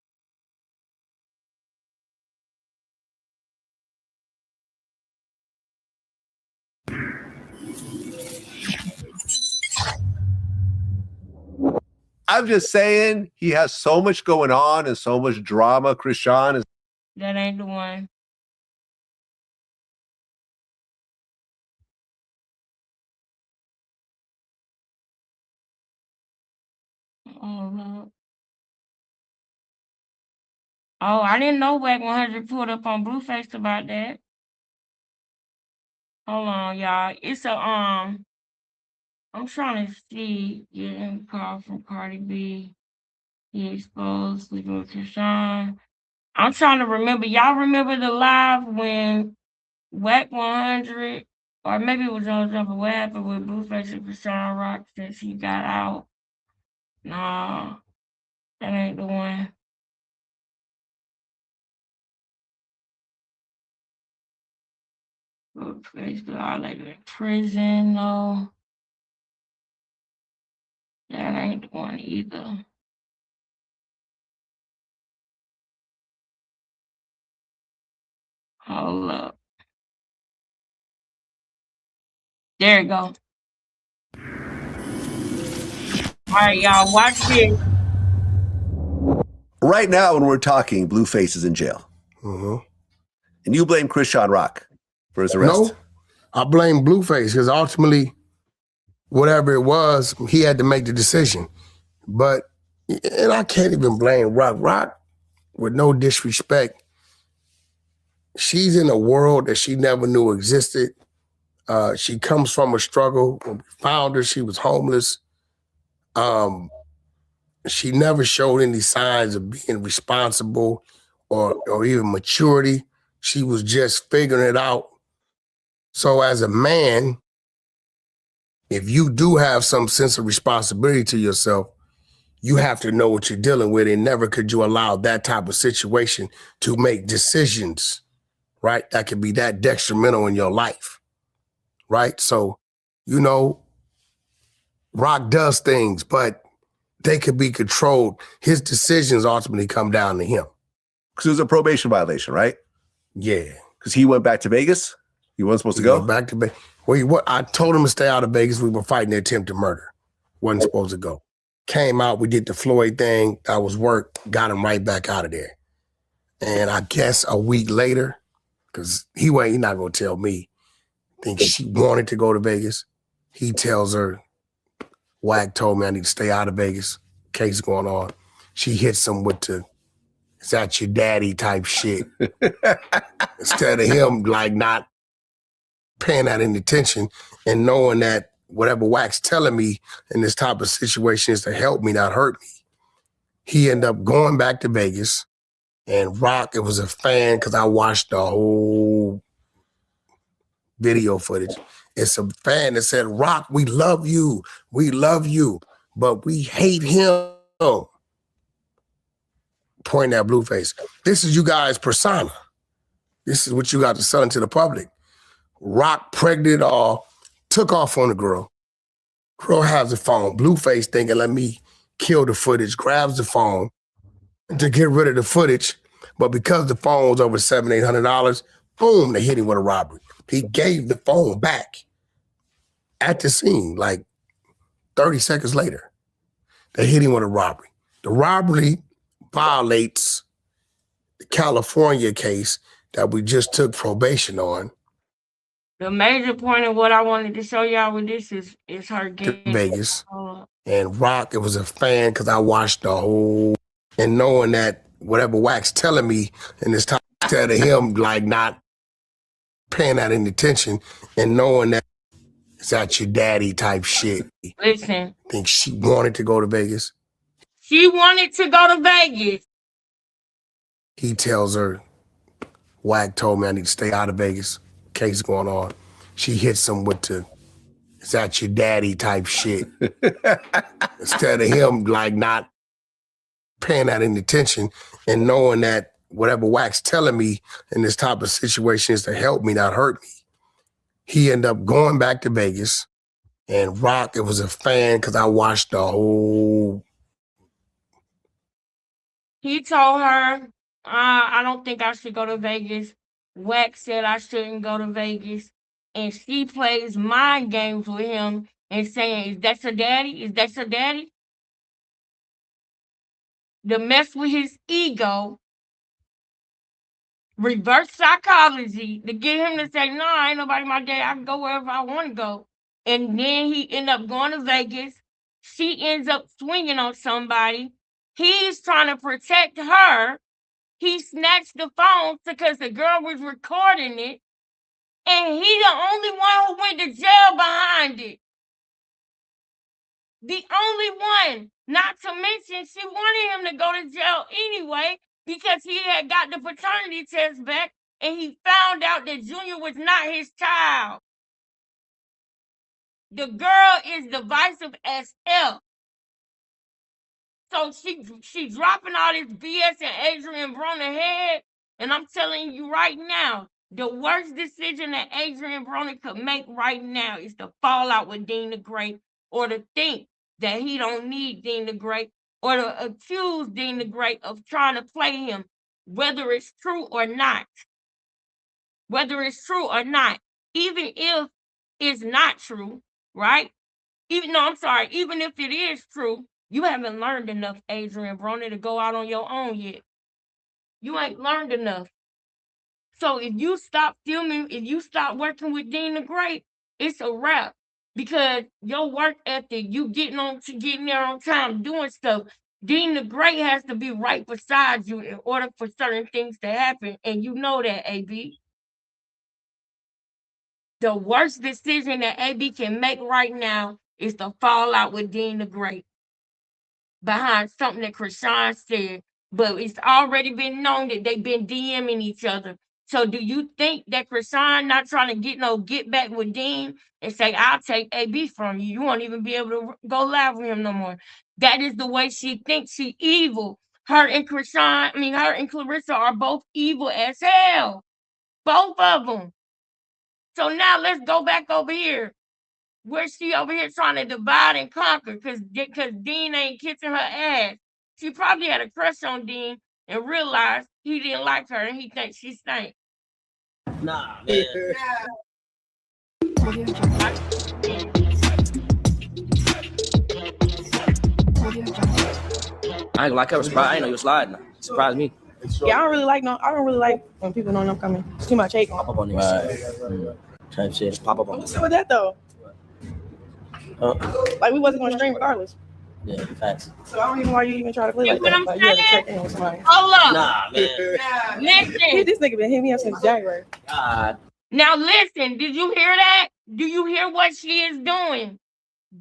I'm just saying he has so much going on and so much drama. Krishan is. That ain't the one. Oh, I didn't know WAC 100 pulled up on Blueface about that. Hold on, y'all. It's a I'm trying to see. Getting call from Cardi B. He exposed sleeping with Krishan. I'm trying to remember. Y'all remember the live when WAC 100, or maybe it was on Jumper. What happened with Blueface and Krishan Rock since he got out? Nah, that ain't the one. Blueface violated in prison. No, that ain't the one either. Hold up. There you go. All right, y'all, watch this. Right now, when we're talking, Blueface is in jail. And you blame Krishan Rock for his arrest. No, I blame Blueface because ultimately, whatever it was, he had to make the decision. But, and I can't even blame Rock. Rock, with no disrespect, she's in a world that she never knew existed. She comes from a struggle. When we found her, she was homeless. She never showed any signs of being responsible or even maturity. She was just figuring it out. So as a man, if you do have some sense of responsibility to yourself, you have to know what you're dealing with, and never could you allow that type of situation to make decisions, right? That could be that detrimental in your life, right? So, you know, Rock does things, but they could be controlled. His decisions ultimately come down to him. Because it was a probation violation, right? Yeah. Because he went back to Vegas? He wasn't supposed to go? Went back to Vegas. Well, I told him to stay out of Vegas. We were fighting the attempted murder. Wasn't supposed to go. Came out, we did the Floyd thing. That was work. Got him right back out of there. And I guess a week later, because he's not going to tell me, I think she wanted to go to Vegas. He tells her, Wack told me I need to stay out of Vegas. Case going on. She hits him with the, is that your daddy type shit. Instead of him like not paying that any attention and knowing that whatever Wack's telling me in this type of situation is to help me, not hurt me. He ended up going back to Vegas, and Rock, it was a fan because I watched the whole video footage. It's a fan that said, Rock, we love you, but we hate him. Pointing at Blueface. This is you guys' persona. This is what you got to sell into the public. Rock pregnant all, took off on the girl. Girl has the phone. Blueface thinking, let me kill the footage, grabs the phone to get rid of the footage. But because the phone was over $700, $800, boom, they hit him with a robbery. He gave the phone back at the scene, like 30 seconds later. They hit him with a robbery. The robbery violates the California case that we just took probation on. The major point of what I wanted to show y'all with this is her getting Vegas. And Rock, it was a fan because I watched the whole, and knowing that whatever Wack's telling me in this time, instead of him like not paying that any attention and knowing that is that your daddy type shit. Listen. I think she wanted to go to Vegas. She wanted to go to Vegas. He tells her, Wack told me I need to stay out of Vegas. Case going on. She hits him with the, is that your daddy type shit. Instead of him like not paying that any attention and knowing that whatever Wack's telling me in this type of situation is to help me, not hurt me. He ended up going back to Vegas, and Rock, it was a fan because I watched the whole He told her, I don't think I should go to Vegas. Wax said I shouldn't go to Vegas. And she plays mind games with him and saying, is that your daddy? Is that your daddy? To mess with his ego, reverse psychology, to get him to say, no, ain't nobody my daddy. I can go wherever I want to go. And then he end up going to Vegas. She ends up swinging on somebody. He's trying to protect her. He snatched the phone because the girl was recording it, and he the only one who went to jail behind it. The only one. Not to mention, she wanted him to go to jail anyway because he had got the paternity test back, and he found out that Junior was not his child. The girl is divisive as hell. So she dropping all this BS in Adrian Broner's head, and I'm telling you right now, the worst decision that Adrian Broner could make right now is to fall out with Dean the Great, or to think that he don't need Dean the Great, or to accuse Dean the Great of trying to play him, whether it's true or not. Whether it's true or not, even if it's not true, right? Even if it is true, you haven't learned enough, Adrian Broner, to go out on your own yet. You ain't learned enough. So if you stop filming, if you stop working with Dean the Great, it's a wrap. Because your work ethic, you getting there on time, doing stuff. Dean the Great has to be right beside you in order for certain things to happen. And you know that, AB. The worst decision that AB can make right now is to fall out with Dean the Great behind something that Krishan said. But it's already been known that they've been DMing each other. So do you think that Krishan not trying to get back with Dean and say, I'll take AB from you? You won't even be able to go live with him no more. That is the way she thinks. She evil. Her and Clarissa are both evil as hell. Both of them. So now let's go back over here. Where she over here trying to divide and conquer because Dean ain't kissing her ass. She probably had a crush on Dean and realized he didn't like her and he thinks she stank. Nah, man. I ain't like her. Surprised. I ain't know you was sliding. Surprised me. Yeah, I don't really like when people know I'm coming. It's too much hate. Pop up on niggas. Right. Type shit. Just pop up on What's up with that though? Like we wasn't gonna stream regardless. Yeah, facts. So I don't even know why you even try to play like that. Like you had to check in with somebody. Hold up. Nah, man. Listen. This nigga been hitting me up since January. God. Now listen, did you hear that? Do you hear what she is doing?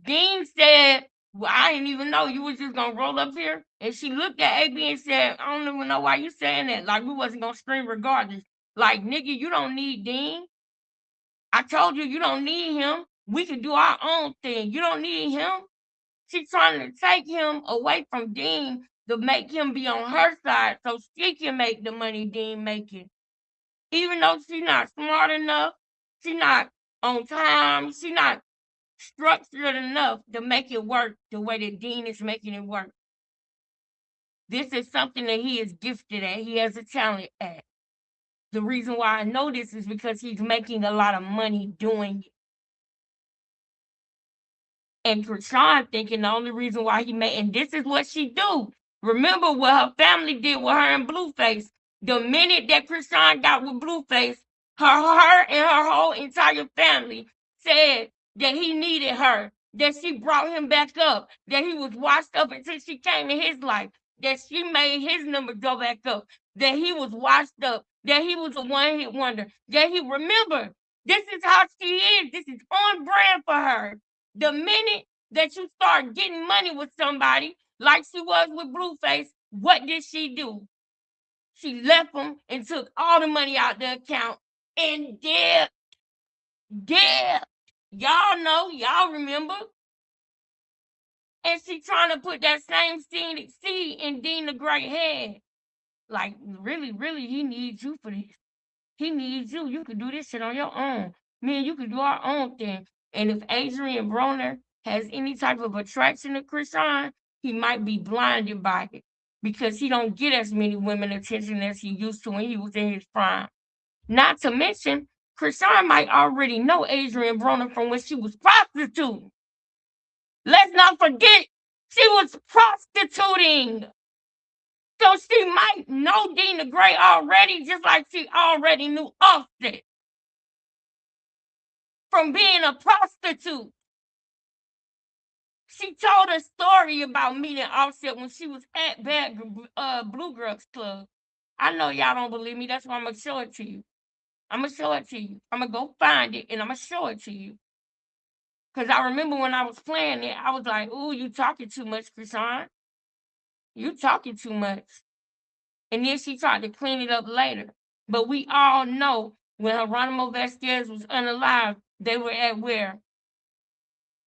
Dean said, well, I didn't even know you was just gonna roll up here. And she looked at AB and said, I don't even know why you saying that. Like we wasn't gonna stream regardless. Like, nigga, you don't need Dean. I told you don't need him. We can do our own thing. You don't need him. She's trying to take him away from Dean to make him be on her side so she can make the money Dean making. Even though she's not smart enough, she's not on time, she's not structured enough to make it work the way that Dean is making it work. This is something that he is gifted at. He has a talent at. The reason why I know this is because he's making a lot of money doing it. And Krishan thinking the only reason why he made, and this is what she do. Remember what her family did with her and Blueface. The minute that Krishan got with Blueface, her and her whole entire family said that he needed her, that she brought him back up, that he was washed up until she came in his life, that she made his number go back up, that he was washed up, that he was a one-hit wonder, that he remember. This is how she is. This is on brand for her. The minute that you start getting money with somebody, like she was with Blueface, what did she do? She left him and took all the money out the account and dipped. Y'all know, y'all remember. And she trying to put that same seed in Dean the Great head. Like, really, he needs you for this. He needs you. You could do this shit on your own. Me and you could do our own thing. And if Adrian Broner has any type of attraction to Krishan, he might be blinded by it. because he don't get as many women attention as he used to when he was in his prime. Not to mention, Krishan might already know Adrian Broner from when she was prostituting. Let's not forget, she was prostituting. So she might know Dina Gray already, just like she already knew Offset from being a prostitute. She told a story about meeting Offset when she was at Bad Blue Girls Club. I know y'all don't believe me. That's why I'm going to show it to you. I'm going to show it to you. I'm going to go find it, and I'm going to show it to you. Because I remember when I was playing it, I was like, ooh, you talking too much, Krishan. You talking too much. And then she tried to clean it up later. But we all know when Geronimo Vasquez was unalive, they were at where?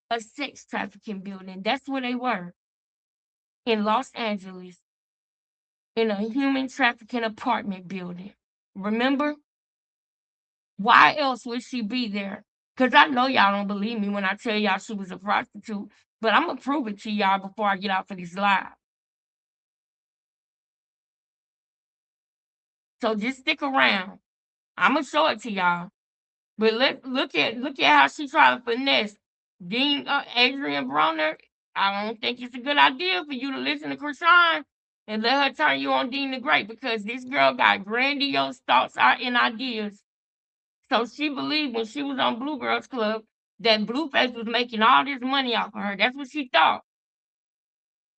A sex trafficking building. That's where they were. In Los Angeles. In a human trafficking apartment building. Remember? Why else would she be there? Because I know y'all don't believe me when I tell y'all she was a prostitute. But I'm going to prove it to y'all before I get out for this live. So just stick around. I'm going to show it to y'all. But look at how she tried to finesse Adrian Broner. I don't think it's a good idea for you to listen to Krishan and let her turn you on Dean the Great, because this girl got grandiose thoughts and ideas. So she believed when she was on Blue Girls Club that Blueface was making all this money off of her. That's what she thought.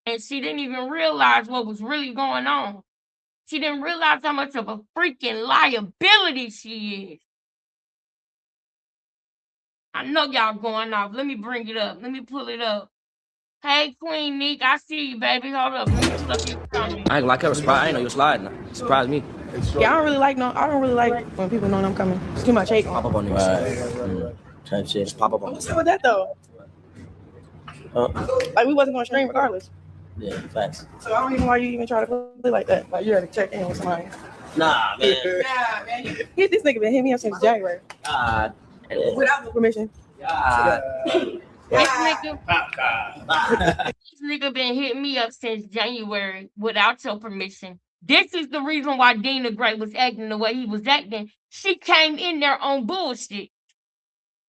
And she didn't even realize what was really going on. She didn't realize how much of a freaking liability she is. I know y'all going off. Let me bring it up. Let me pull it up. Hey, Queen Neek, I see you, baby. Hold up. Let me pull up your comment. I ain't like I was surprised. I ain't know you were sliding. Surprised me. Yeah, I don't really like when people know I'm coming. It's too much hate. Pop up on niggas. Type shit. Just pop up on What's up with that though? Like we wasn't gonna stream regardless. Yeah, facts. So I don't even know why you even try to play like that. Like you had to check in with somebody. Nah, man. Nah, man. This nigga been hitting me up since January. Without no permission. This nigga been hitting me up since January without your permission. This is the reason why Dina Gray was acting the way he was acting. She came in there on bullshit.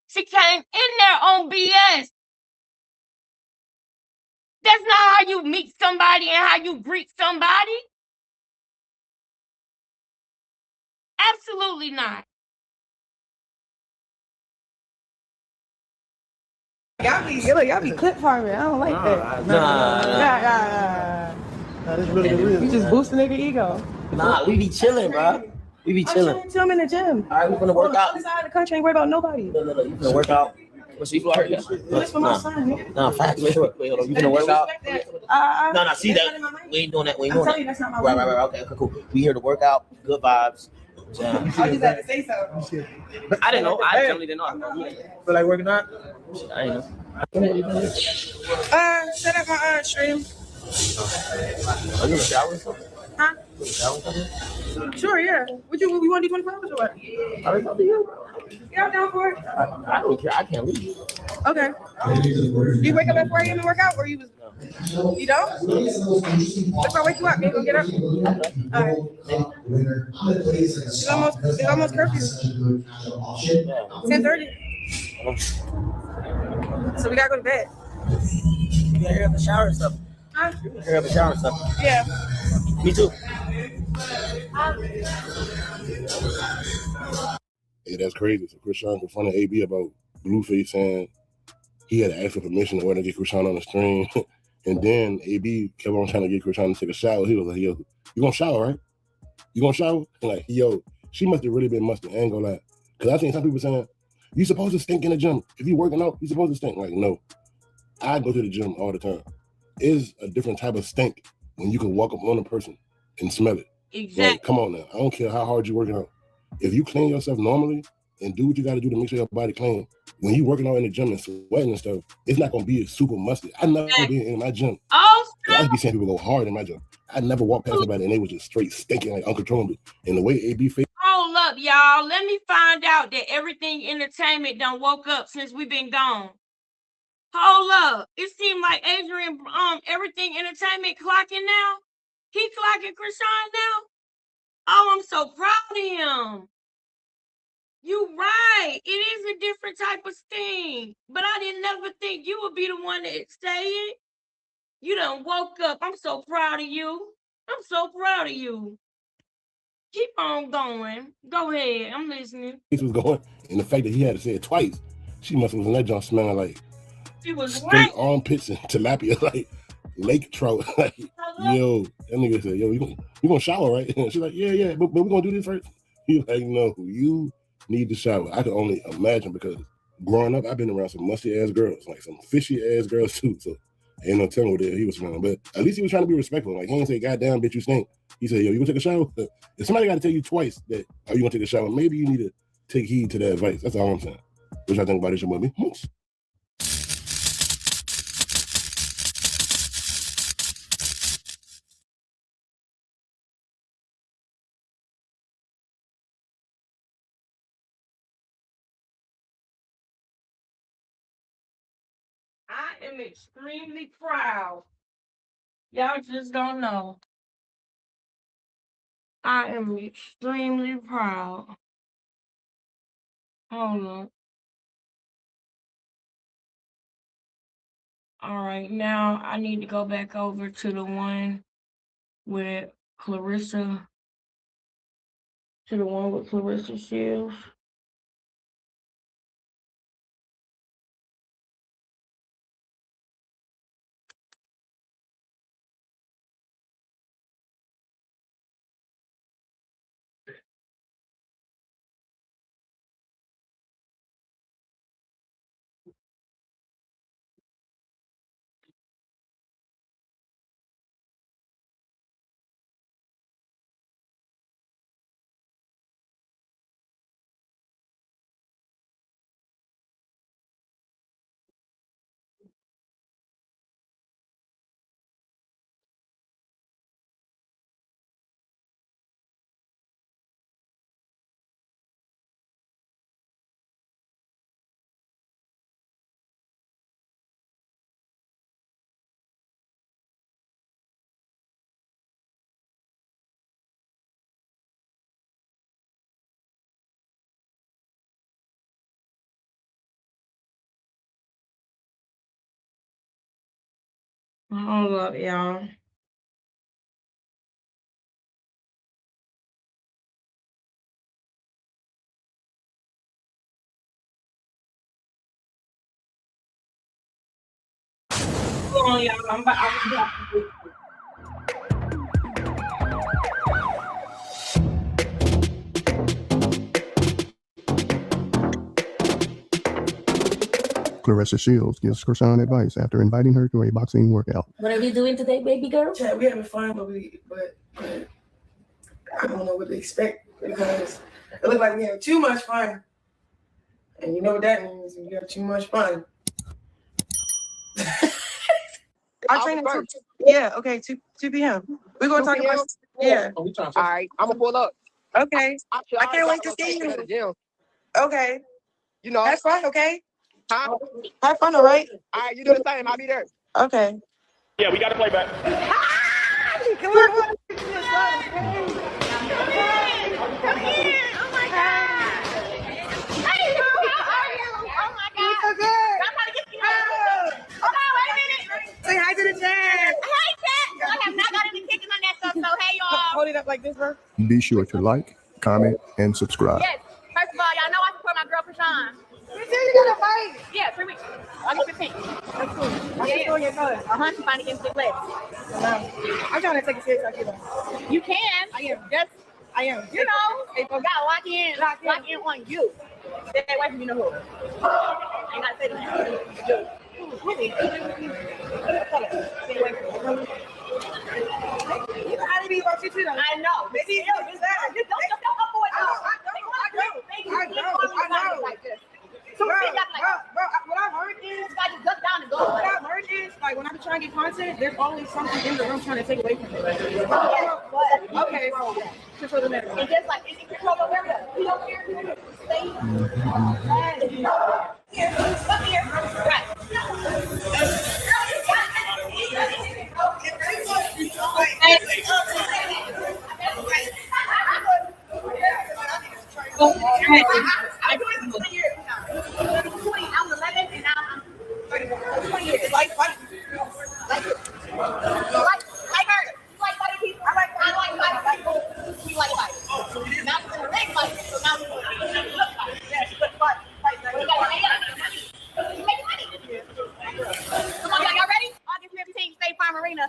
She came in there on BS. That's not how you meet somebody and how you greet somebody. Absolutely not. Y'all be clip farming. I don't like that. Nah, this really the real. You just boost a nigga ego. Nah, we be chilling, bro. We be chilling. I'm in the gym. All right, we finna work out. On the side of the country, ain't worry about nobody. No, you finna work out. What's you out here? That's for my son, nigga. Nah, facts. Wait, hold on. You finna work out? No, see that? We ain't doing that. We ain't doing that. You, that's not my Right. Okay, cool. We here to work out. Good vibes. I just had to say so. I didn't know. I generally didn't know. Feel like working out? I didn't know. Set up my stream. Are you in the shower or something? Huh? Sure, yeah. You want to do 24 hours or what? It's up to you. Yeah, I'm down for it. I don't care. I can't leave. Okay. Do you wake up at 4 a.m. and work out, or you was? You don't? If I wake you up, you gonna get up? All right. It's almost curfew. 10:30. So we gotta go to bed. You gotta hurry up and shower and stuff. Huh? Hurry up and shower and stuff. Yeah. Me too. Yeah, that's crazy. So Krishan confronted AB about Blueface saying he had to ask for permission in order to get Krishan on the stream. And then AB kept on trying to get Krishan to take a shower. He was like, yo, you gonna shower, right? You gonna shower? And like, yo, she must have really been musty. I ain't gonna lie. Because I seen some people saying, you supposed to stink in the gym. If you working out, you supposed to stink. Like, no. I go to the gym all the time. It's a different type of stink when you can walk up on a person and smell it. Exactly. Like, come on now. I don't care how hard you're working out. If you clean yourself normally and do what you got to do to make sure your body clean, when you working out in the gym and sweating and stuff, it's not going to be super musty. I never been in my gym. Oh, I just be seeing people go hard in my gym. I never walked past somebody and they was just straight stinking like uncontrollably. And the way AB face. Hold up, y'all. Let me find out that everything entertainment done woke up since we've been gone. Hold up. It seemed like Adrian, everything entertainment clocking now. He clocking Krishan now? Oh, I'm so proud of him. You right. It is a different type of sting. But I didn't never think you would be the one to say it. You done woke up. I'm so proud of you. I'm so proud of you. Keep on going. Go ahead. I'm listening. He was going, and the fact that he had to say it twice, she must have was in that junk smelling like She was straight armpits and tilapia, like lake trout. Like, yo, that nigga said, yo, you gonna shower, right? She's like, yeah, but we're gonna do this first. He's like, no, you need to shower. I can only imagine because growing up, I've been around some musty ass girls, like some fishy ass girls too. So ain't no telling what he was around. But at least he was trying to be respectful. Like he didn't say, "Goddamn, bitch, you stink." He said, "Yo, you gonna take a shower?" If somebody got to tell you twice that, "Are you gonna take a shower?" Maybe you need to take heed to that advice. That's all I'm saying. What y'all think about this, your movie? I am extremely proud. Y'all just don't know. I am extremely proud. Hold on. All right, now I need to go back over to the one with Clarissa. To the one with Clarissa Shields. Hold up, y'all. Hold on, y'all. I'm about to Clarissa Shields gives Krishan advice after inviting her to a boxing workout. What are we doing today, baby girl? Chat, we having fun, but I don't know what to expect because it looked like we had too much fun. And you know what that means? We have too much fun. Our training, okay, 2 p.m. We're going to talk about, All right, I'm going to pull up. Okay. I can't wait to see you. Okay. You know, have fun, okay? Huh? Have fun, all right? All right, you do the same. I'll be there. Okay. Yeah, we got to play back. Come on. Come here. Oh my God. Hey, how are you? Oh my God. You're so good. I'm trying to get you. Hold on, wait a minute. Say hi to the chat. Hi, chat. I have not got any kicking on that stuff, so hey, y'all. Hold it up like this, bro. Be sure to like, comment, and subscribe. Yes. First of all, y'all know I support my girl Krishan. You got a fight? Yeah, 3 weeks. August 15th. That's cool. I can your colors. She finally getting big legs. I'm trying to take a serious talk. You can. I am. You know, if you got lock in on you. Stay away from you know who. Ain't gotta say that. Really? Stay away from you. You know how to be about you too, though. I know. Maybe don't up for it. I know. Like this. Bro, what I've heard is, what I've heard is, like, when I'm trying to get content, there's always something in the room trying to take away from me. Okay, just for the minute. It's just like, it's in control of area. He over here. Stay. Come here. Right.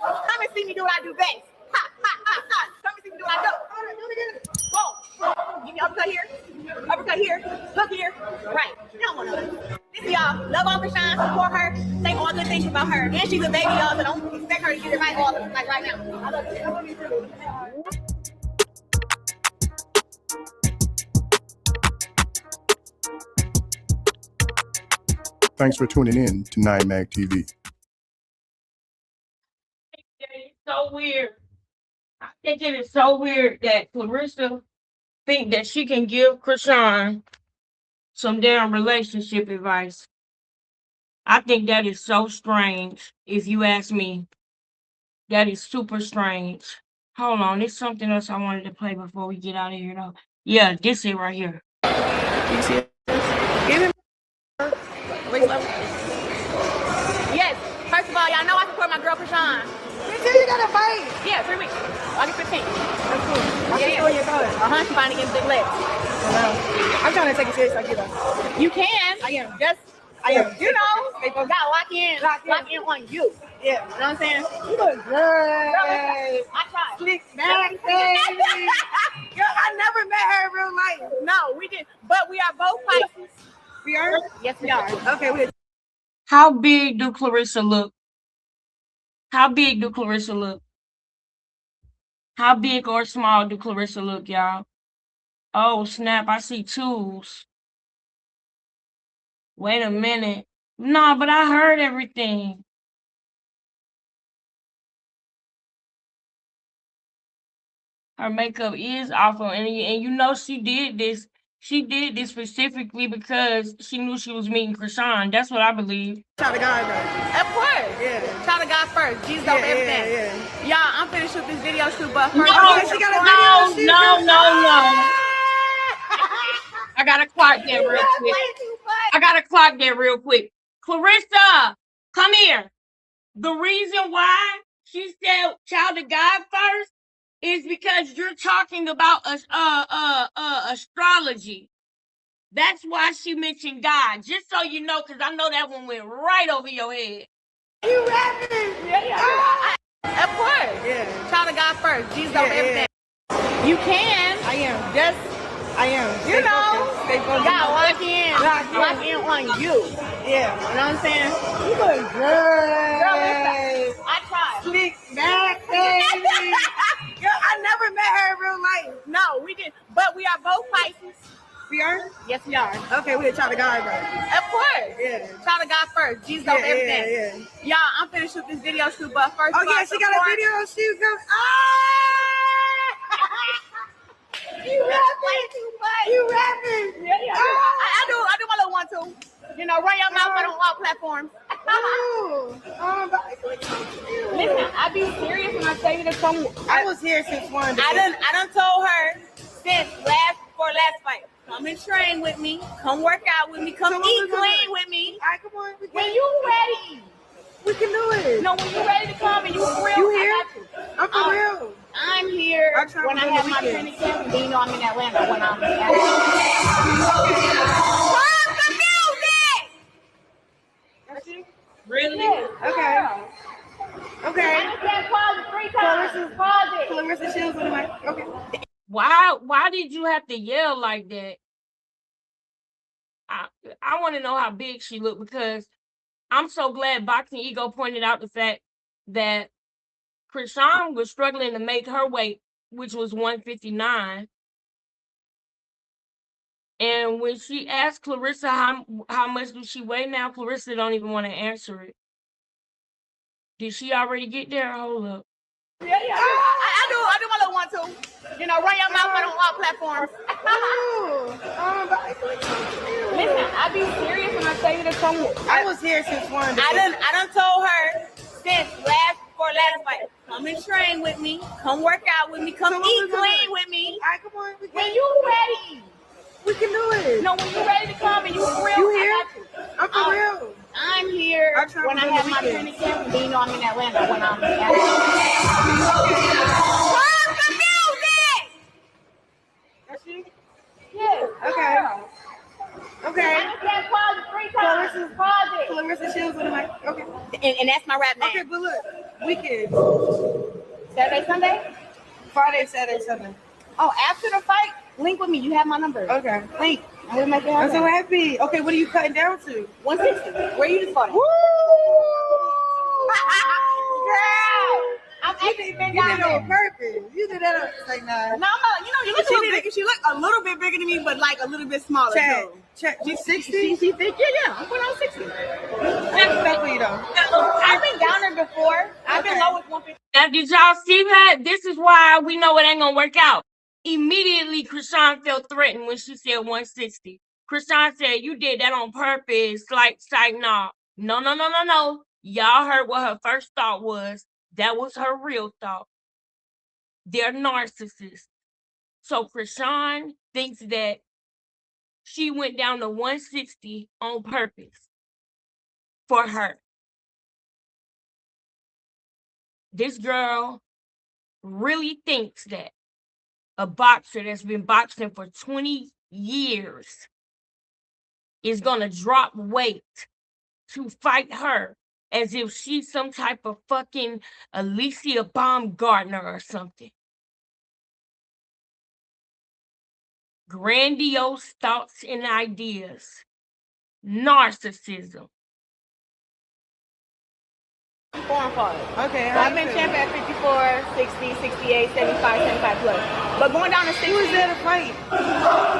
wanna. Come and see me do what I do best. Ha, ha, ha, ha. Come and see me do what I do. Boom. Give me uppercut here. Uppercut here. Look here. Right. Come on. This is y'all. Love on Krishan. Support her. Say all good things about her. And she's a baby, y'all, so don't expect her to get it right all like right now. I love you. I love you too. Thanks for tuning in to 9mag TV. It's so weird. I think it is so weird that Clarissa think that she can give Krishan some damn relationship advice. I think that is so strange, if you ask me. That is super strange. Hold on, there's something else I wanted to play before we get out of here, though. Yeah, this is right here. You see this? Give him Yes. First of all, y'all know I support my girl Krishan. you gotta fight. Yeah, 3 weeks. August 15th. That's cool. Yeah. You're going. She finally getting big legs. I'm trying to take it serious like you know. You can. I am. You know, they gotta lock in on you. Yeah. You know what I'm saying? You look good. I tried. Slick back, baby. Girl, I never met her in real life. No, we didn't. But we are both Pisces. We are? Yes, we are. Okay, we How big do Clarissa look? How big do Clarissa look? How big or small do Clarissa look, y'all? Oh, snap, I see twos. Wait a minute. No, but I heard everything. Her makeup is awful, and you know she did this. She did this specifically because she knew she was meeting Krishan. That's what I believe. Shout to God, though. Of course. Yeah. Shout to God first. Jesus over everything. Yeah. Y'all, I'm finna shoot this video shoot, but first she got a video shoot. No. I gotta clock that real quick. Clarissa, come here. The reason why she said child of God first is because you're talking about astrology. That's why she mentioned God. Just so you know, because I know that one went right over your head. You rapping? Yeah. Of course. Yeah. Child of God first. Jesus over everything. You can. I am. You know. Stay focused. God, lock in on you. Yeah. You know what I'm saying? You look good. Girl, listen. I tried. Slick back, baby. Girl, I never met her in real life. No, we didn't. But we are both Pisces. We are? Yes, we are. Okay, we're child of God, bro. Of course. Yeah. Child of God first. Jesus over everything. Y'all, I'm finna shoot this video shoot, but first of all, she got a video shoot. You rapping? Yeah. I do my little 1-2. You know, run your mouth on all platforms. Listen, I be serious when I tell you to come. I was here since one. I done told her since before last fight. Come and train with me. Come work out with me. Come eat clean with me. All right, come on. When you ready. We can do it. No, when you ready to come and you for real, you here? I got you. I'm for real. I'm here when I have my training camp, and then you know I'm in Atlanta when I'm in Atlanta. Pause the music! Really? Yeah. Okay. I can't pause it 3 times. Pause it. Clarissa Shields with the mic. Okay. Why did you have to yell like that? I want to know how big she looked, because I'm so glad Boxing Ego pointed out the fact that Krishan was struggling to make her weight, which was 159. And when she asked Clarissa how much do she weigh now, Clarissa don't even want to answer it. Did she already get there? Hold up. Yeah. I do my little 1-2. You know, run your mouth on all platforms. Listen, I be serious when I tell you to come. I was here since one. I done told her since before last fight. Come and train with me. Come work out with me. Come eat clean with me. All right, come on. When you ready. We can do it. No, when you ready to come and you for real, you here? I got you. I'm for real. I'm here when I have my training camp, and then you know I'm in Atlanta when I'm in Atlanta. Pause the music! That's you? Yeah. Okay. I can't pause it 3 times. Pause it. Clarissa Shields with the mic. Okay. And that's my rap name. Okay, but look. Weekend. Saturday, Sunday? Friday, Saturday, Sunday. Oh, after the fight, link with me. You have my number. Okay. Link. And we'll make it happen. I'm so happy. Okay, what are you cutting down to? 160. Where you just fought at? Woo! Girl! I'm actually been You down did it there. on purpose. You did that on like nah. No, you look a little bigger. She look a little bit bigger than me, but like a little bit smaller. Check. She's 60? She thick? Yeah. I'm going on 60. That's respect for you though. I've been down there before. I've been low with 150. Now, did y'all see that? This is why we know it ain't gonna work out. Immediately, Krishan felt threatened when she said 160. Krishan said, you did that on purpose. Like, no. No. Y'all heard what her first thought was. That was her real thought. They're narcissists. So Krishan thinks that she went down to 160 on purpose for her. This girl really thinks that a boxer that's been boxing for 20 years is gonna drop weight to fight her as if she's some type of fucking Alicia Baumgartner or something. Grandiose thoughts and ideas. Narcissism. 4 and 5. Okay. So I've been champ at 54, 60, 68, 75, 75 plus. But going down to 60. Who is there to fight?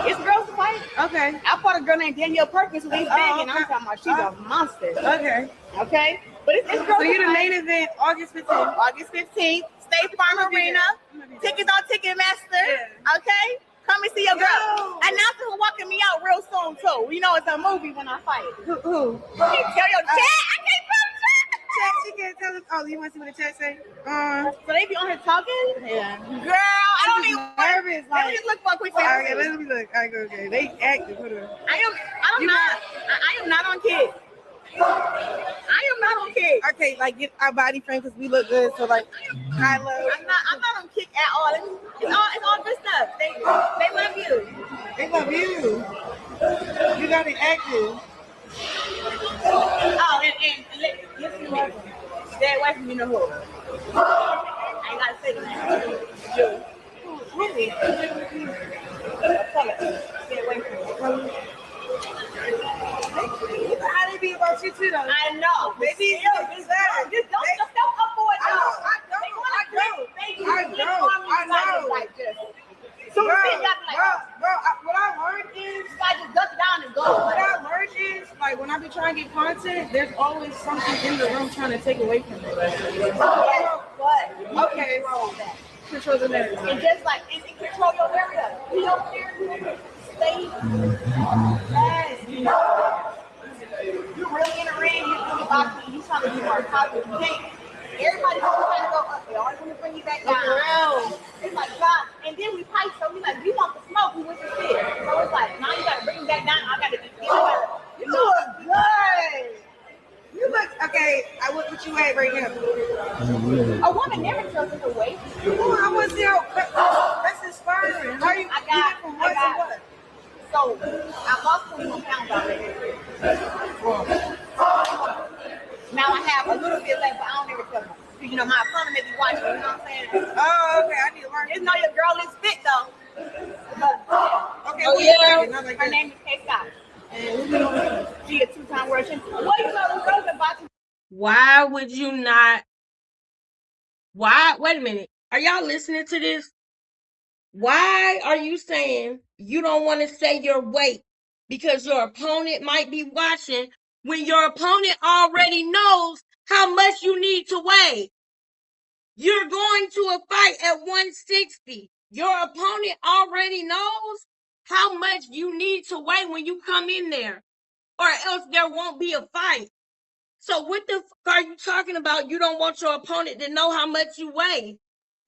It's girls to fight. Okay. I fought a girl named Danielle Perkins who's big, and I'm talking about she's a monster. Okay. Okay? But it's girls. So you the main event August 15th. August 15th, State Farm Arena. Tickets on Ticketmaster. Yeah. Okay? Come and see your girl. Announcer who's walking me out real soon too. You know it's a movie when I fight. Who? You can't tell your chat. I can't tell the chat. She can't tell us. Oh, you want to see what the chat say? So they be on here talking? Yeah. Girl, I don't even nervous. Let me just look for a quick second. Okay, let me look. All right, go. Okay. They active. Hold on. I am not on kids. I am not on kids. Okay, like get our body frame because we look good. So like, high low. I'm not on kick at all. It's all good stuff. They love you. They love you. You got it active. Oh, and listen to me. Stay away from you know who. I ain't gotta say that. You. Really? Stay away from me. How they be about you too though? I know. They be just don't up for it. I know. So bro, what I learned is I just duck down and go. What I learned is like when I be trying to get content, there's always something in the room trying to take away from it. But okay, control the narrative. And just like and control your area. Be over there. Stay. Yes. You're really in a ring. You're doing boxing. You trying to be more positive. You can't. Everybody's trying to go up. They always want to bring you back down. It's like God. And then we fight. So we like, we want the smoke. We want the shit. So it's like, now you got to bring me back down. I got to get you. You look good. You look okay. I look what you at right now. A woman never tells us the weight. Oh, I was there. That's inspiring. How you? I got. So I lost 21 pounds already. Now I have a little bit left, but I don't ever tell them. You know, my opponent may be watching, you know what I'm saying? Oh, okay. I need to learn. Just know your girl is fit, though. But, okay, oh, yeah. Like her name is Kay Scott. And she a 2-time world champion. What you know, the girls are boxing. Why would you not? Wait a minute. Are y'all listening to this? Why are you saying you don't want to say your weight because your opponent might be watching when your opponent already knows how much you need to weigh? You're going to a fight at 160. Your opponent already knows how much you need to weigh when you come in there, or else there won't be a fight. So what the fuck are you talking about? You don't want your opponent to know how much you weigh.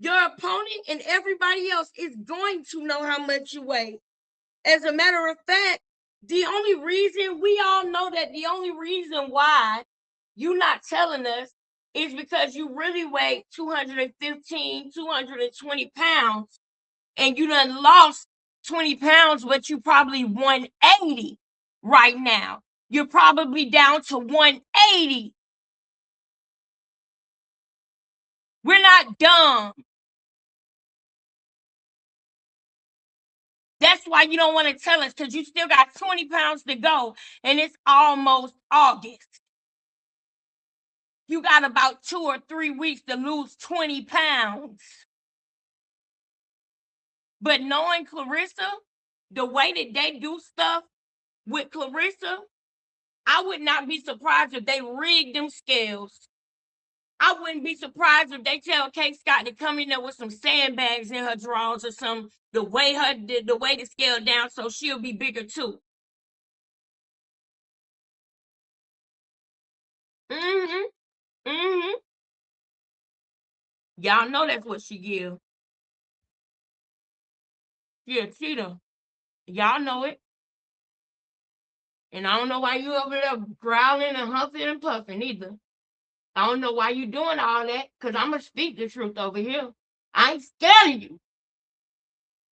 Your opponent and everybody else is going to know how much you weigh. As a matter of fact, the only reason we all know that the only reason why you're not telling us is because you really weigh 215, 220 pounds, and you done lost 20 pounds, but you probably 180 right now. You're probably down to 180. We're not dumb. That's why you don't want to tell us, because you still got 20 pounds to go, and it's almost August. You got about 2 or 3 weeks to lose 20 pounds. But knowing Clarissa, the way that they do stuff with Clarissa, I would not be surprised if they rigged them scales. I wouldn't be surprised if they tell K. Scott to come in there with some sandbags in her drawers or some the way the scale down so she'll be bigger too. Y'all know that's what she give. She a cheater. Y'all know it. And I don't know why you over there growling and huffing and puffing either. I don't know why you doing all that, because I'm going to speak the truth over here. I ain't scared of you.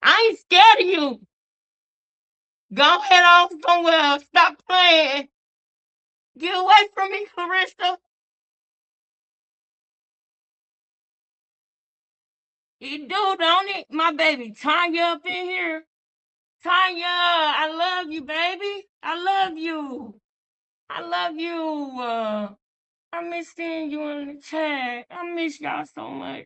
I ain't scared of you. Go head off somewhere. Stop playing. Get away from me, Clarissa. You do, don't it? My baby Tanya up in here. Tanya, I love you, baby. I love you. I love you. I miss seeing you in the chat. I miss y'all so much.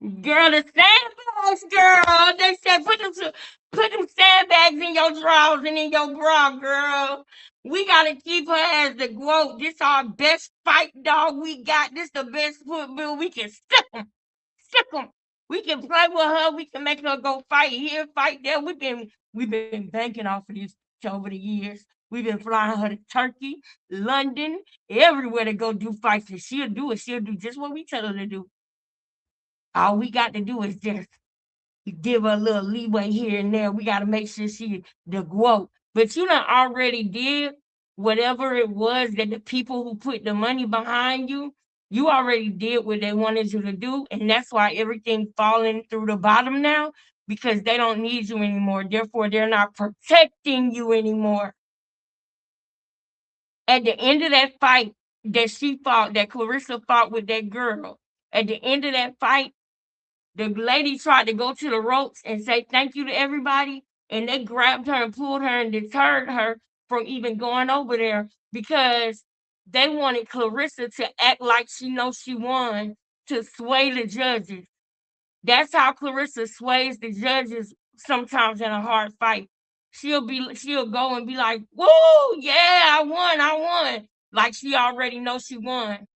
Girl, the sandbags, girl. They said put them sandbags in your drawers and in your bra, girl. We gotta keep her as the GOAT. This our best fight dog we got. This the best football. We can sick them. Sick them. We can play with her. We can make her go fight here, fight there. We've been banking off of this over the years. We've been flying her to Turkey, London, everywhere to go do fights, and she'll do it. She'll do just what we tell her to do. All we got to do is just give her a little leeway here and there. We got to make sure she the GOAT. But you done already did whatever it was that the people who put the money behind you, you already did what they wanted you to do. And that's why everything falling through the bottom now, because they don't need you anymore. Therefore, they're not protecting you anymore. At the end of that fight that Clarissa fought with that girl, at the end of that fight, the lady tried to go to the ropes and say thank you to everybody, and they grabbed her and pulled her and deterred her from even going over there because they wanted Clarissa to act like she knows she won to sway the judges. That's how Clarissa sways the judges sometimes in a hard fight. She'll go and be like, woo, yeah, I won. Like she already knows she won.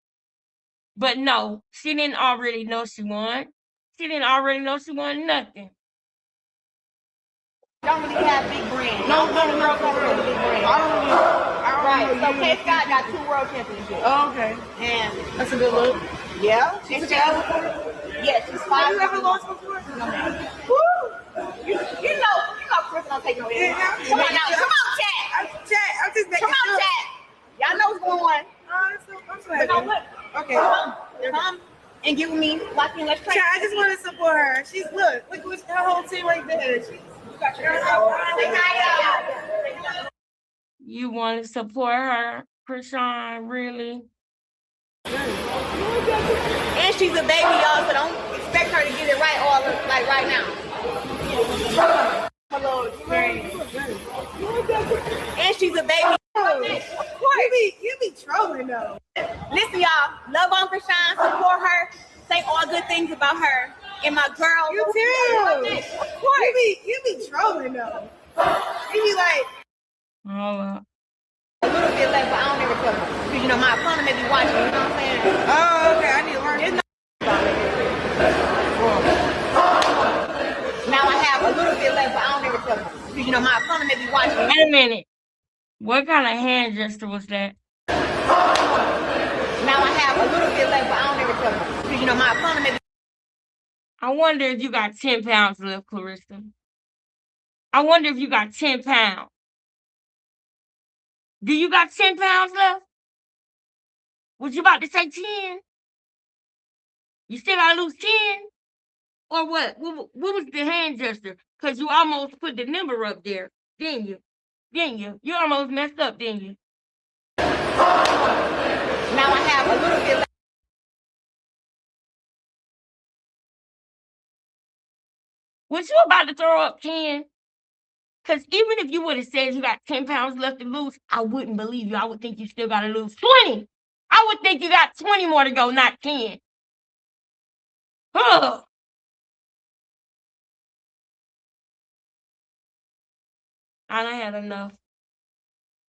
But no, she didn't already know she won. She didn't already know she won nothing. Don't really have big brands. No, really big brands. Right. So K. Scott got 2 world championships. Oh, okay. And that's a good look. Yeah. She's before? Yes, she's 5. Have you ever lost before? No, ma'am. Woo! You know Chris don't take no L. Come on now. Come on, chat. I'm just making sure. Come on, chat. Y'all know what's going on. I'm so happy. But look. Okay. Come and get with me. Lock in. Let's try. I just want to support her. She's look what's her whole team right there. You want to support her, Krishan? Really? And she's a baby, y'all, so don't expect her to get it right all like right now. Hello, and she's a baby. Of course. You be trolling though. Listen, y'all, love on Krishan, support her, say all good things about her. And my girl. You too. Of course. You be trolling though. You be like, a little bit less, but I don't ever tell them. Because my opponent may be watching, you know what I'm saying? Oh, okay, I need to learn. Now I have a little bit less, but I don't ever tell them. Because my opponent may be watching. Wait a minute. What kind of hand gesture was that? Now I have a little bit less, but I don't ever tell them. Because my opponent may be. I wonder if you got 10 pounds left, Clarissa. I wonder if you got 10 pounds. Do you got 10 pounds left? Was you about to say 10? You still gotta lose 10? Or what? What was the hand gesture? Because you almost put the number up there, didn't you? You almost messed up, didn't you? Now I have a little bit left. Was you about to throw up 10? Because even if you would have said you got 10 pounds left to lose, I wouldn't believe you. I would think you still got to lose 20. I would think you got 20 more to go, not 10. Ugh. I done had enough.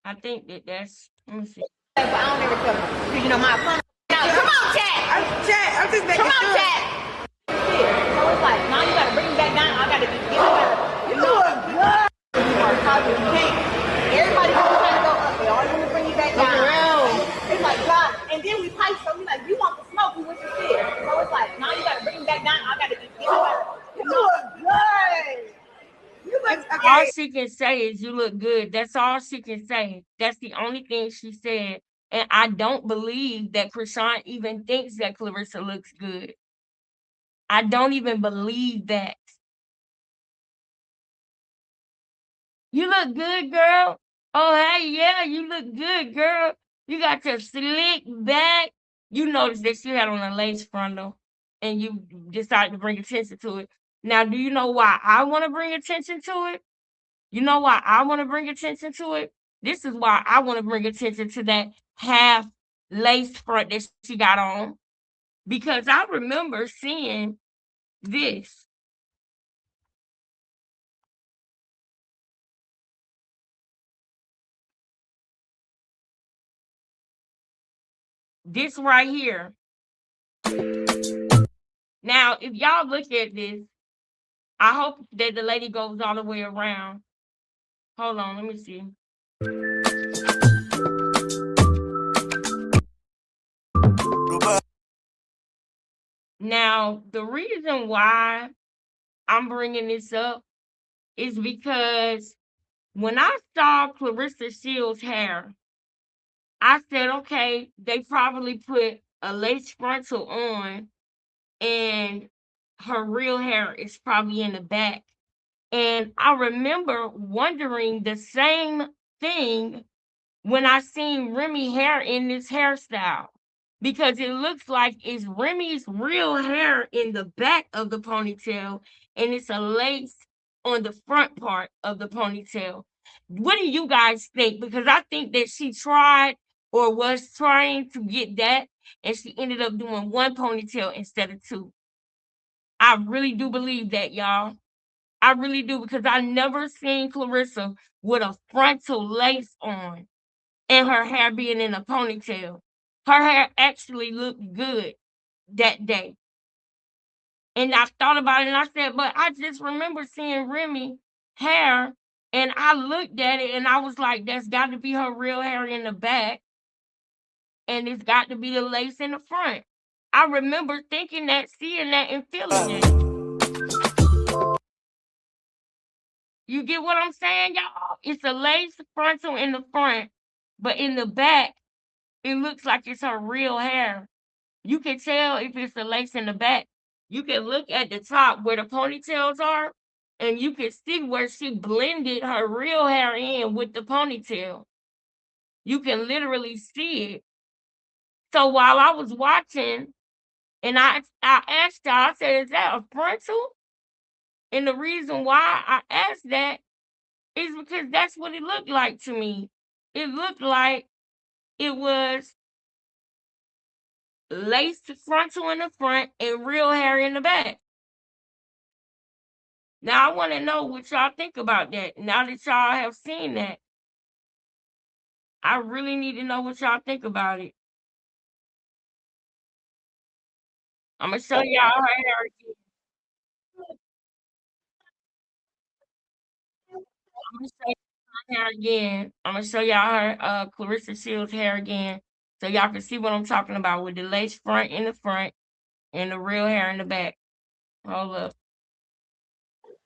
I think that's, let me see. I don't ever tell them. Because, you know, my opponent. Come on, Chad. I'm just making sure. Come on, Chad. So it's like, now you got to bring me back down. I got to get better. You know what? You can't. Everybody's trying to go up. They always want to bring you back down. It's like, God. And then we pipe, so we like, you want the smoke, we want the fear. So it's like, now you got to bring me back down. I got to get better. You look good. All she can say is you look good. That's all she can say. That's the only thing she said. And I don't believe that Krishan even thinks that Clarissa looks good. I don't even believe that. You look good, girl. Oh, hey, yeah, you look good, girl. You got your slick back. You noticed that she had on a lace frontal, and you decided to bring attention to it. Now, do you know why I want to bring attention to it? You know why I want to bring attention to it? This is why I want to bring attention to that half lace front that she got on. Because I remember seeing this. This right here. Now, if y'all look at this, I hope that the lady goes all the way around. Hold on, let me see. Now, the reason why I'm bringing this up is because when I saw Clarissa Shields' hair, I said, okay, they probably put a lace frontal on and her real hair is probably in the back. And I remember wondering the same thing when I seen Remy hair in this hairstyle, because it looks like it's Remy's real hair in the back of the ponytail and it's a lace on the front part of the ponytail. What do you guys think? Because I think that she tried or was trying to get that and she ended up doing one ponytail instead of two. I really do believe that, y'all. I really do, because I never seen Clarissa with a frontal lace on and her hair being in a ponytail. Her hair actually looked good that day. And I thought about it and I said, but I just remember seeing Remy hair and I looked at it and I was like, that's got to be her real hair in the back and it's got to be the lace in the front. I remember thinking that, seeing that, and feeling it. You get what I'm saying, y'all? It's a lace frontal in the front, but in the back, it looks like it's her real hair. You can tell if it's a lace in the back. You can look at the top where the ponytails are, and you can see where she blended her real hair in with the ponytail. You can literally see it. So while I was watching, and I asked her, I said, is that a frontal? And the reason why I asked that is because that's what it looked like to me. It looked like it was lace frontal in the front and real hair in the back. Now I want to know what y'all think about that. Now that y'all have seen that, I really need to know what y'all think about it. I'm gonna show y'all her hair again. I'm gonna show y'all her hair again. I'm gonna show y'all her Clarissa Shields' hair again, so y'all can see what I'm talking about with the lace front in the front and the real hair in the back. Hold up.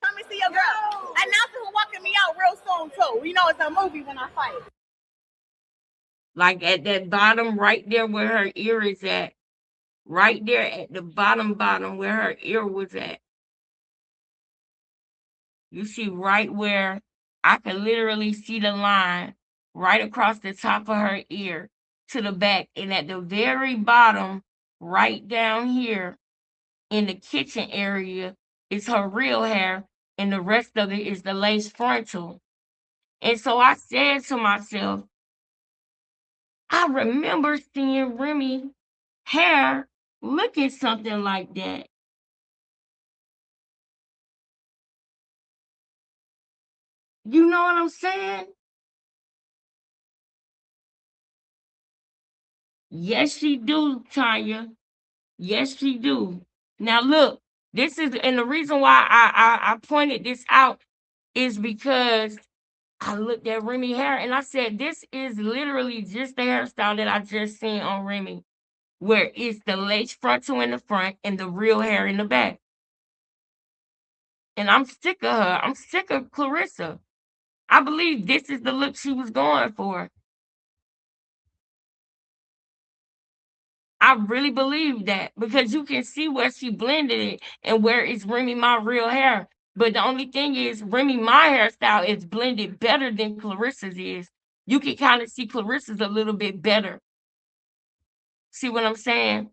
Let me see your girl. Announcer who walking me out real soon too. You know it's a movie when I fight. Like at that bottom right there where her ear is at. Right there at the bottom where her ear was at. You see right where I can literally see the line right across the top of her ear to the back. And at the very bottom, right down here in the kitchen area, is her real hair, and the rest of it is the lace frontal. And so I said to myself, I remember seeing Remy hair looking something like that. You know what I'm saying? Yes, she do, Tanya. Yes, she do. Now look, this is, and the reason why I pointed this out is because I looked at Remy hair and I said, this is literally just the hairstyle that I just seen on Remy, where it's the lace frontal in the front and the real hair in the back. And I'm sick of her. I'm sick of Clarissa. I believe this is the look she was going for. I really believe that because you can see where she blended it and where it's Remy Ma real hair. But the only thing is, Remy Ma hairstyle is blended better than Clarissa's is. You can kind of see Clarissa's a little bit better. See what I'm saying?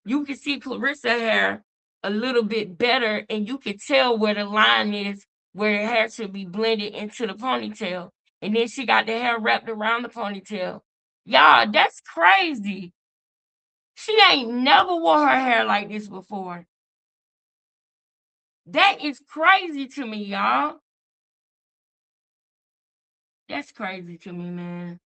You can see Clarissa hair a little bit better, and you can tell where the line is, where her hair should be blended into the ponytail. And then she got the hair wrapped around the ponytail. Y'all, that's crazy. She ain't never wore her hair like this before. That is crazy to me, y'all. That's crazy to me, man.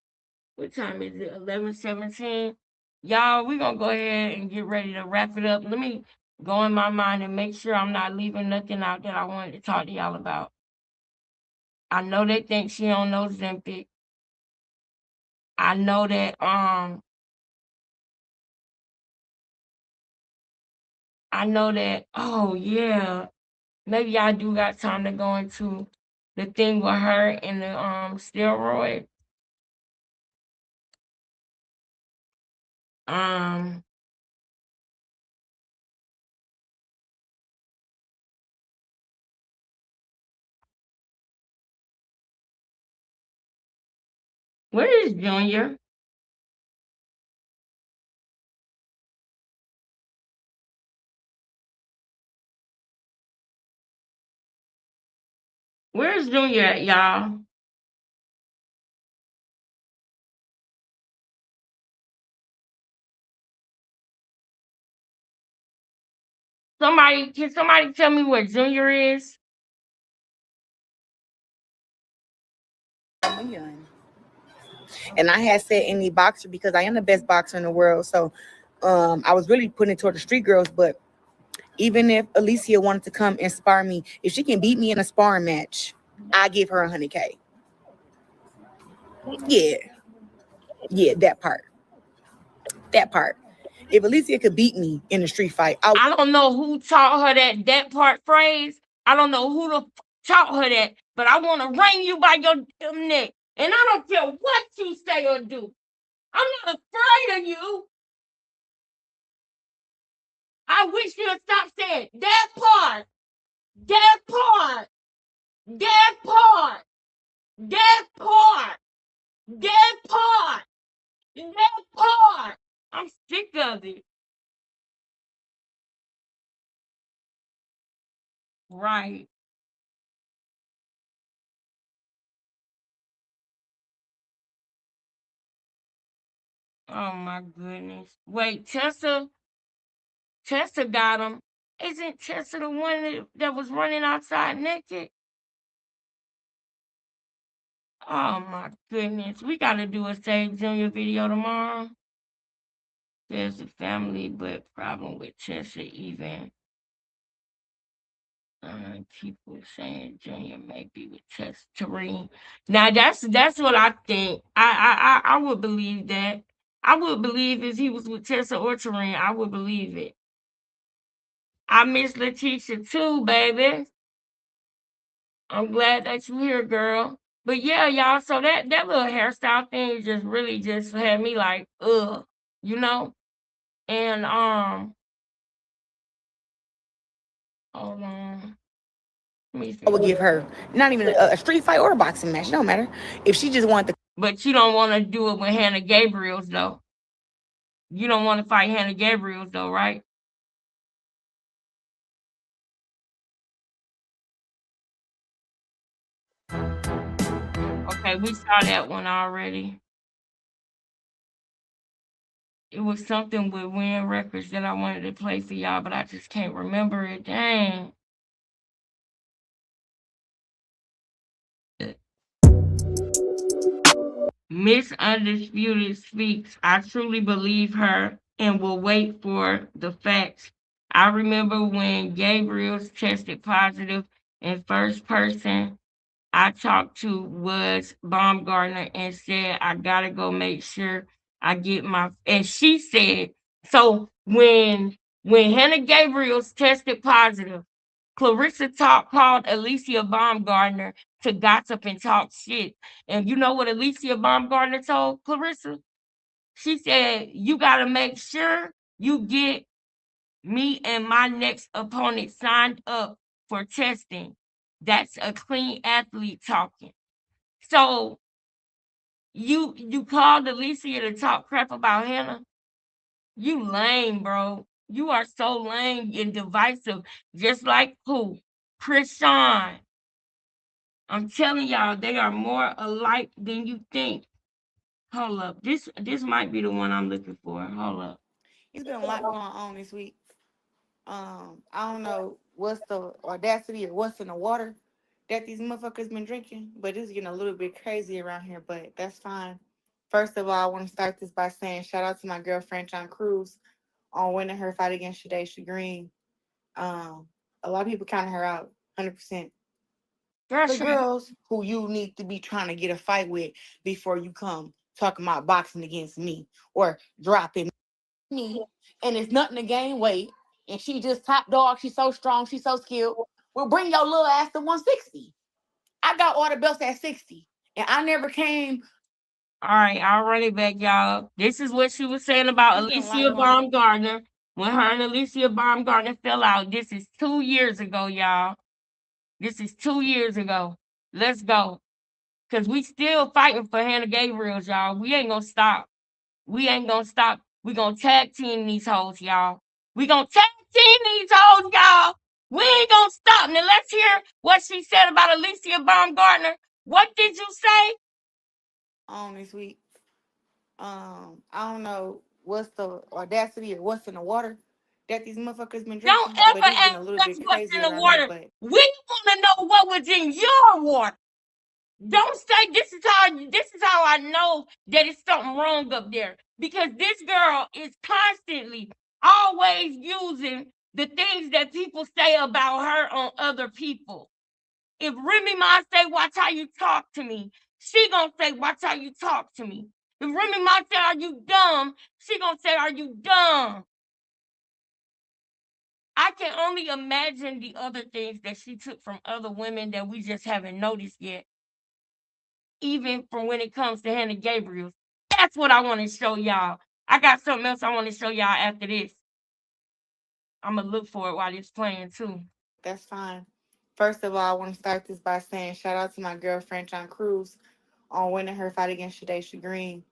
What time is it? 11:17. Y'all, we're going to go ahead and get ready to wrap it up. Let me go in my mind and make sure I'm not leaving nothing out that I wanted to talk to y'all about. I know they think she don't know Zempic. I know that, oh yeah, maybe I do got time to go into the thing with her and the steroid. Where is Junior? Where's Junior at, y'all? Can somebody tell me where Junior is? I'm young. And I had said any boxer because I am the best boxer in the world. So I was really putting it toward the street girls. But even if Alicia wanted to come and spar me, if she can beat me in a sparring match, I give her $100K. Yeah, that part. If Alicia could beat me in a street fight, I don't know who taught her that part phrase. I don't know who taught her that, but I want to wring you by your damn neck. And I don't care what you say or do. I'm not afraid of you. I wish you'd stop saying that part, that part, that part, that part, that part, that part. I'm sick of it. Right. Oh my goodness. Wait, Tessa got him. Isn't Tessa the one that was running outside naked? Oh my goodness. We gotta do a Save Junior video tomorrow. There's a family but problem with Tessa even. People saying Junior may be with Tessa Tareen. Now that's what I think. I would believe that. I would believe if he was with Tessa or Tareen. I would believe it. I miss Letitia too, baby. I'm glad that you here, girl. But yeah, y'all, so that little hairstyle thing just really just had me like, ugh, you know? And hold on. I would give her not even a street fight or a boxing match. No matter. If she just wanted to. But you don't want to do it with Hannah Gabriels though. You don't want to fight Hannah Gabriels though, right? Okay, we saw that one already. It was something with Win Records that I wanted to play for y'all, but I just can't remember it. Dang. Miss Undisputed speaks. I truly believe her and will wait for the facts. I remember when Gabriel's tested positive, and first person I talked to was Baumgartner and said, I gotta go make sure I get my, and she said, so when Hannah Gabriel's tested positive, Clarissa called Alicia Baumgartner to gossip and talk shit. And you know what Alicia Baumgartner told Clarissa? She said, you gotta make sure you get me and my next opponent signed up for testing. That's a clean athlete talking. So you called Alicia to talk crap about Hannah? You lame, bro. You are so lame and divisive, just like who? Krishan. I'm telling y'all, they are more alike than you think. Hold up. This might be the one I'm looking for. Hold up. It's been a lot going on this week. I don't know what's the audacity or what's in the water that these motherfuckers been drinking, but it's getting a little bit crazy around here, but that's fine. First of all, I want to start this by saying shout out to my girlfriend John Cruz on winning her fight against Shadaysha Green. A lot of people counting her out, 100%. The girls who you need to be trying to get a fight with before you come talking about boxing against me or dropping me, and it's nothing to gain weight, and she just top dog. She's so strong, she's so skilled. Well, bring your little ass to 160. I got all the belts at 60, and I never came. All right, I'll run it back, y'all. This is what she was saying about Alicia Baumgartner. When her and Alicia Baumgartner fell out, this is 2 years ago, y'all. This is 2 years ago. Let's go. Because we still fighting for Hannah Gabriels, y'all. We ain't gonna stop. We ain't gonna stop. We gonna tag team these hoes, y'all. We gonna tag team these hoes, y'all. We ain't gonna stop. Now let's hear what she said about Alicia Baumgartner. What did you say? On this week. I don't know what's the audacity or what's in the water that these motherfuckers been drinking. Don't ever but it's ask getting a little us bit what's crazy in the around water. here, but We want to know what was in your water. Don't say this is how I know that it's something wrong up there. Because this girl is constantly always using the things that people say about her on other people. If Remy Ma say, watch how you talk to me, she gonna say, watch how you talk to me. If Remy Ma say, are you dumb, she gonna say, are you dumb? I can only imagine the other things that she took from other women that we just haven't noticed yet. Even from when it comes to Hannah Gabriel. That's what I want to show y'all. I got something else I want to show y'all after this. I'm going to look for it while it's playing too. That's fine. First of all, I want to start this by saying shout out to my girlfriend John Cruz on winning her fight against Shadaysha Green.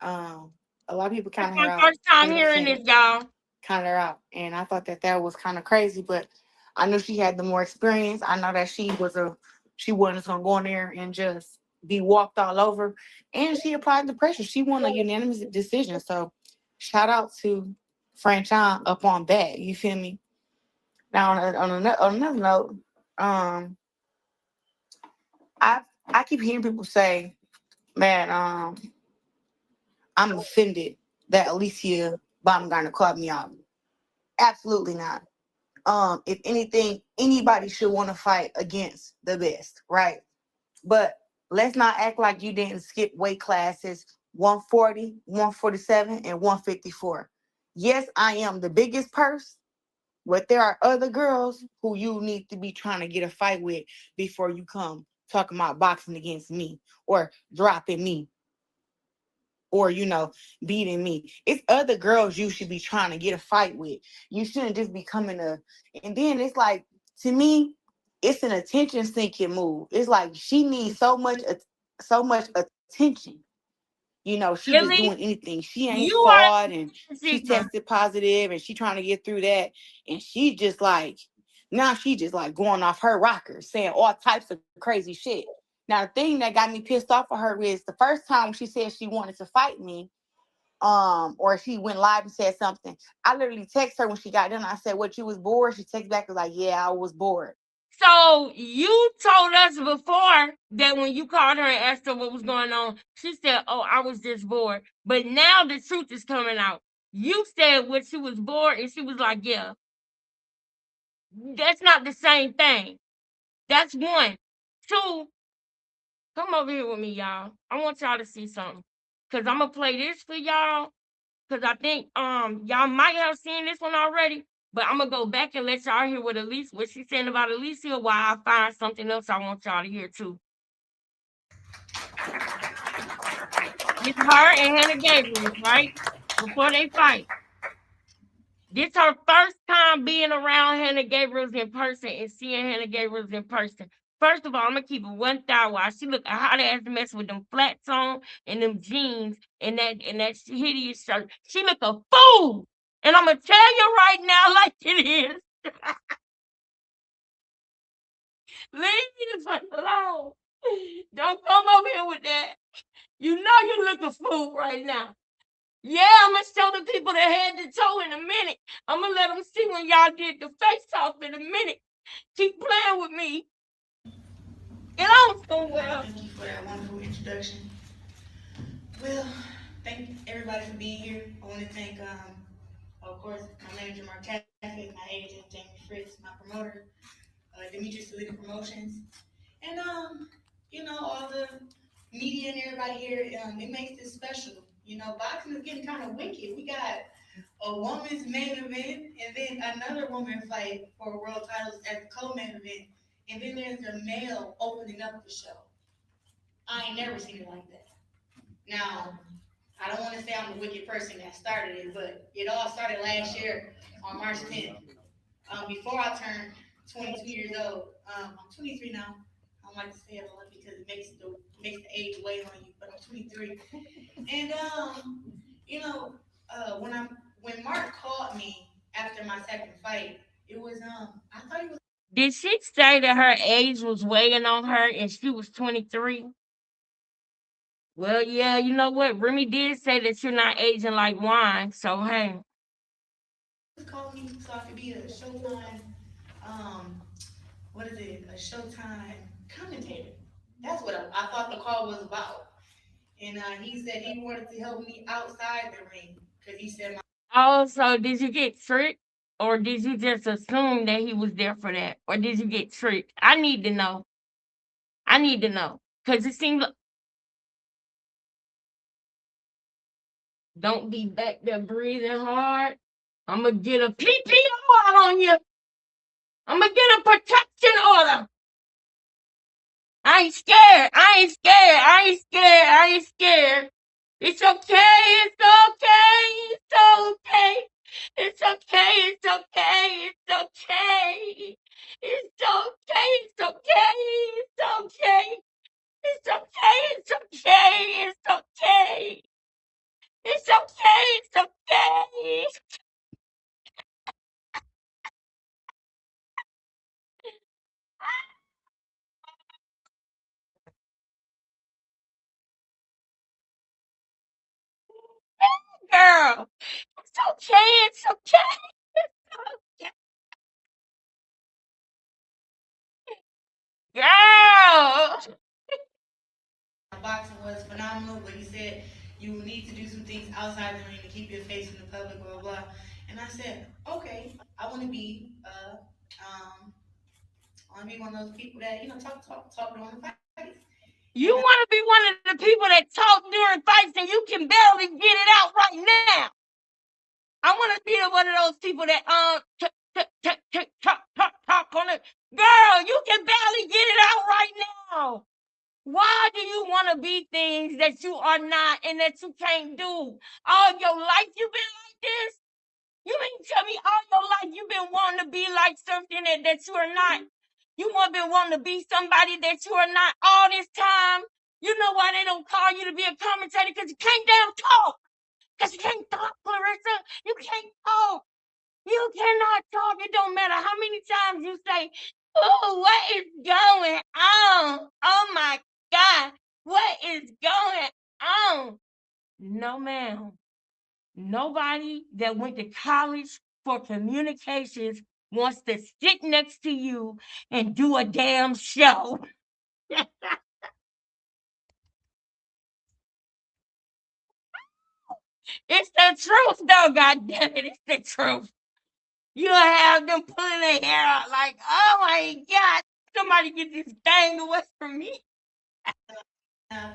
A lot of people counted her out. First time hearing this, y'all. Counted her out, and I thought that was kind of crazy, but I knew she had the more experience. I know that she wasn't gonna go in there and just be walked all over, and she applied the pressure. She won a unanimous decision. So, shout out to Franchon up on that. You feel me? Now on another note, I keep hearing people say, man, I'm offended that Alicia Baumgartner called me out. Absolutely not. If anything, anybody should want to fight against the best, right? But let's not act like you didn't skip weight classes 140, 147, and 154. Yes, I am the biggest purse, but there are other girls who you need to be trying to get a fight with before you come talking about boxing against me or dropping me or, beating me. It's other girls you should be trying to get a fight with. You shouldn't just be coming and then it's like, to me, it's an attention seeking move. It's like she needs so much attention. She just doing anything. She ain't fought and she tested positive and she trying to get through that. And she just like, now she just like going off her rocker, saying all types of crazy shit. Now, the thing that got me pissed off of her is the first time she said she wanted to fight me, or she went live and said something, I literally texted her when she got done. I said, "What, you was bored?" She texted back, was like, "Yeah, I was bored." So you told us before that when you called her and asked her what was going on, she said, "Oh, I was just bored." But now the truth is coming out. You said when she was bored, and she was like, "Yeah." That's not the same thing. That's one. Two, come over here with me, y'all. I want y'all to see something. Cause I'm gonna play this for y'all. Cause I think y'all might have seen this one already. But I'm gonna go back and let y'all hear what she's saying about Alicia while I find something else I want y'all to hear too. It's her and Hannah Gabriel, right? Before they fight. This her first time being around Hannah Gabriel's in person and seeing Hannah Gabriel's in person. First of all, I'm gonna keep it 1,000. She look a hot ass mess with them flats on and them jeans and that hideous shirt. She look a fool. And I'm gonna tell you right now like it is. Leave me the fuck alone. Don't come over here with that. You know you look a fool right now. Yeah, I'm gonna show the people the head to toe in a minute. I'm gonna let them see when y'all did the face off in a minute. Keep playing with me. Get on somewhere. Thank you for that wonderful introduction. Well, thank everybody for being here. I want to thank, of course, my manager, Mark Taffet, my agent, Jamie Fritz, my promoter, Demetrius Salida Promotions, and, all the media and everybody here. It makes this special. Boxing is getting kind of wicked. We got a woman's main event, and then another woman fight for world titles as the co-main event, and then there's a male opening up the show. I ain't never seen it like that. Now, I don't want to say I'm the wicked person that started it, but it all started last year on March 10th. Before I turned 22 years old, I'm 23 now. I don't like to say it a lot because it makes the age weigh on you, but I'm 23. And when Mark called me after my second fight, it was I thought he was. Did she say that her age was weighing on her and she was 23? Well, yeah, you know what? Remy did say that you're not aging like wine, so hey. Called me so I could be a Showtime, a Showtime commentator. That's what I thought the call was about. And he said he wanted to help me outside the ring because he said Oh, so did you get tricked? Or did you just assume that he was there for that? Or did you get tricked? I need to know. I need to know. Because it seems like. Don't be back there breathing hard. I'm going to get a PP order on you. I'm going to get a protection order. I ain't scared. I ain't scared. I ain't scared. I ain't scared. It's okay. It's okay. It's okay. It's okay. It's okay. It's okay. It's okay. It's okay. It's okay. It's okay. It's okay. It's okay. It's okay. It's okay. Girl, it's okay. It's okay. It's okay. Girl. boxing was phenomenal, but he said you need to do some things outside the ring to keep your face in the public, blah blah. And I said, okay, I want to be one of those people that talk during the fight. You want to be one of the people that talk during fights and you can barely get it out right now. I want to be one of those people that talk on it. Girl, you can barely get it out right now. Why do you want to be things that you are not and that you can't do? All your life you've been like this? You mean tell me all your life you've been wanting to be like something that you are not? You want been wanting to be somebody that you are not all this time? You know why they don't call you to be a commentator? Because you can't damn talk. Because you can't talk, Clarissa. You can't talk. You cannot talk. It don't matter how many times you say, oh, what is going on? Oh, my God, what is going on? No, ma'am. Nobody that went to college for communications wants to sit next to you and do a damn show. It's the truth, though, God damn it, it's the truth. You'll have them pulling their hair out like, oh my God, somebody get this thing away from me. I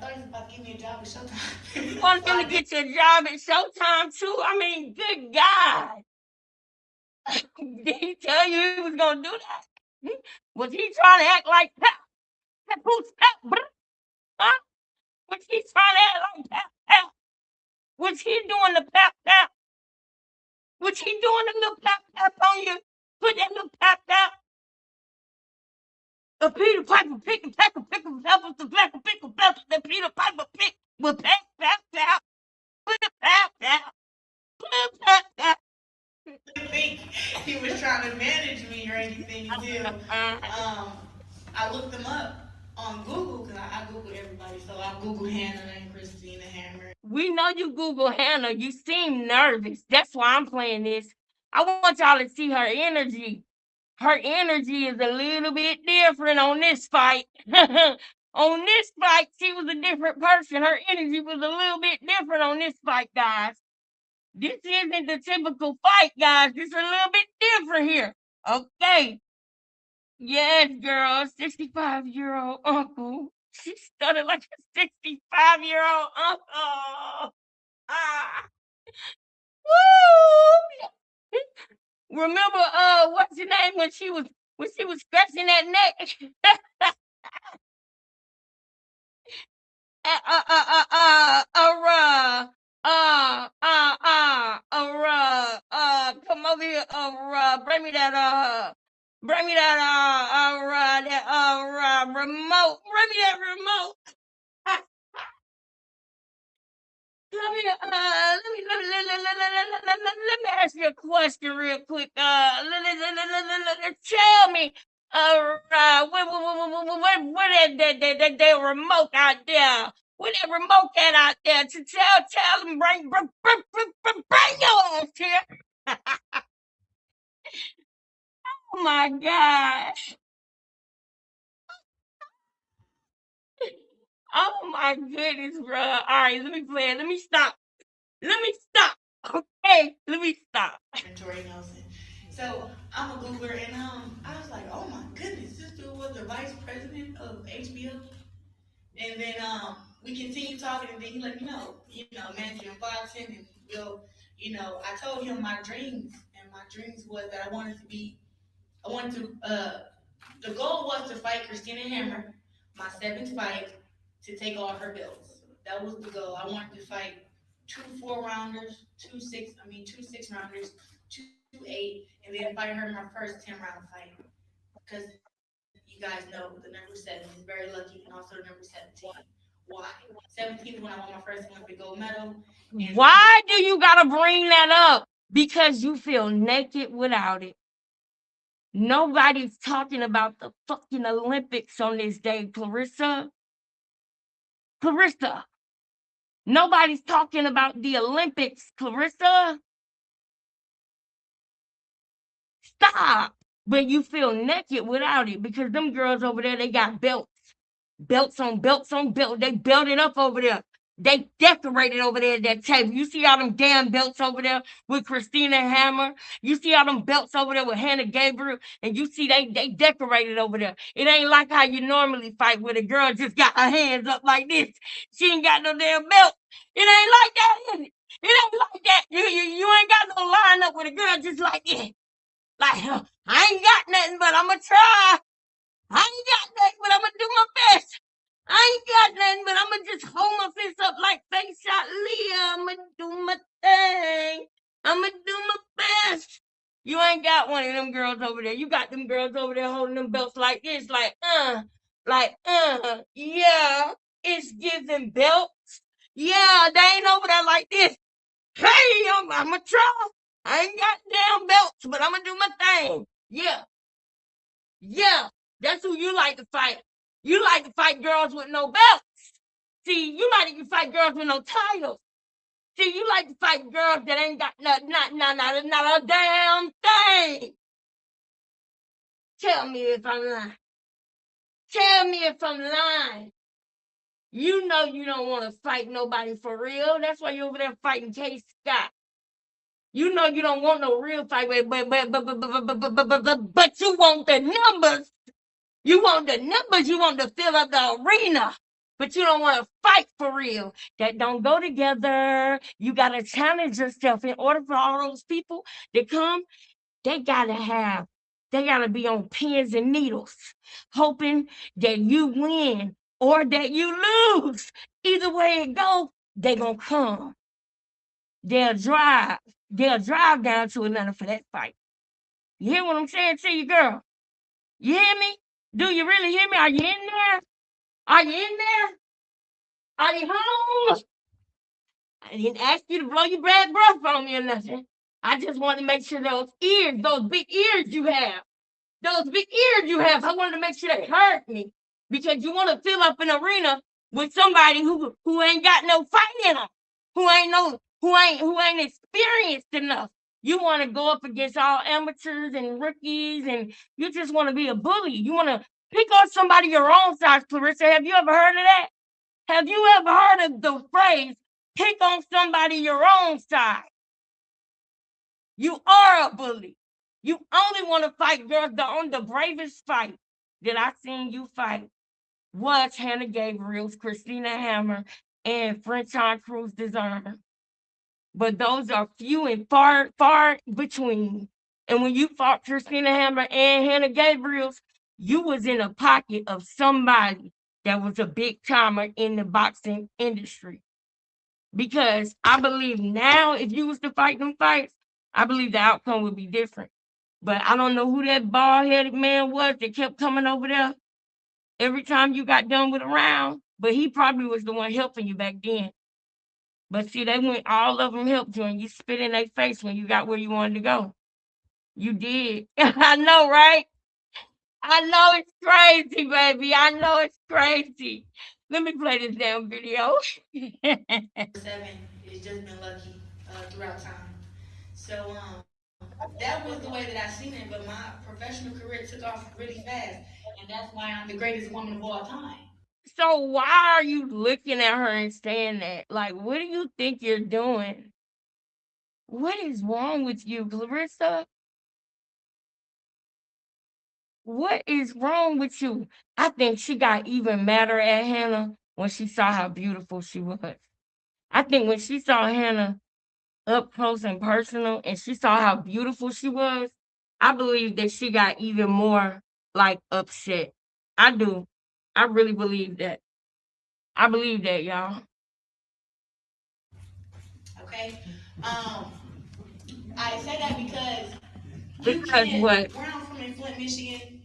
thought he was about to give me a job at Showtime. You want him to get your job at Showtime, too? I mean, good God. Did he tell you he was going to do that? Was he trying to act like Pep? Pep, who's Pep? Huh? Was he trying to act like Pep? Pep? Was he doing the Pep Pep? Was he doing the little Pep Pep on you? Put that little Pep Pep. A Peter Piper pick and peck a pickle peppers, the black and pickle peppers, the Peter Piper pick with Pep Pep Pep. Put the Pep Pep. Put the Pep Pep. I think he was trying to manage me or anything until I looked them up on Google because I Google everybody. So I Googled Hannah and Christina Hammer. We know you Google Hannah. You seem nervous. That's why I'm playing this. I want y'all to see her energy. Her energy is a little bit different on this fight. On this fight, she was a different person. Her energy was a little bit different on this fight, guys. This isn't the typical fight, guys. This is a little bit different here. Okay. Yes, girl, 65-year-old uncle. She stuttered like a 65-year-old uncle. Ah. Woo! Remember, what's your name when she was scratching that neck? Come over here, bring me that remote. Bring me that remote. Let me ask you a question real quick. Tell me, where that remote out there? Where that remote at out there? To tell them bring your ass here. Oh my gosh. Oh my goodness, bro. All right, let me play it. Let me stop. Okay, let me stop. Tori Nelson. So I'm a Googler, and I was like, oh my goodness, this dude was the vice president of HBO. And then we continued talking, and then he let me know, managing boxing, and I told him my dreams, and my dreams was that the goal was to fight Christina Hammer, my 7th fight, to take all her belts. That was the goal. I wanted to fight 2 4-rounders, 2 6-rounders, 2 8, and then fight her in my first 10-round fight. Because you guys know the number 7 is very lucky, and also the number 17. Why? 17 is when I won my first Olympic gold medal. Why do you gotta bring that up? Because you feel naked without it. Nobody's talking about the fucking Olympics on this day, Clarissa. Nobody's talking about the Olympics, Clarissa. Stop. But you feel naked without it because them girls over there, they got belts. Belts on belts on belts. They belted up over there. They decorated over there at that table. You see all them damn belts over there with Christina Hammer. You see all them belts over there with Hannah Gabriel. And you see they decorated over there. It ain't like how you normally fight where the girl just got her hands up like this. She ain't got no damn belt. It ain't like that, is it? It ain't like that. You ain't got no line up with a girl just like this. Like, I ain't got nothing, but I'ma try. I ain't got nothing, but I'ma do my best. I ain't got nothing, but I'ma just hold my fist up like Face Shot Leah. I'ma do my thing. I'ma do my best. You ain't got one of them girls over there. You got them girls over there holding them belts like this, yeah, it's giving belts. Yeah, they ain't over there like this. Hey, I'ma try. I ain't got damn belts, but I'ma do my thing. Yeah. Yeah, that's who you like to fight. You like to fight girls with no belts. See, you like to fight girls with no titles. See, you like to fight girls that ain't got not a damn thing. Tell me if I'm lying. Tell me if I'm lying. You know you don't want to fight nobody for real. That's why you're over there fighting K. Scott. You know you don't want no real fight, but you want the numbers. You want the numbers. You want to fill up the arena. But you don't want to fight for real. That don't go together. You got to challenge yourself. In order for all those people to come, they got to be on pins and needles, hoping that you win or that you lose. Either way it goes, they going to come. They'll drive down to Atlanta for that fight. You hear what I'm saying to you, girl? You hear me? Do you really hear me? Are you in there? Are you in there? Are you home? I didn't ask you to blow your bad breath on me or nothing. I just wanted to make sure those ears, those big ears you have, I wanted to make sure they heard me. Because you want to fill up an arena with somebody who ain't got no fight in them, who ain't experienced enough. You want to go up against all amateurs and rookies, and you just want to be a bully. You want to pick on somebody your own size, Clarissa. Have you ever heard of that? Have you ever heard of the phrase, pick on somebody your own size? You are a bully. You only want to fight girls. The bravest fight that I seen you fight was Hannah Gabriel's, Christina Hammer, and Frenchon Cruz Designer. But those are few and far between. And when you fought Christina Hammer and Hannah Gabriel's, you was in a pocket of somebody that was a big timer in the boxing industry. Because I believe now, if you was to fight them fights, I believe the outcome would be different. But I don't know who that bald-headed man was that kept coming over there every time you got done with a round. But he probably was the one helping you back then. But see, all of them helped you, and you spit in their face when you got where you wanted to go. You did. I know, right? I know it's crazy, baby. I know it's crazy. Let me play this damn video. 7, it's just been lucky throughout time. So that was the way that I seen it, but my professional career took off really fast, and that's why I'm the greatest woman of all time. So why are you looking at her and saying that? Like, what do you think you're doing? What is wrong with you, Clarissa? What is wrong with you? I think she got even madder at Hannah when she saw how beautiful she was. I think when she saw Hannah up close and personal and she saw how beautiful she was, I believe that she got even more like upset. I do. I really believe that. I believe that, y'all. Okay. I say that because what? Where I'm from in Flint, Michigan,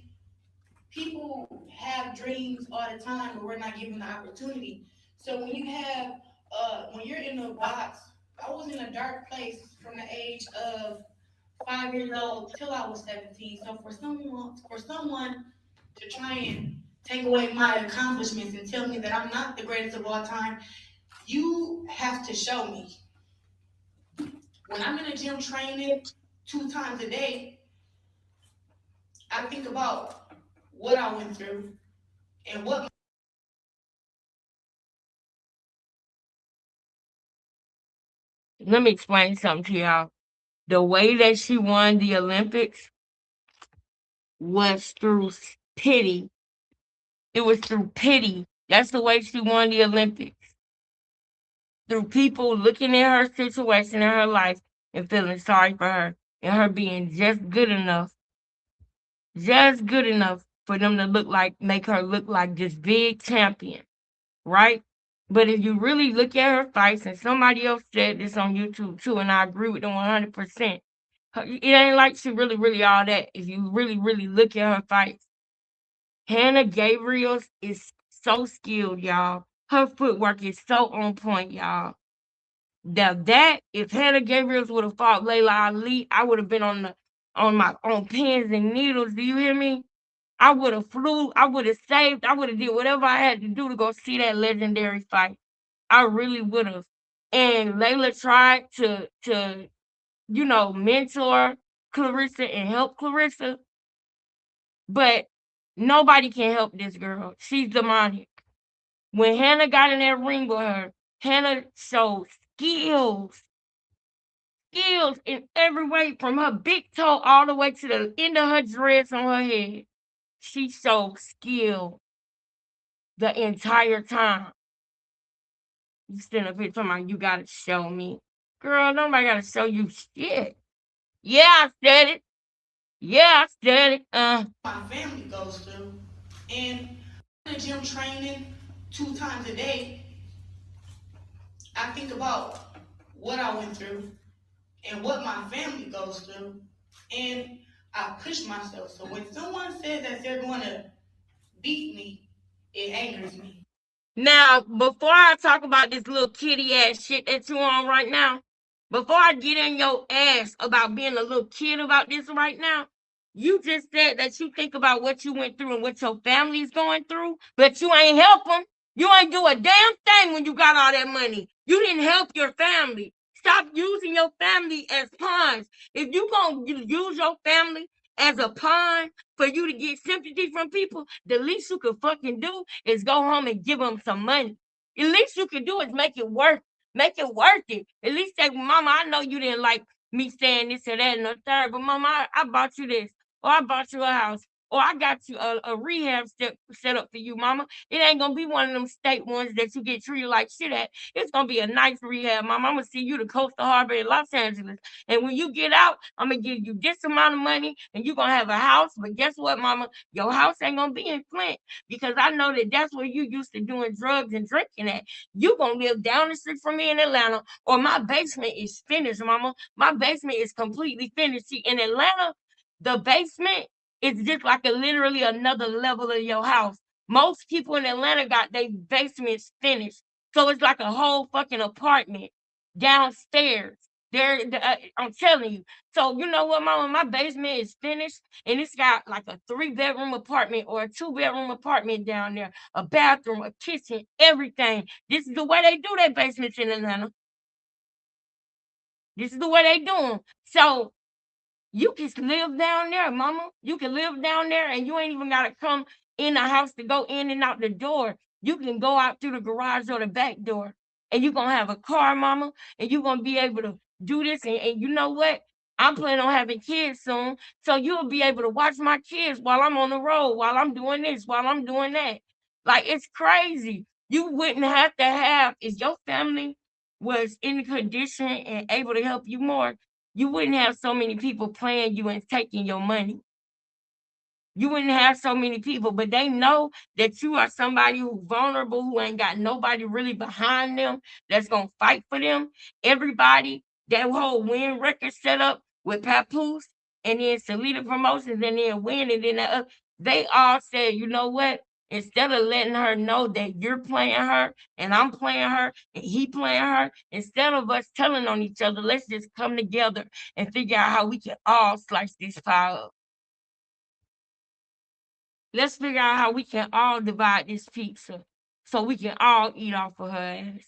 people have dreams all the time, but we're not given the opportunity. So when you're in a box, I was in a dark place from the age of 5 years old till I was 17. So for someone to try and take away my accomplishments and tell me that I'm not the greatest of all time, you have to show me. When I'm in a gym training 2 times a day, I think about what I went through and what. Let me explain something to y'all. The way that she won the Olympics was through pity. It was through pity. That's the way she won the Olympics. Through people looking at her situation in her life and feeling sorry for her and her being just good enough for them to make her look like this big champion, right? But if you really look at her fights, and somebody else said this on YouTube too, and I agree with them 100%, it ain't like she really, really all that. If you really, really look at her fights, Hannah Gabriel's is so skilled, y'all. Her footwork is so on point, y'all. Now if Hannah Gabriel's would have fought Layla Ali, I would have been on pins and needles. Do you hear me? I would have flew, I would have saved, I would have did whatever I had to do to go see that legendary fight. I really would have. And Layla tried to mentor Clarissa and help Clarissa, but nobody can help this girl. She's demonic. When Hannah got in that ring with her, Hannah showed skills in every way, from her big toe all the way to the end of her dress on her head. She showed skill the entire time. You stand up here talking about you gotta show me. Girl, nobody gotta show you shit. Yeah, I said it. Yeah, I said it. My family goes through. And in the gym training 2 times a day, I think about what I went through and what my family goes through. And I push myself. So when someone says that they're going to beat me, it angers me. Now, before I talk about this little kitty ass shit that you on right now, before I get in your ass about being a little kid about this right now, you just said that you think about what you went through and what your family's going through, but you ain't help them. You ain't do a damn thing when you got all that money. You didn't help your family. Stop using your family as pawns. If you gonna use your family as a pawn for you to get sympathy from people, the least you could fucking do is go home and give them some money. The least you could do is make it worth it. At least say, Mama, I know you didn't like me saying this or that and the third, but Mama, I bought you this, or I bought you a house, or I got you a rehab set up for you, Mama. It ain't gonna be one of them state ones that you get treated like shit at. It's gonna be a nice rehab, Mama. I'm gonna see you to Coastal Harbor in Los Angeles. And when you get out, I'm gonna give you this amount of money and you're gonna have a house. But guess what, Mama? Your house ain't gonna be in Flint, because I know that that's where you used to doing drugs and drinking at. You gonna live down the street from me in Atlanta, or my basement is finished, Mama. My basement is completely finished. See, in Atlanta, the basement is just like literally another level of your house. Most people in Atlanta got their basements finished. So it's like a whole fucking apartment downstairs. I'm telling you. So you know what, Mama? My basement is finished, and it's got like a 3-bedroom apartment or a 2-bedroom apartment down there, a bathroom, a kitchen, everything. This is the way they do their basements in Atlanta. This is the way they do them. So you can live down there, Mama. You can live down there, and you ain't even gotta come in the house to go in and out the door. You can go out through the garage or the back door, and you're gonna have a car, Mama, and you're gonna be able to do this. And you know what? I'm planning on having kids soon, so you'll be able to watch my kids while I'm on the road, while I'm doing this, while I'm doing that. Like, it's crazy. You wouldn't have to have, if your family was in condition and able to help you more, you wouldn't have so many people playing you and taking your money. You wouldn't have so many people, but they know that you are somebody who's vulnerable, who ain't got nobody really behind them that's gonna fight for them. Everybody, that whole Win record set up with Papoose and then Salida Promotions and then Win and then they all said, you know what? Instead of letting her know that you're playing her and I'm playing her and he playing her, instead of us telling on each other, let's just come together and figure out how we can all slice this pie up. Let's figure out how we can all divide this pizza so we can all eat off of her ass.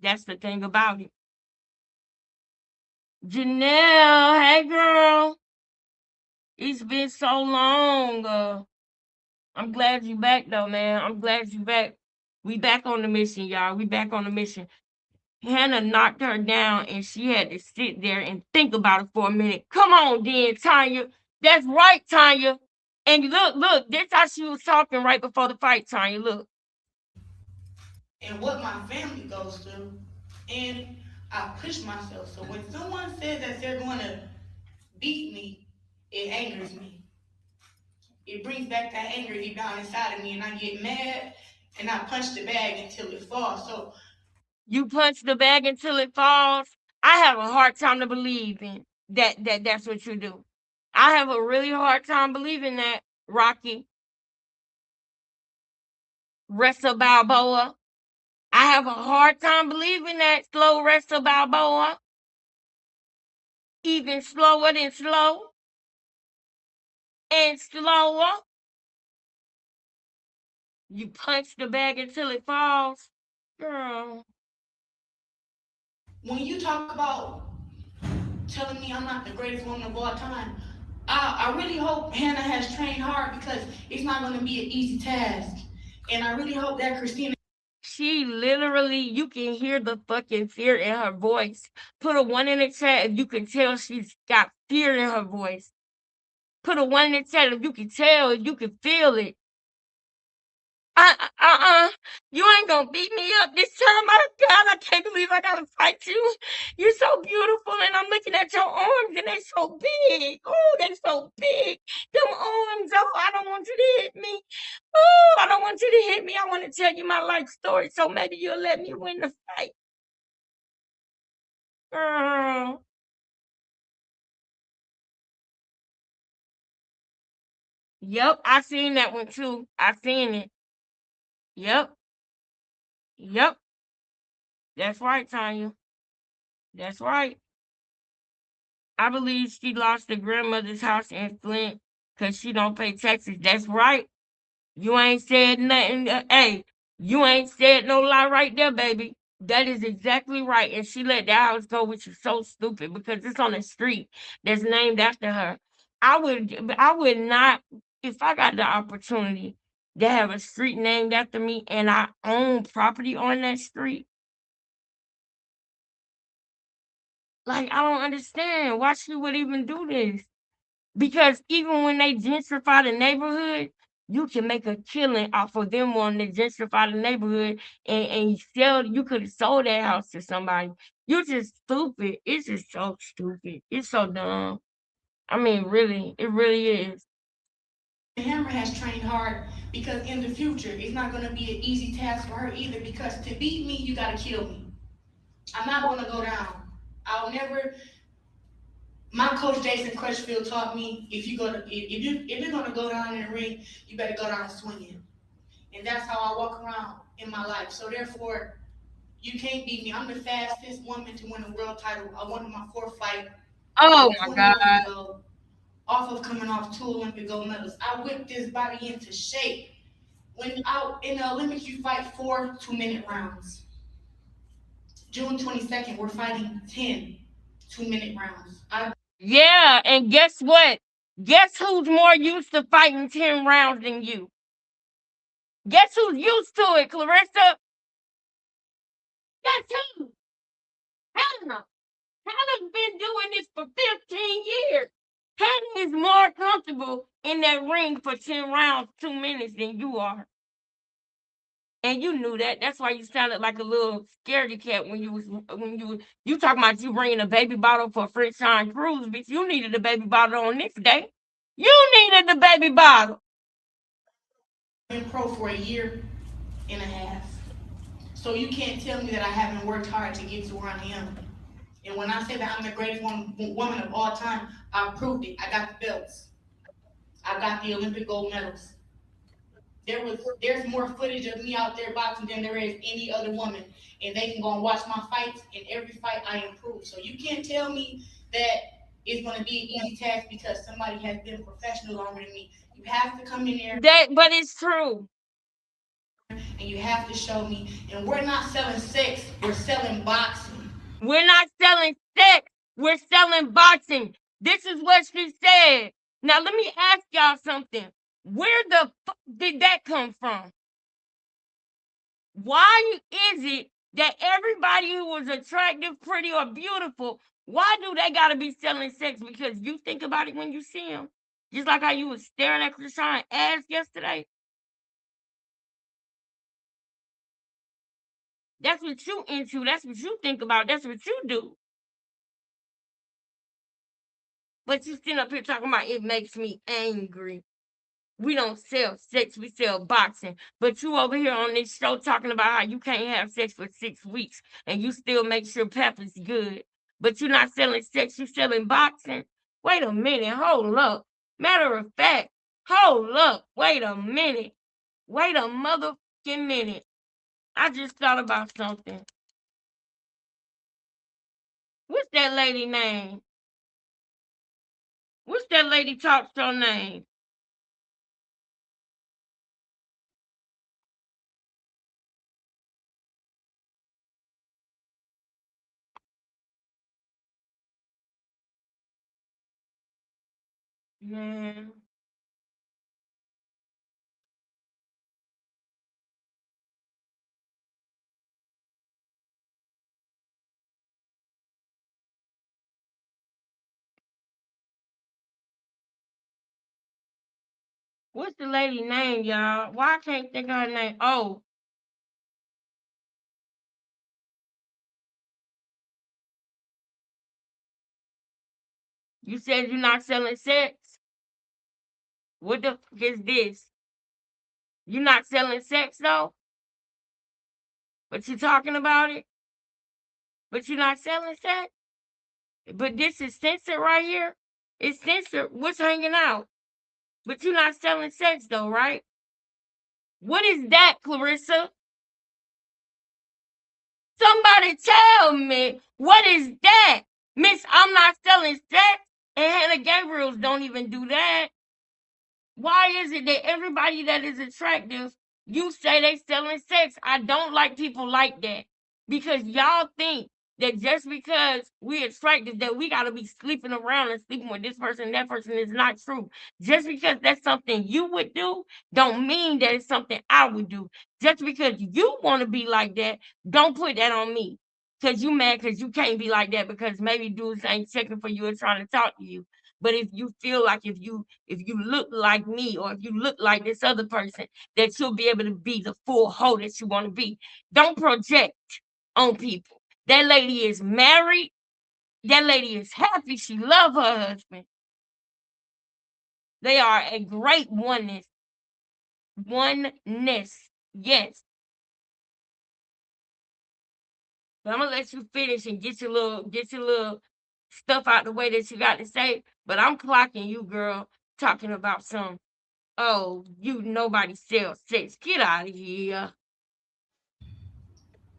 That's the thing about it. Janelle, hey girl. It's been so long. I'm glad you back though, man. I'm glad you back. We back on the mission, y'all. We back on the mission. Hannah knocked her down and she had to sit there and think about it for a minute. Come on, then, Tanya. That's right, Tanya. And look, that's how she was talking right before the fight, Tanya. Look. And what my family goes through. And I push myself. So when someone says that they're going to beat me, it angers me. It brings back that anger deep down inside of me, and I get mad and I punch the bag until it falls. So you punch the bag until it falls. I have a hard time to believe in that's what you do. I have a really hard time believing that, Rocky. Ressa Balboa. I have a hard time believing that, Slow Ressa Balboa. even slower than slow and slower. You punch the bag until it falls. Girl. When you talk about telling me I'm not the greatest woman of all time, I really hope Hannah has trained hard because it's not going to be an easy task. And I really hope that Christina. She literally, you can hear the fucking fear in her voice. Put a 1 in the chat if you can tell she's got fear in her voice. Put a 1 in the chat if you can tell, if you can feel it. You ain't gonna beat me up this time. Oh God, I can't believe I gotta fight you. You're so beautiful, and I'm looking at your arms, and they're so big. Oh, they're so big. Them arms, oh, I don't want you to hit me. Oh, I don't want you to hit me. I want to tell you my life story, so maybe you'll let me win the fight. Girl. Yep, I seen that one too. I seen it. Yep. Yep. That's right, Tanya. That's right. I believe she lost her grandmother's house in Flint because she don't pay taxes. That's right. You ain't said nothing. Hey, you ain't said no lie right there, baby. That is exactly right. And she let the house go, which is so stupid because it's on a street that's named after her. I would not, if I got the opportunity to have a street named after me and I own property on that street. Like, I don't understand why she would even do this. Because even when they gentrify the neighborhood, you can make a killing off of them wanting to gentrify the neighborhood and sell. You could have sold that house to somebody. You're just stupid. It's just so stupid. It's so dumb. I mean, really, it really is. Hammer has trained hard because in the future, it's not going to be an easy task for her either because to beat me, you got to kill me. I'm not going to go down. I'll never. My coach Jason Crutchfield taught me if you're gonna go down in the ring, you better go down swinging, and that's how I walk around in my life. So therefore, you can't beat me. I'm the fastest woman to win a world title. I won my 4th fight. Oh my God! Ago, off of coming off 2 Olympic gold medals, I whipped this body into shape. When out in the Olympics, you fight 4 2-minute rounds. June 22nd, we're fighting 10 2-minute rounds. Yeah, and guess what? Guess who's more used to fighting 10 rounds than you? Guess who's used to it, Clarissa? Guess who? Hannah. Hannah's been doing this for 15 years. Hannah is more comfortable in that ring for 10 rounds, 2 minutes than you are. And you knew that. That's why you sounded like a little scaredy cat when you talking about you bringing a baby bottle for French Shine Cruise, bitch. You needed a baby bottle on this day. You needed the baby bottle. I've been pro for 1.5 years. So you can't tell me that I haven't worked hard to get to where I am. And when I say that I'm the greatest woman of all time, I proved it. I got the belts. I got the Olympic gold medals. There's more footage of me out there boxing than there is any other woman. And they can go and watch my fights, and every fight I improve. So you can't tell me that it's going to be an easy task because somebody has been professional longer than me. You have to come in there. But it's true. And you have to show me. And we're not selling sex, we're selling boxing. We're not selling sex, we're selling boxing. This is what she said. Now let me ask y'all something. Where the fuck did that come from? Why is it that everybody who was attractive, pretty, or beautiful, why do they gotta be selling sex? Because you think about it when you see them. Just like how you was staring at Krishan's ass yesterday. That's what you into. That's what you think about. That's what you do. But you sitting up here talking about it makes me angry. We don't sell sex, we sell boxing. But you over here on this show talking about how you can't have sex for 6 weeks and you still make sure Pep is good. But you're not selling sex, you're selling boxing. Wait a minute, hold up. Matter of fact, hold up. Wait a minute. Wait a motherfucking minute. I just thought about something. What's that lady name? What's that lady talk show name? Man. What's the lady name, y'all? Why I can't think of her name? Oh. You said you're not selling sex? What the fuck is this? You're not selling sex though? But you're talking about it? But you're not selling sex? But this is censored right here? It's censored. What's hanging out? But you're not selling sex though, right? What is that, Clarissa? Somebody tell me, what is that? Miss, I'm not selling sex, and Hannah Gabriels don't even do that. Why is it that everybody that is attractive, you say they selling sex? I don't like people like that. Because y'all think that just because we attractive that we gotta be sleeping around and sleeping with this person, that person is not true. Just because that's something you would do, don't mean that it's something I would do. Just because you want to be like that, don't put that on me. Cause you mad because you can't be like that because maybe dudes ain't checking for you and trying to talk to you. But if you feel like if you look like me or if you look like this other person, that you'll be able to be the full hoe that you want to be. Don't project on people. That lady is married. That lady is happy. She loves her husband. They are a great oneness. Oneness. Yes. But I'm gonna let you finish and get your little stuff out the way that you got to say. But I'm clocking you, girl, talking about some, oh, you nobody sells sex. Get out of here.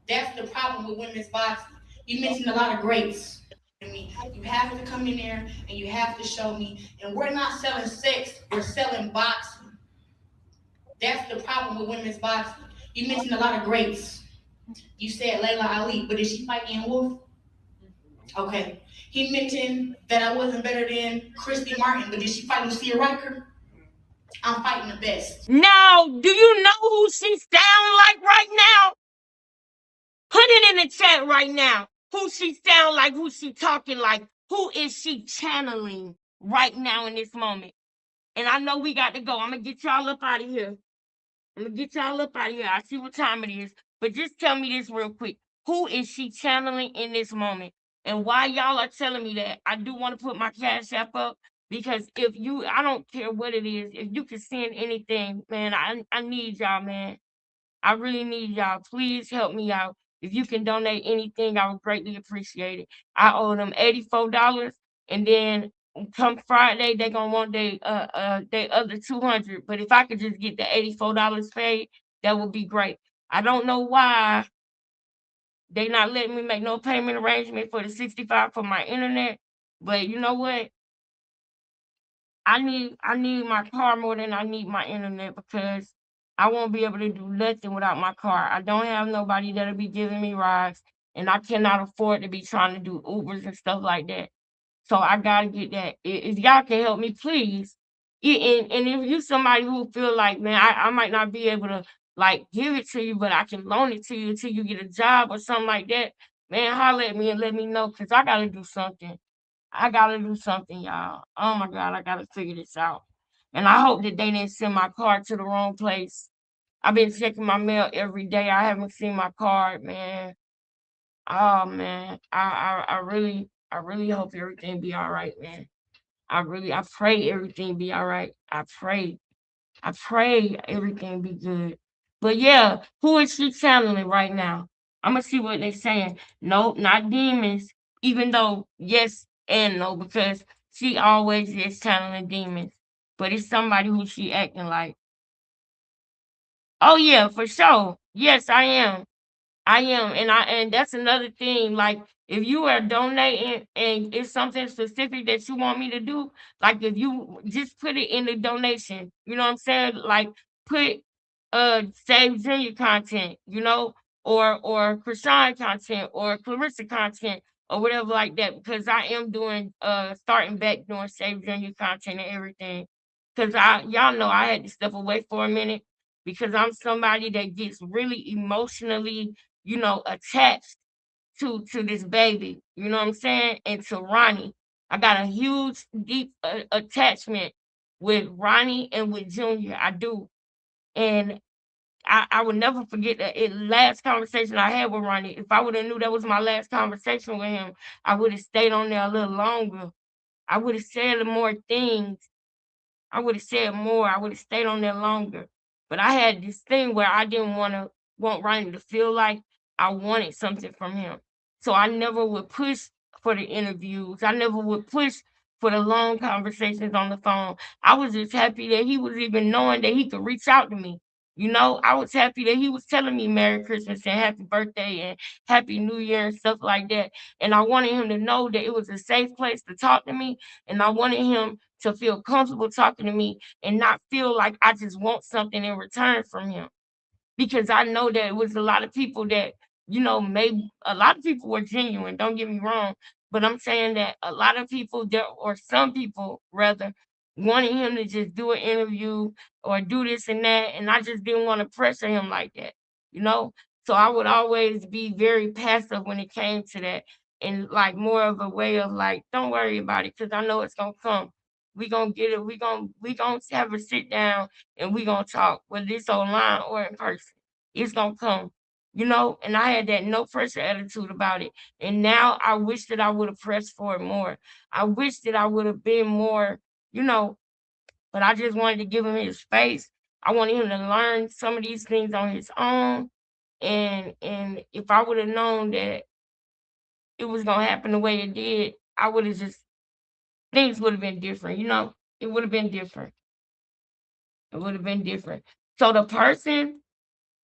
That's the problem with women's boxing. You mentioned a lot of greats. You have to come in there and you have to show me. And we're not selling sex, we're selling boxing. That's the problem with women's boxing. You mentioned a lot of greats. You said Layla Ali, but did she fight Ian Wolf? Okay. He mentioned that I wasn't better than Christy Martin, but did she fight Lucia Riker? I'm fighting the best. Now, do you know who she sound like right now? Put it in the chat right now. Who she sound like, who she talking like, who is she channeling right now in this moment? And I know we got to go. I'm going to get y'all up out of here. I see what time it is. But just tell me this real quick. Who is she channeling in this moment? And why y'all are telling me that, I do want to put my Cash App up. Because I don't care what it is. If you can send anything, man, I need y'all, man. I really need y'all. Please help me out. If you can donate anything, I would greatly appreciate it. I owe them $84, and then come Friday, they're gonna want they other 200. But if I could just get the $84 paid, that would be great. I don't know why they not letting me make no payment arrangement for the 65 for my internet, but you know what? I need my car more than I need my internet because I won't be able to do nothing without my car. I don't have nobody that'll be giving me rides, and I cannot afford to be trying to do Ubers and stuff like that. So I gotta get that. If y'all can help me, please. And if you somebody who feel like, man, I might not be able to like give it to you, but I can loan it to you until you get a job or something like that, man, holler at me and let me know because I gotta do something. I gotta do something, y'all. Oh my God, I gotta figure this out. And I hope that they didn't send my card to the wrong place. I've been checking my mail every day. I haven't seen my card, man. Oh man. I really hope everything be all right, man. I pray everything be all right. I pray everything be good. But yeah, who is she channeling right now? I'm gonna see what they're saying. No, not demons. Even though yes and no, because she always is channeling demons. But it's somebody who she acting like. Oh yeah, for sure. Yes, I am. I am, and that's another thing. Like, if you are donating and it's something specific that you want me to do, like if you just put it in the donation, you know what I'm saying? Like, put Save Junior content, or Krishan content or Clarissa content or whatever like that, because I am doing starting back doing Save Junior content and everything. Cause y'all know I had to step away for a minute because I'm somebody that gets really emotionally attached to this baby. You know what I'm saying? And to Ronnie. I got a huge, deep attachment with Ronnie and with Junior. I do. And I would never forget that last conversation I had with Ronnie. If I would have knew that was my last conversation with him, I would have stayed on there a little longer. I would have said more things. I would have said more. I would have stayed on there longer. But I had this thing where I didn't want Ronnie to feel like I wanted something from him. So I never would push for the interviews. I never would push for the long conversations on the phone. I was just happy that he was even knowing that he could reach out to me. I was happy that he was telling me Merry Christmas and Happy Birthday and Happy New Year and stuff like that. And I wanted him to know that it was a safe place to talk to me. And I wanted him to feel comfortable talking to me and not feel like I just want something in return from him. Because I know that it was a lot of people that, maybe a lot of people were genuine, don't get me wrong. But I'm saying that a lot of people there, or some people rather, wanted him to just do an interview or do this and that. And I just didn't want to pressure him like that, you know? So I would always be very passive when it came to that. And like more of a way of like, don't worry about it, because I know it's gonna come. We gonna get it. We gonna have a sit down and we gonna talk, whether it's online or in person. It's gonna come, And I had that no pressure attitude about it. And now I wish that I would have pressed for it more. I wish that I would have been more, but I just wanted to give him his space. I wanted him to learn some of these things on his own. And if I would have known that it was gonna happen the way it did, I would have just things would have been different, It would have been different. It would have been different. So the person,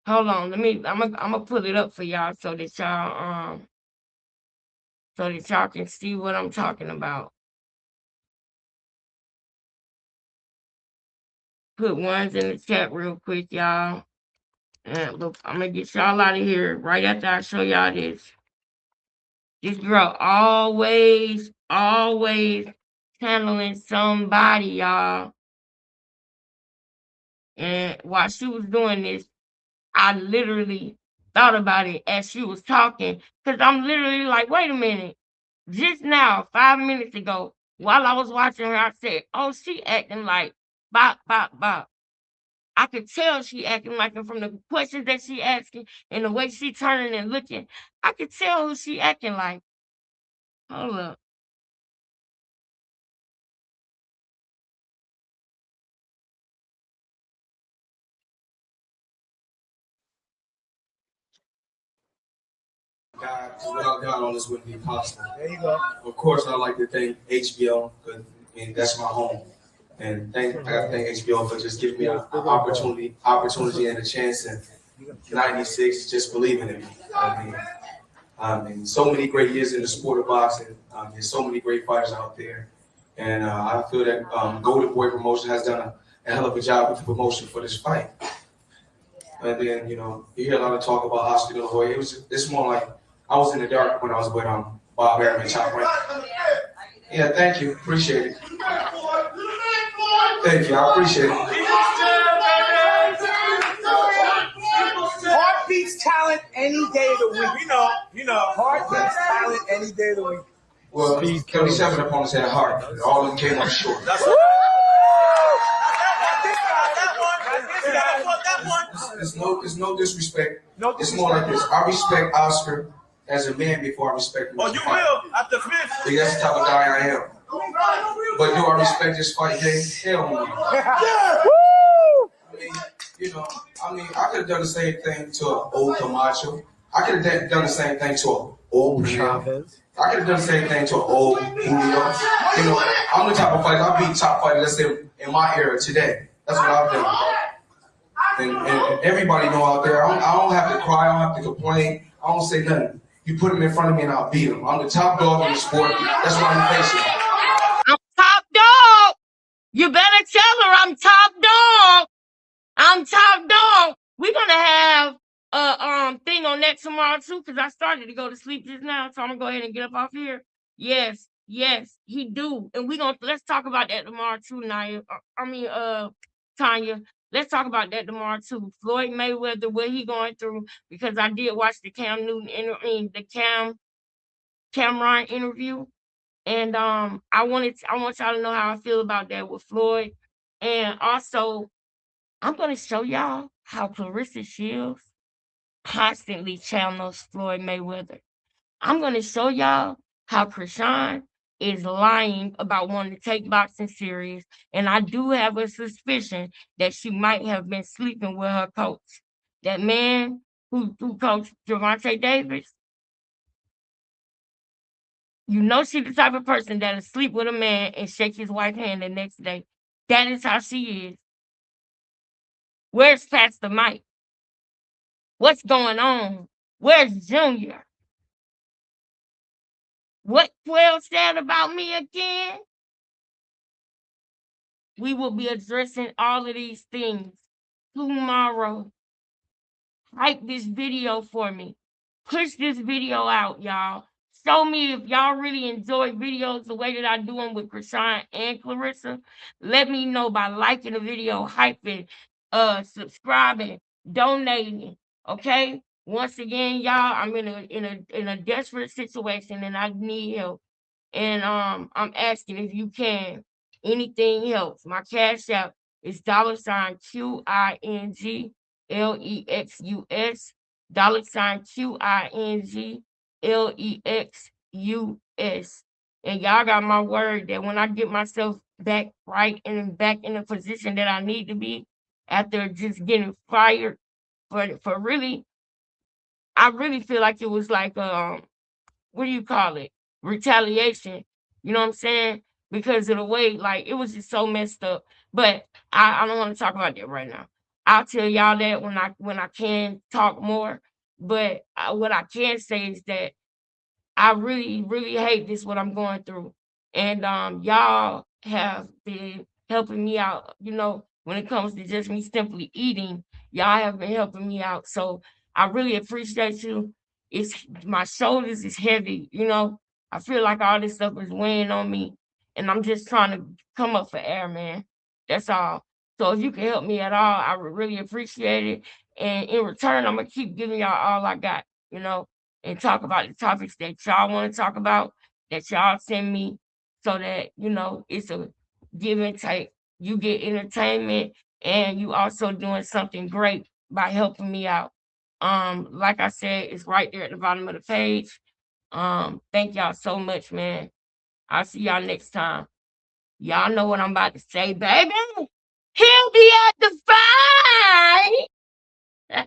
hold on, I'm gonna pull it up for y'all so that y'all can see what I'm talking about. Put ones in the chat real quick, y'all. And look, I'm gonna get y'all out of here right after I show y'all this. This girl always handling somebody, y'all. And while she was doing this, I literally thought about it as she was talking, because I'm literally like, wait a minute. Just now, 5 minutes ago, while I was watching her, I said, oh, she acting like bop, bop, bop. I could tell she acting like him from the questions that she asking and the way she turning and looking. I could tell who she acting like. Hold up. God, without God, all this wouldn't be possible. There you go. Of course, I'd like to thank HBO, because that's my home. And I got to thank HBO for just giving me an opportunity and a chance. And 96, just believing in me. I mean, so many great years in the sport of boxing. There's so many great fighters out there. And I feel that Golden Boy Promotion has done a hell of a job with the promotion for this fight. And then, you hear a lot of talk about Oscar De La Hoya. It's more like I was in the dark when I was with Bob Arum and Chop Rank. Yeah, thank you. Appreciate it. Thank you. I appreciate it. Heart beats talent any day of the week. You know. Heart beats talent any day of the week. Well, 37 opponents had a heart. All of them came up short. It's no disrespect. It's more like this. I respect Oscar as a man before I respect him. Oh, you will after fifth. That's the type of guy I am. But do I respect this fight game? Hell no. I could have done the same thing to an old Camacho. I could have done the same thing to an old Chavez. I could have done the same thing to an old Julio. I'm the type of fighter. I beat top fighters, let's say, in my era today. That's what I've done. And everybody know out there, I don't have to cry, I don't have to complain. I don't say nothing. You put him in front of me and I'll beat him. I'm the top dog in the sport. That's why you face it. I'm top dog. You better tell her I'm top dog. I'm top dog. We're gonna have a thing on that tomorrow too, because I started to go to sleep just now, so I'm gonna go ahead and get up off here. Yes, he do, and let's talk about that tomorrow too, Naya. Tanya. Let's talk about that tomorrow too. Floyd Mayweather, what he going through, because I did watch the Cam Newton Cameron interview, and I want y'all to know how I feel about that with Floyd, and also I'm going to show y'all how Clarissa Shields constantly channels Floyd Mayweather. I'm going to show y'all how Krishan is lying about wanting to take boxing serious, and I do have a suspicion that she might have been sleeping with her coach. That man who coached Gervonta Davis, you know she's the type of person that'll sleep with a man and shake his wife's hand the next day. That is how she is. Where's Pastor Mike? What's going on? Where's Junior? What 12 said about me again? We will be addressing all of these things tomorrow. Hype this video for me. Push this video out, y'all. Show me if y'all really enjoy videos the way that I do them with Krishan and Clarissa. Let me know by liking the video, hyping, subscribing, donating. Okay? Once again, y'all, I'm in a desperate situation and I need help. And I'm asking if you can. Anything helps. My cash app is $QINGLEXUS, $QINGLEXUS. And y'all got my word that when I get myself back right and back in the position that I need to be after just getting fired for really, I really feel like it was like what do you call it? Retaliation. You know what I'm saying? Because of the way, like, it was just so messed up. But I don't want to talk about that right now. I'll tell y'all that when I can talk more. But what I can say is that I really, really hate this, what I'm going through. And y'all have been helping me out, when it comes to just me simply eating. Y'all have been helping me out. So I really appreciate you. My shoulders is heavy, I feel like all this stuff is weighing on me. And I'm just trying to come up for air, man. That's all. So if you can help me at all, I would really appreciate it. And in return, I'm gonna keep giving y'all all I got, and talk about the topics that y'all want to talk about, that y'all send me, so that, it's a give and take. You get entertainment and you also doing something great by helping me out. Like I said, it's right there at the bottom of the page. Thank y'all so much, man. I'll see y'all next time. Y'all know what I'm about to say, baby. He'll be at the fight.